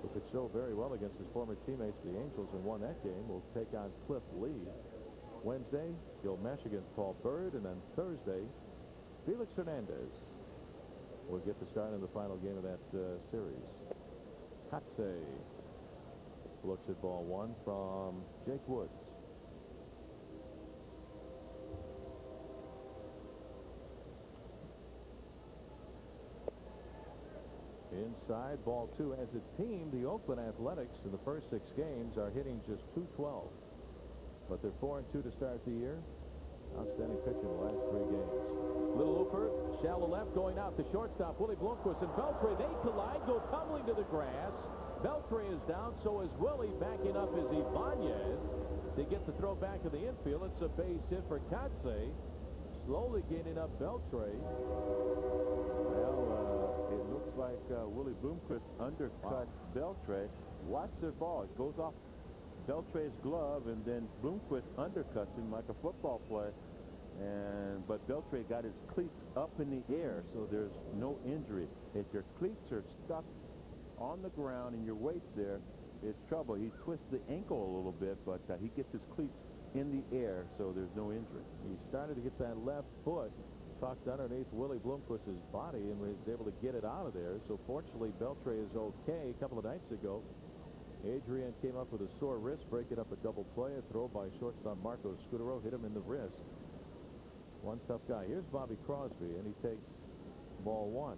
who pitched so very well against his former teammates, the Angels, and won that game, will take on Cliff Lee. Wednesday, Gil Mesh against Paul Bird, and then Thursday, Felix Hernandez will get the start in the final game of that series. Kotsay looks at ball 1 from Jake Woods. Inside, ball 2. As a team, the Oakland Athletics in the first 6 games are hitting just .212. But they're 4-2 to start the year. Outstanding pitching the last 3 games. Little looper, shallow left, going out to shortstop. Willie Blomqvist and Beltre, they collide, go tumbling to the grass. Beltre is down, so is Willie. Backing up is Ibanez to get the throw back to the infield. It's a base hit for Kotsay. Slowly gaining up Beltre. Well, it looks like Willie Blomqvist undercut Beltre. Watch the ball. It goes off Beltre's glove, and then Blomqvist undercuts him like a football play. But Beltre got his cleats up in the air, so there's no injury. If your cleats are stuck on the ground and your weight's there, it's trouble. He twists the ankle a little bit, but he gets his cleats in the air, so there's no injury. He started to get that left foot tucked underneath Willie Blomqvist's body and was able to get it out of there. So fortunately, Beltre is okay. A couple of nights ago, Adrian came up with a sore wrist, breaking up a double play. A throw by shortstop Marco Scudero hit him in the wrist. One tough guy. Here's Bobby Crosby, and he takes ball 1.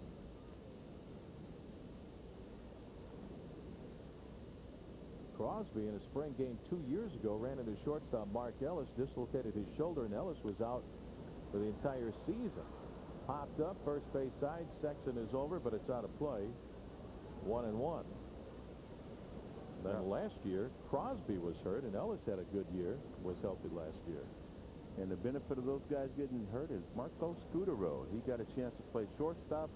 Crosby, in a spring game 2 years ago, ran into shortstop Mark Ellis, dislocated his shoulder, and Ellis was out for the entire season. Popped up, first base side. Sexton is over, but it's out of play. 1-1. Then last year, Crosby was hurt, and Ellis had a good year, was healthy last year. And the benefit of those guys getting hurt is Marco Scudero. He got a chance to play shortstop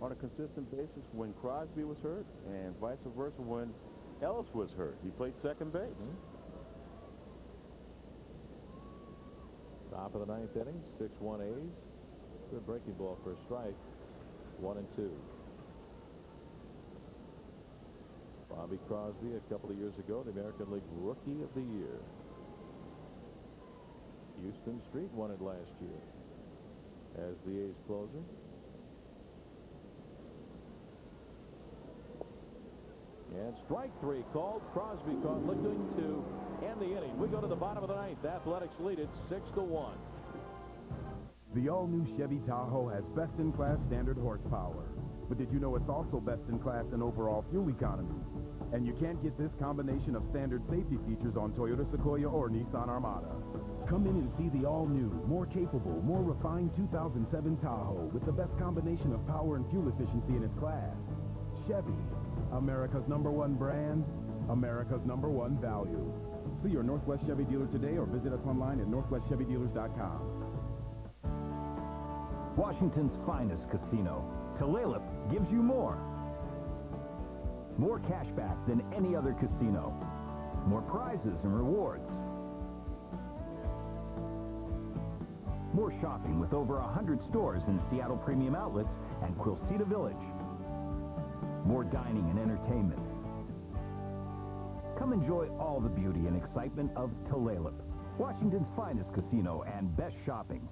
on a consistent basis when Crosby was hurt, and vice versa when Ellis was hurt. He played second base. Top of the 9th inning, 6-1 A's. Good breaking ball for a strike. 1-2. Bobby Crosby, a couple of years ago, the American League Rookie of the Year. Houston Street won it last year as the A's closer. And strike 3 called. Crosby caught, looking to end the inning. We go to the bottom of the 9th. Athletics lead it 6-1. The all-new Chevy Tahoe has best-in-class standard horsepower. But did you know it's also best-in-class in overall fuel economy? And you can't get this combination of standard safety features on Toyota Sequoia or Nissan Armada. Come in and see the all-new, more capable, more refined 2007 Tahoe with the best combination of power and fuel efficiency in its class. Chevy, America's #1 brand, America's #1 value. See your Northwest Chevy dealer today or visit us online at northwestchevydealers.com. Washington's finest casino, Tulalip, gives you more. More cash back than any other casino. More prizes and rewards. More shopping with over 100 stores in Seattle Premium Outlets and Quilceda Village. More dining and entertainment. Come enjoy all the beauty and excitement of Tulalip, Washington's finest casino and best shopping.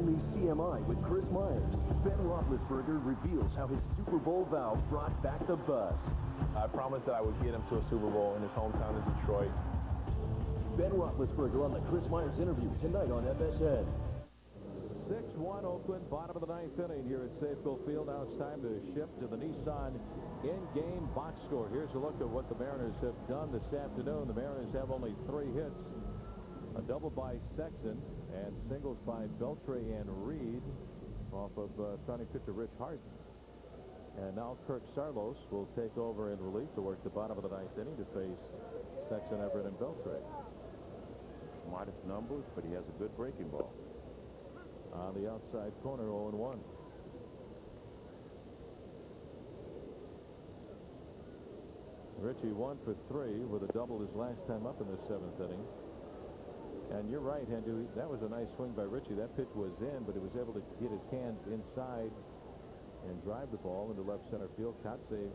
all-new CMI with Chris Myers. Ben Roethlisberger reveals how his Super Bowl vow brought back the buzz. I promised that I would get him to a Super Bowl in his hometown of Detroit. Ben Roethlisberger on the Chris Myers interview tonight on FSN. 6-1 Oakland, bottom of the ninth inning here at Safeco Field. Now it's time to shift to the Nissan in-game box score. Here's a look at what the Mariners have done this afternoon. The Mariners have only 3 hits, a double by Sexton, and singles by Beltre and Reed off of starting pitcher R.Harden. And now Kirk Saarloos will take over in relief to work the bottom of the ninth inning to face Sexton, Everett, and Beltre. Modest numbers, but he has a good breaking ball. On the outside corner, 0-1. Richie 1 for 3 with a double his last time up in the 7th inning. And you're right, Hendu, that was a nice swing by Richie. That pitch was in, but he was able to get his hands inside and drive the ball into left center field. Kotze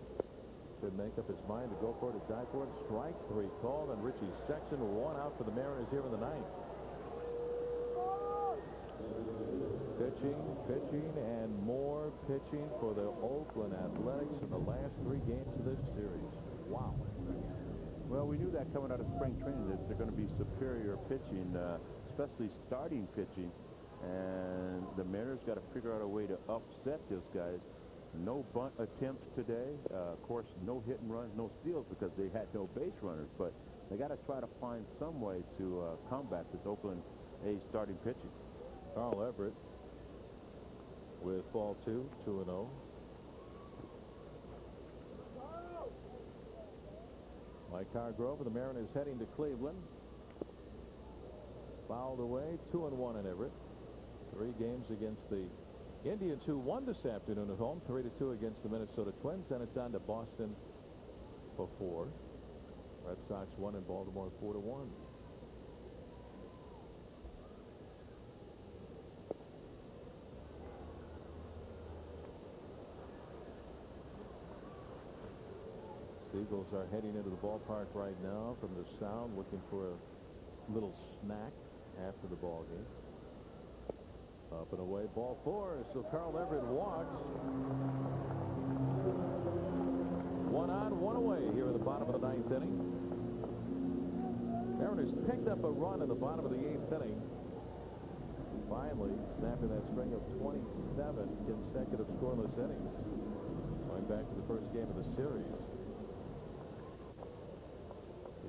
could make up his mind to go for it, to dive for it. Strike 3 called, and Richie Sexton 1 out for the Mariners here in the 9th. Pitching, and more pitching for the Oakland Athletics in the last 3 games of this series. Wow. Well, we knew that coming out of spring training, that they're going to be superior pitching, especially starting pitching. And the Mariners got to figure out a way to upset those guys. No bunt attempts today. Of course, no hit and runs, no steals because they had no base runners. But they got to try to find some way to combat this Oakland A's starting pitching. Carl Everett with ball 2, 2-0. Mike Hargrove of the Mariners heading to Cleveland. Fouled away, 2-1 in Everett. 3 games against the Indians, who won this afternoon at home, 3-2 against the Minnesota Twins. Then it's on to Boston for 4. Red Sox won in Baltimore 4-1. Eagles are heading into the ballpark right now from the sound, looking for a little snack after the ball game. Up and away, ball 4. So Carl Everett walks. 1 on, 1 away here in the bottom of the 9th inning. Mariners picked up a run in the bottom of the 8th inning. Finally snapping that string of 27 consecutive scoreless innings. Going back to the first game of the series.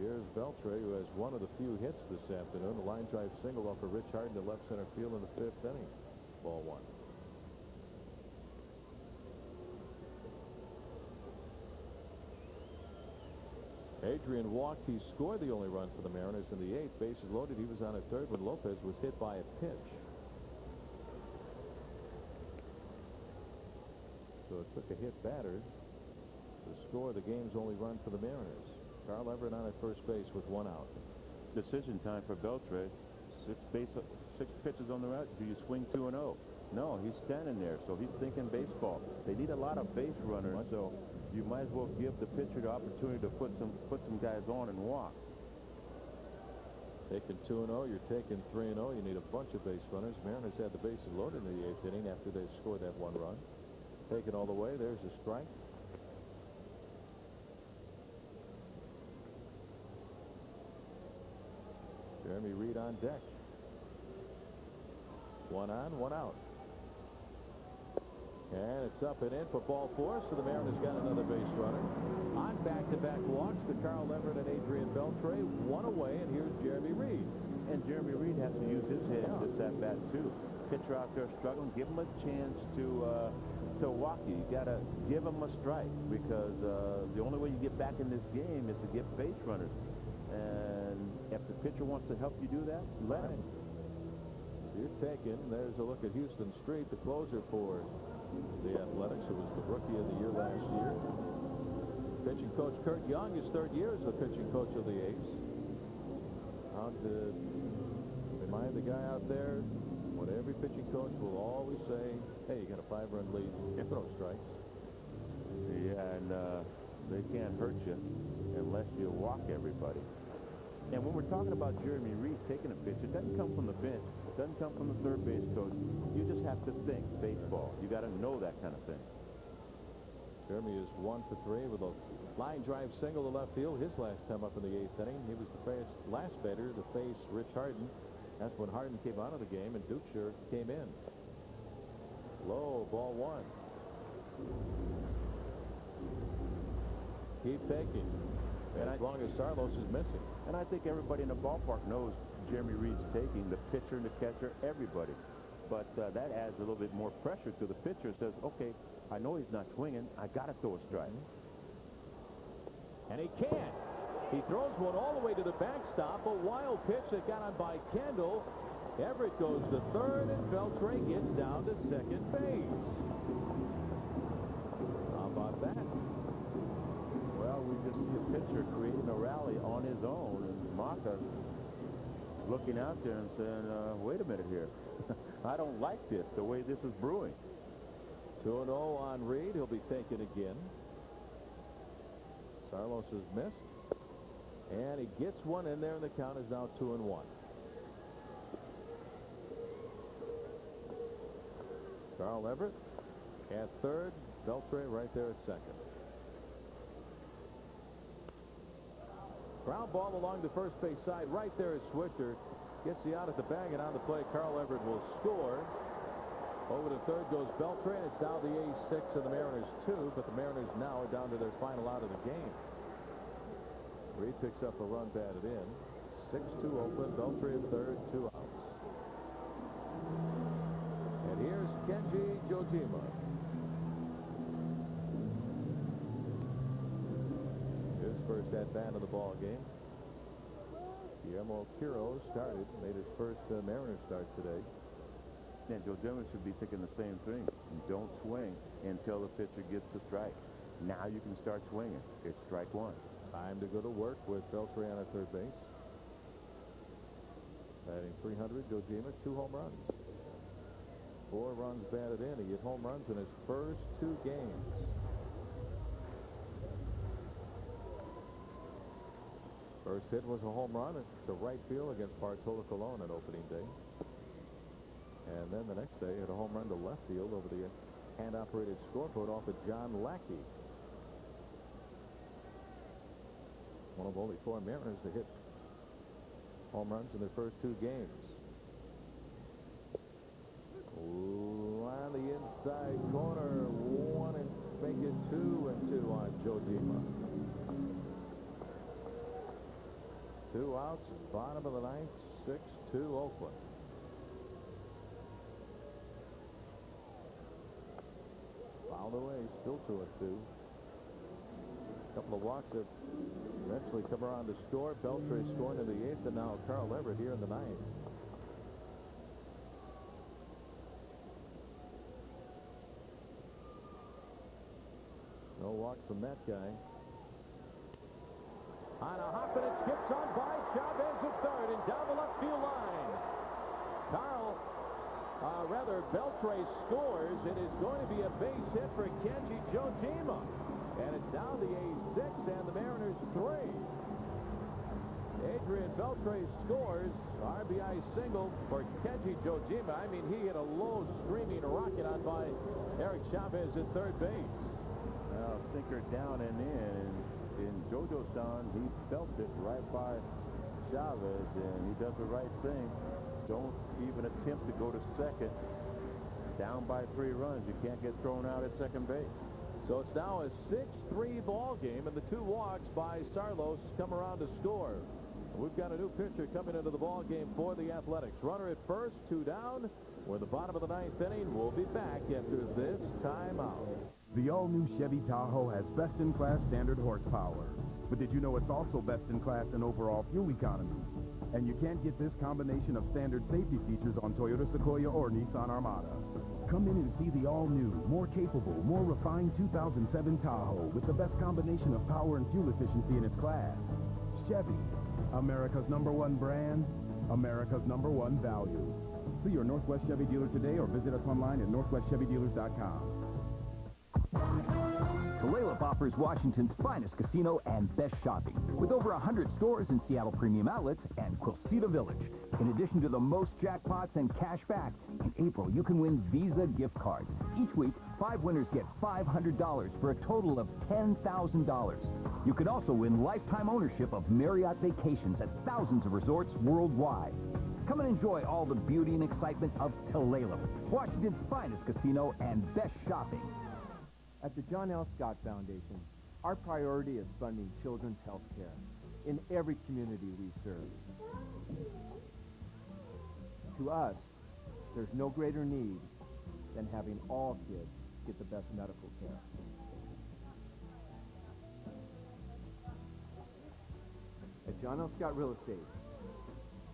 Here's Beltre, who has one of the few hits this afternoon. A line drive single off of R.Harden to left center field in the 5th inning. Ball 1. Adrian walked. He scored the only run for the Mariners in the 8th. Bases loaded. He was on at third when Lopez was hit by a pitch. So it took a hit batter to score the game's only run for the Mariners. Carl Everett on at first base with 1 out. Decision time for Beltre. 6 pitches on the route. Do you swing 2-0? No, he's standing there, so he's thinking baseball. They need a lot of base runners, so you might as well give the pitcher the opportunity to put some guys on and walk. Taking 2-0, you're taking 3-0. You need a bunch of base runners. Mariners had the bases loaded in the 8th inning after they scored that 1 run. Taken all the way. There's a strike. Jeremy Reed on deck. 1 on, 1 out. And it's up and in for ball 4, so the Mariners got another base runner. On back-to-back walks to Carl Everett and Adrian Beltre. 1 away, and here's Jeremy Reed. And Jeremy Reed has to use his head this at-bat, too. Pitcher out there struggling. Give him a chance to walk you. You got to give him a strike because the only way you get back in this game is to get base runners. And if the pitcher wants to help you do that, let him. You're taken. There's a look at Houston Street, the closer for the Athletics, who was the Rookie of the Year last year. Pitching coach Kurt Young, his 3rd year as the pitching coach of the A's. Out to remind the guy out there what every pitching coach will always say, hey, you got a 5-run lead, you throw strikes. Yeah, and they can't hurt you unless you walk everybody. And when we're talking about Jeremy Reed taking a pitch, it doesn't come from the bench. Doesn't come from the third base coach. You just have to think baseball. You got to know that kind of thing. Jeremy is 1 for 3 with a line drive single to left field. His last time up in the 8th inning. He was the last batter to face R.Harden. That's when Harden came out of the game and Dukeshire came in. Low, ball 1. Keep taking. And as long as Sarlos is missing. And I think everybody in the ballpark knows Jeremy Reed's taking, the pitcher and the catcher, everybody. But that adds a little bit more pressure to the pitcher. Says, okay, I know he's not swinging. I got to throw a strike. And he can't. He throws one all the way to the backstop. A wild pitch that got on by Kendall. Everett goes to third, and Beltre gets down to second base. How about that? Well, we just see a pitcher creating a rally on his own, and Maka looking out there and saying, wait a minute here. I don't like this, the way this is brewing. 2-0 on Reed. He'll be taken again. Sarlos has missed. And he gets one in there, and the count is now 2-1. Carl Everett at third. Beltre right there at second. Ground ball along the first base side. Right there is Swisher. Gets the out at the bag, and on the play, Carl Everett will score. Over to third goes Beltre, and it's down the A's 6 and the Mariners 2, but the Mariners now are down to their final out of the game. Reed picks up a run batted in. 6-2 Oakland. Beltre at third, 2 outs. And here's Kenji Jojima. His first at-bat of the ball game. Guillermo Quiro started, made his first Mariners start today. And Jojima should be thinking the same thing. You don't swing until the pitcher gets the strike. Now you can start swinging. It's strike 1. Time to go to work with Beltre on at third base. Batting .300, Jojima, 2 home runs. 4 runs batted in. He hit home runs in his first 2 games. First hit was a home run to right field against Bartolo Colon on opening day. And then the next day, hit a home run to left field over the hand-operated scoreboard off of John Lackey. One of only 4 Mariners to hit home runs in their first 2 games. Ooh, on the inside corner, 1 and make it 2-2 on Jojima. 2 outs, bottom of the 9th, 6-2 Oakland. Fouled away, still 2-2. A couple of walks that eventually come around to score. Beltre scoring in the 8th, and now Carl Everett here in the 9th. No walks from that guy. On a hop, and it skips on by Chavez at third and down the left field line. Beltre scores. It is going to be a base hit for Kenji Jojima. And it's down the A's 6 and the Mariners 3. Adrian Beltre scores. RBI single for Kenji Jojima. I mean, he hit a low screaming rocket on by Eric Chavez at third base. Now, sinker down and in JoJo's down, he felt it right by Chavez, and he does the right thing. Don't even attempt to go to second. Down by 3 runs, you can't get thrown out at second base. So it's now a 6-3 ball game, and the 2 walks by Sarlos come around to score. We've got a new pitcher coming into the ball game for the Athletics. Runner at first, 2 down. We're at the bottom of the 9th inning. We'll be back after this timeout. The all-new Chevy Tahoe has best-in-class standard horsepower. But did you know it's also best-in-class in overall fuel economy? And you can't get this combination of standard safety features on Toyota Sequoia or Nissan Armada. Come in and see the all-new, more capable, more refined 2007 Tahoe with the best combination of power and fuel efficiency in its class. Chevy, America's #1 brand, America's #1 value. See your Northwest Chevy dealer today or visit us online at northwestchevydealers.com. Tulalip offers Washington's finest casino and best shopping, with over 100 stores and Seattle Premium Outlets and Quilceda Village. In addition to the most jackpots and cash back, in April you can win Visa gift cards. Each week, 5 winners get $500 for a total of $10,000. You can also win lifetime ownership of Marriott Vacations at thousands of resorts worldwide. Come and enjoy all the beauty and excitement of Tulalip, Washington's finest casino and best shopping. At the John L. Scott Foundation, our priority is funding children's health care in every community we serve. To us, there's no greater need than having all kids get the best medical care. At John L. Scott Real Estate,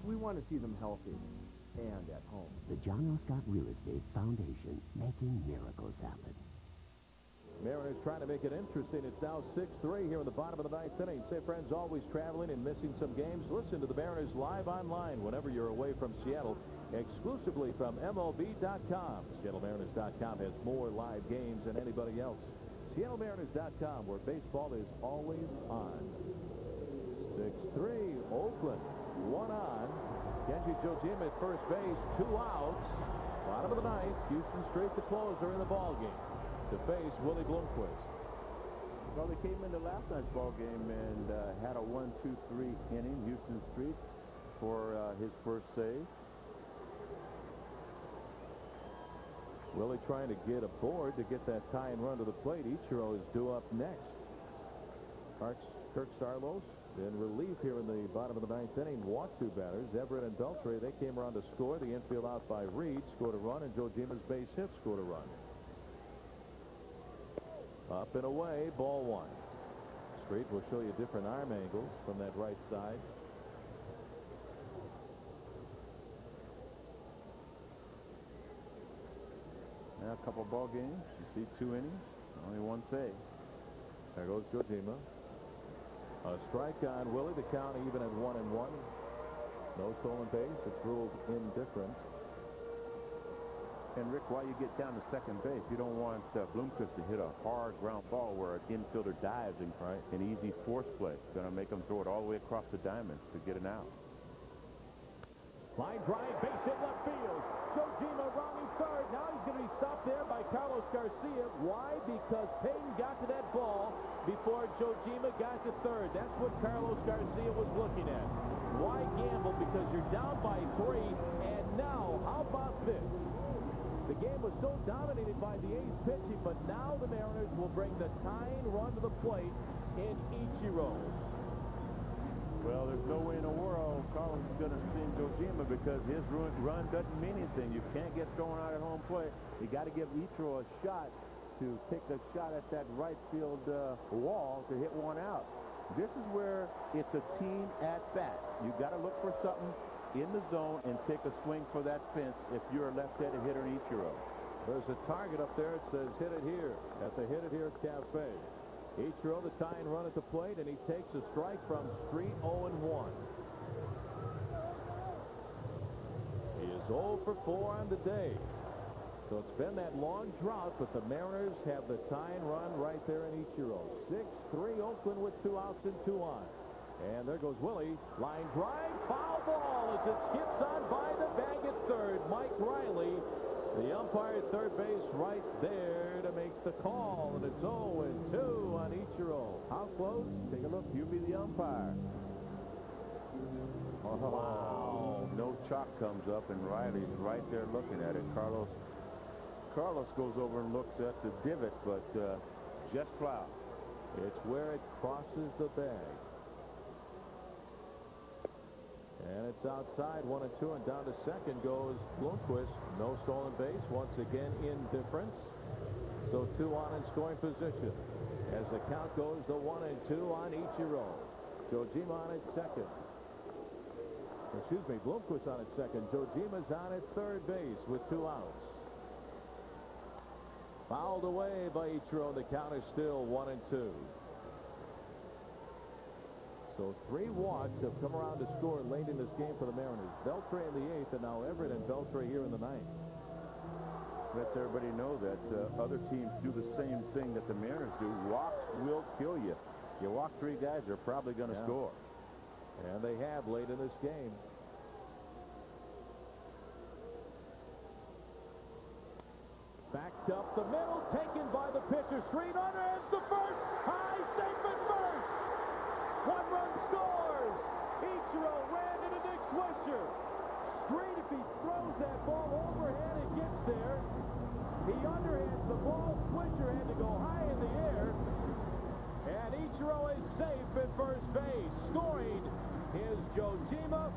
we want to see them healthy and at home. The John L. Scott Real Estate Foundation, making miracles happen. Mariners trying to make it interesting. It's now 6-3 here in the bottom of the ninth inning. Say, friends, always traveling and missing some games? Listen to the Mariners live online whenever you're away from Seattle, exclusively from MLB.com. SeattleMariners.com has more live games than anybody else. SeattleMariners.com, where baseball is always on. 6-3, Oakland, 1 on. Kenji Jojima at first base, 2 outs. Bottom of the ninth, Houston Street, the closer in the ballgame. To face Willie Blomquist. Well, they came into last night's ball game and had a 1-2-3 inning. Houston Street for his first save. Willie trying to get aboard to get that tying run to the plate. Ichiro is due up next. Kirk Sarlos in relief here in the bottom of the ninth inning. Walked 2 batters. Everett and Beltre, they came around to score. The infield out by Reed scored a run, and Jojima's base hit scored a run. Up and away, ball 1. Street will show you different arm angles from that right side. Now a couple ball games. You see 2 innings, only 1 save. There goes Jojima. A strike on Willie. The count even at 1-1. No stolen base. It's ruled indifferent. And Rick, while you get down to second base, you don't want Blomquist to hit a hard ground ball where an infielder dives in an easy force play. Going to make him throw it all the way across the diamond to get an out. Line drive, base hit left field. Jojima rounding third. Now he's going to be stopped there by Carlos Garcia. Why? Because Payton got to that ball before Jojima got to third. That's what Carlos Garcia was looking at. Why gamble? Because you're down by 3. And now, how about this? The game was so dominated by the A's pitching, but now the Mariners will bring the tying run to the plate in Ichiro. Well, there's no way in the world Carlos is going to send Jojima because his run doesn't mean anything. You can't get thrown out at home plate. You got to give Ichiro a shot to take a shot at that right field wall to hit 1 out. This is where it's a team at bat. You got to look for something in the zone and take a swing for that fence if you're a left-handed hitter in Ichiro. There's a target up there. It says hit it here at the Hit It Here Cafe. Ichiro, the tying run at the plate, and he takes a strike from Street. 0-1. He is 0 for 4 on the day. So it's been that long drought, but the Mariners have the tying run right there in Ichiro. 6-3 Oakland with 2 outs and 2 on. And there goes Willie. Line drive, foul ball as it skips on by the bag at third. Mike Riley, the umpire at third base, right there to make the call. And it's 0-2 on Ichiro. How close? Take a look. You be the umpire. Oh, wow. No chalk comes up, and Riley's right there looking at it. Carlos goes over and looks at the divot, but just foul. It's where it crosses the bag. And it's outside, 1-2, and down to second goes Blomquist. No stolen base. Once again, indifference. So 2 on in scoring position. As the count goes to 1-2 on Ichiro. Jojima on at second. Excuse me, Blomquist on at second. Jojima's on at third base with 2 outs. Fouled away by Ichiro. The count is still 1-2. So 3 walks have come around to score late in this game for the Mariners. Beltre in the 8th, and now Everett and Beltre here in the 9th. Lets everybody know that other teams do the same thing that the Mariners do. Walks will kill you. You walk 3 guys, they're probably going to score. And they have late in this game. Backed up the middle, taken by the pitcher. Street underhands the first. High, safe at first. 1-run scores. Ichiro ran into Nick Swisher. Street, if he throws that ball overhead, it gets there. He underhands the ball. Swisher had to go high in the air. And Ichiro is safe at first base. Scoring is Jojima.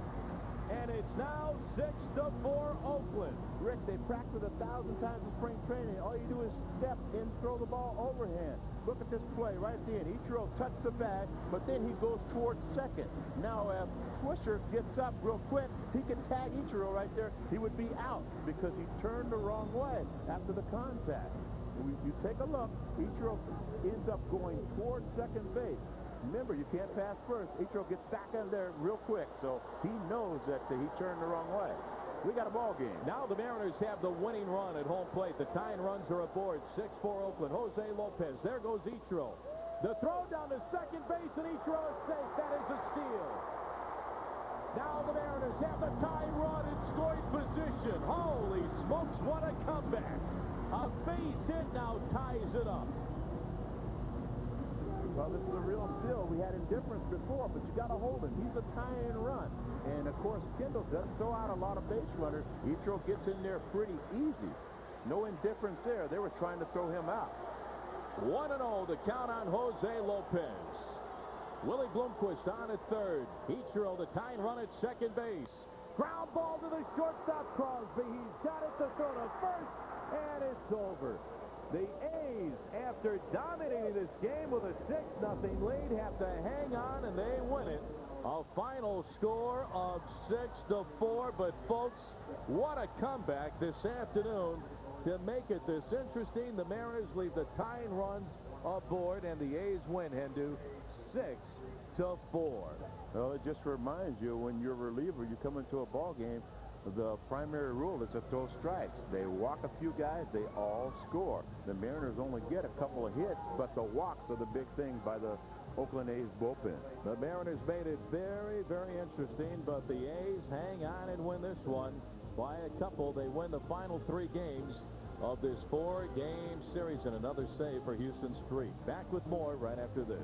And it's now 6-4 Oakland. Rick, they practiced 1,000 times in spring training. All you do is step and throw the ball overhand. Look at this play right at the end. Ichiro touched the bag, but then he goes towards second. Now, if Swisher gets up real quick, he can tag Ichiro right there. He would be out because he turned the wrong way after the contact. You take a look. Ichiro ends up going towards second base. Remember, you can't pass first. Ichiro gets back in there real quick, so he knows that he turned the wrong way. We got a ball game. Now the Mariners have the winning run at home plate. The tying runs are aboard. 6-4 Oakland. Jose Lopez. There goes Ichiro. The throw down to second base, and Ichiro is safe. That is a steal. Now the Mariners have the tying run in scoring position. Holy smokes, what a comeback. A base hit now ties it up. Well, this is a real steal. We had indifference before, but you got to hold him. He's a tie-in run. And, of course, Kendall doesn't throw out a lot of base runners. Ichiro gets in there pretty easy. No indifference there. They were trying to throw him out. 1-0 the count on Jose Lopez. Willie Bloomquist on at third. Ichiro the tying run at second base. Ground ball to the shortstop Crosby. He's got it to throw to first, and it's over. The A's, after dominating this game with a 6-0 lead, have to hang on, and they win it. A final score of 6-4. But, folks, what a comeback this afternoon to make it this interesting. The Mariners leave the tying runs aboard, and the A's win, Hendu, 6-4. Well, it just reminds you, when you're a reliever, you come into a ball game, the primary rule is to throw strikes. They walk a few guys, they all score. The Mariners only get a couple of hits, but the walks are the big thing by the Oakland A's bullpen. The Mariners made it very, very interesting, but the A's hang on and win this one by a couple. They win the final 3 games of this 4-game series, and another save for Houston Street. Back with more right after this.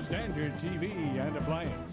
Standard TV and appliance.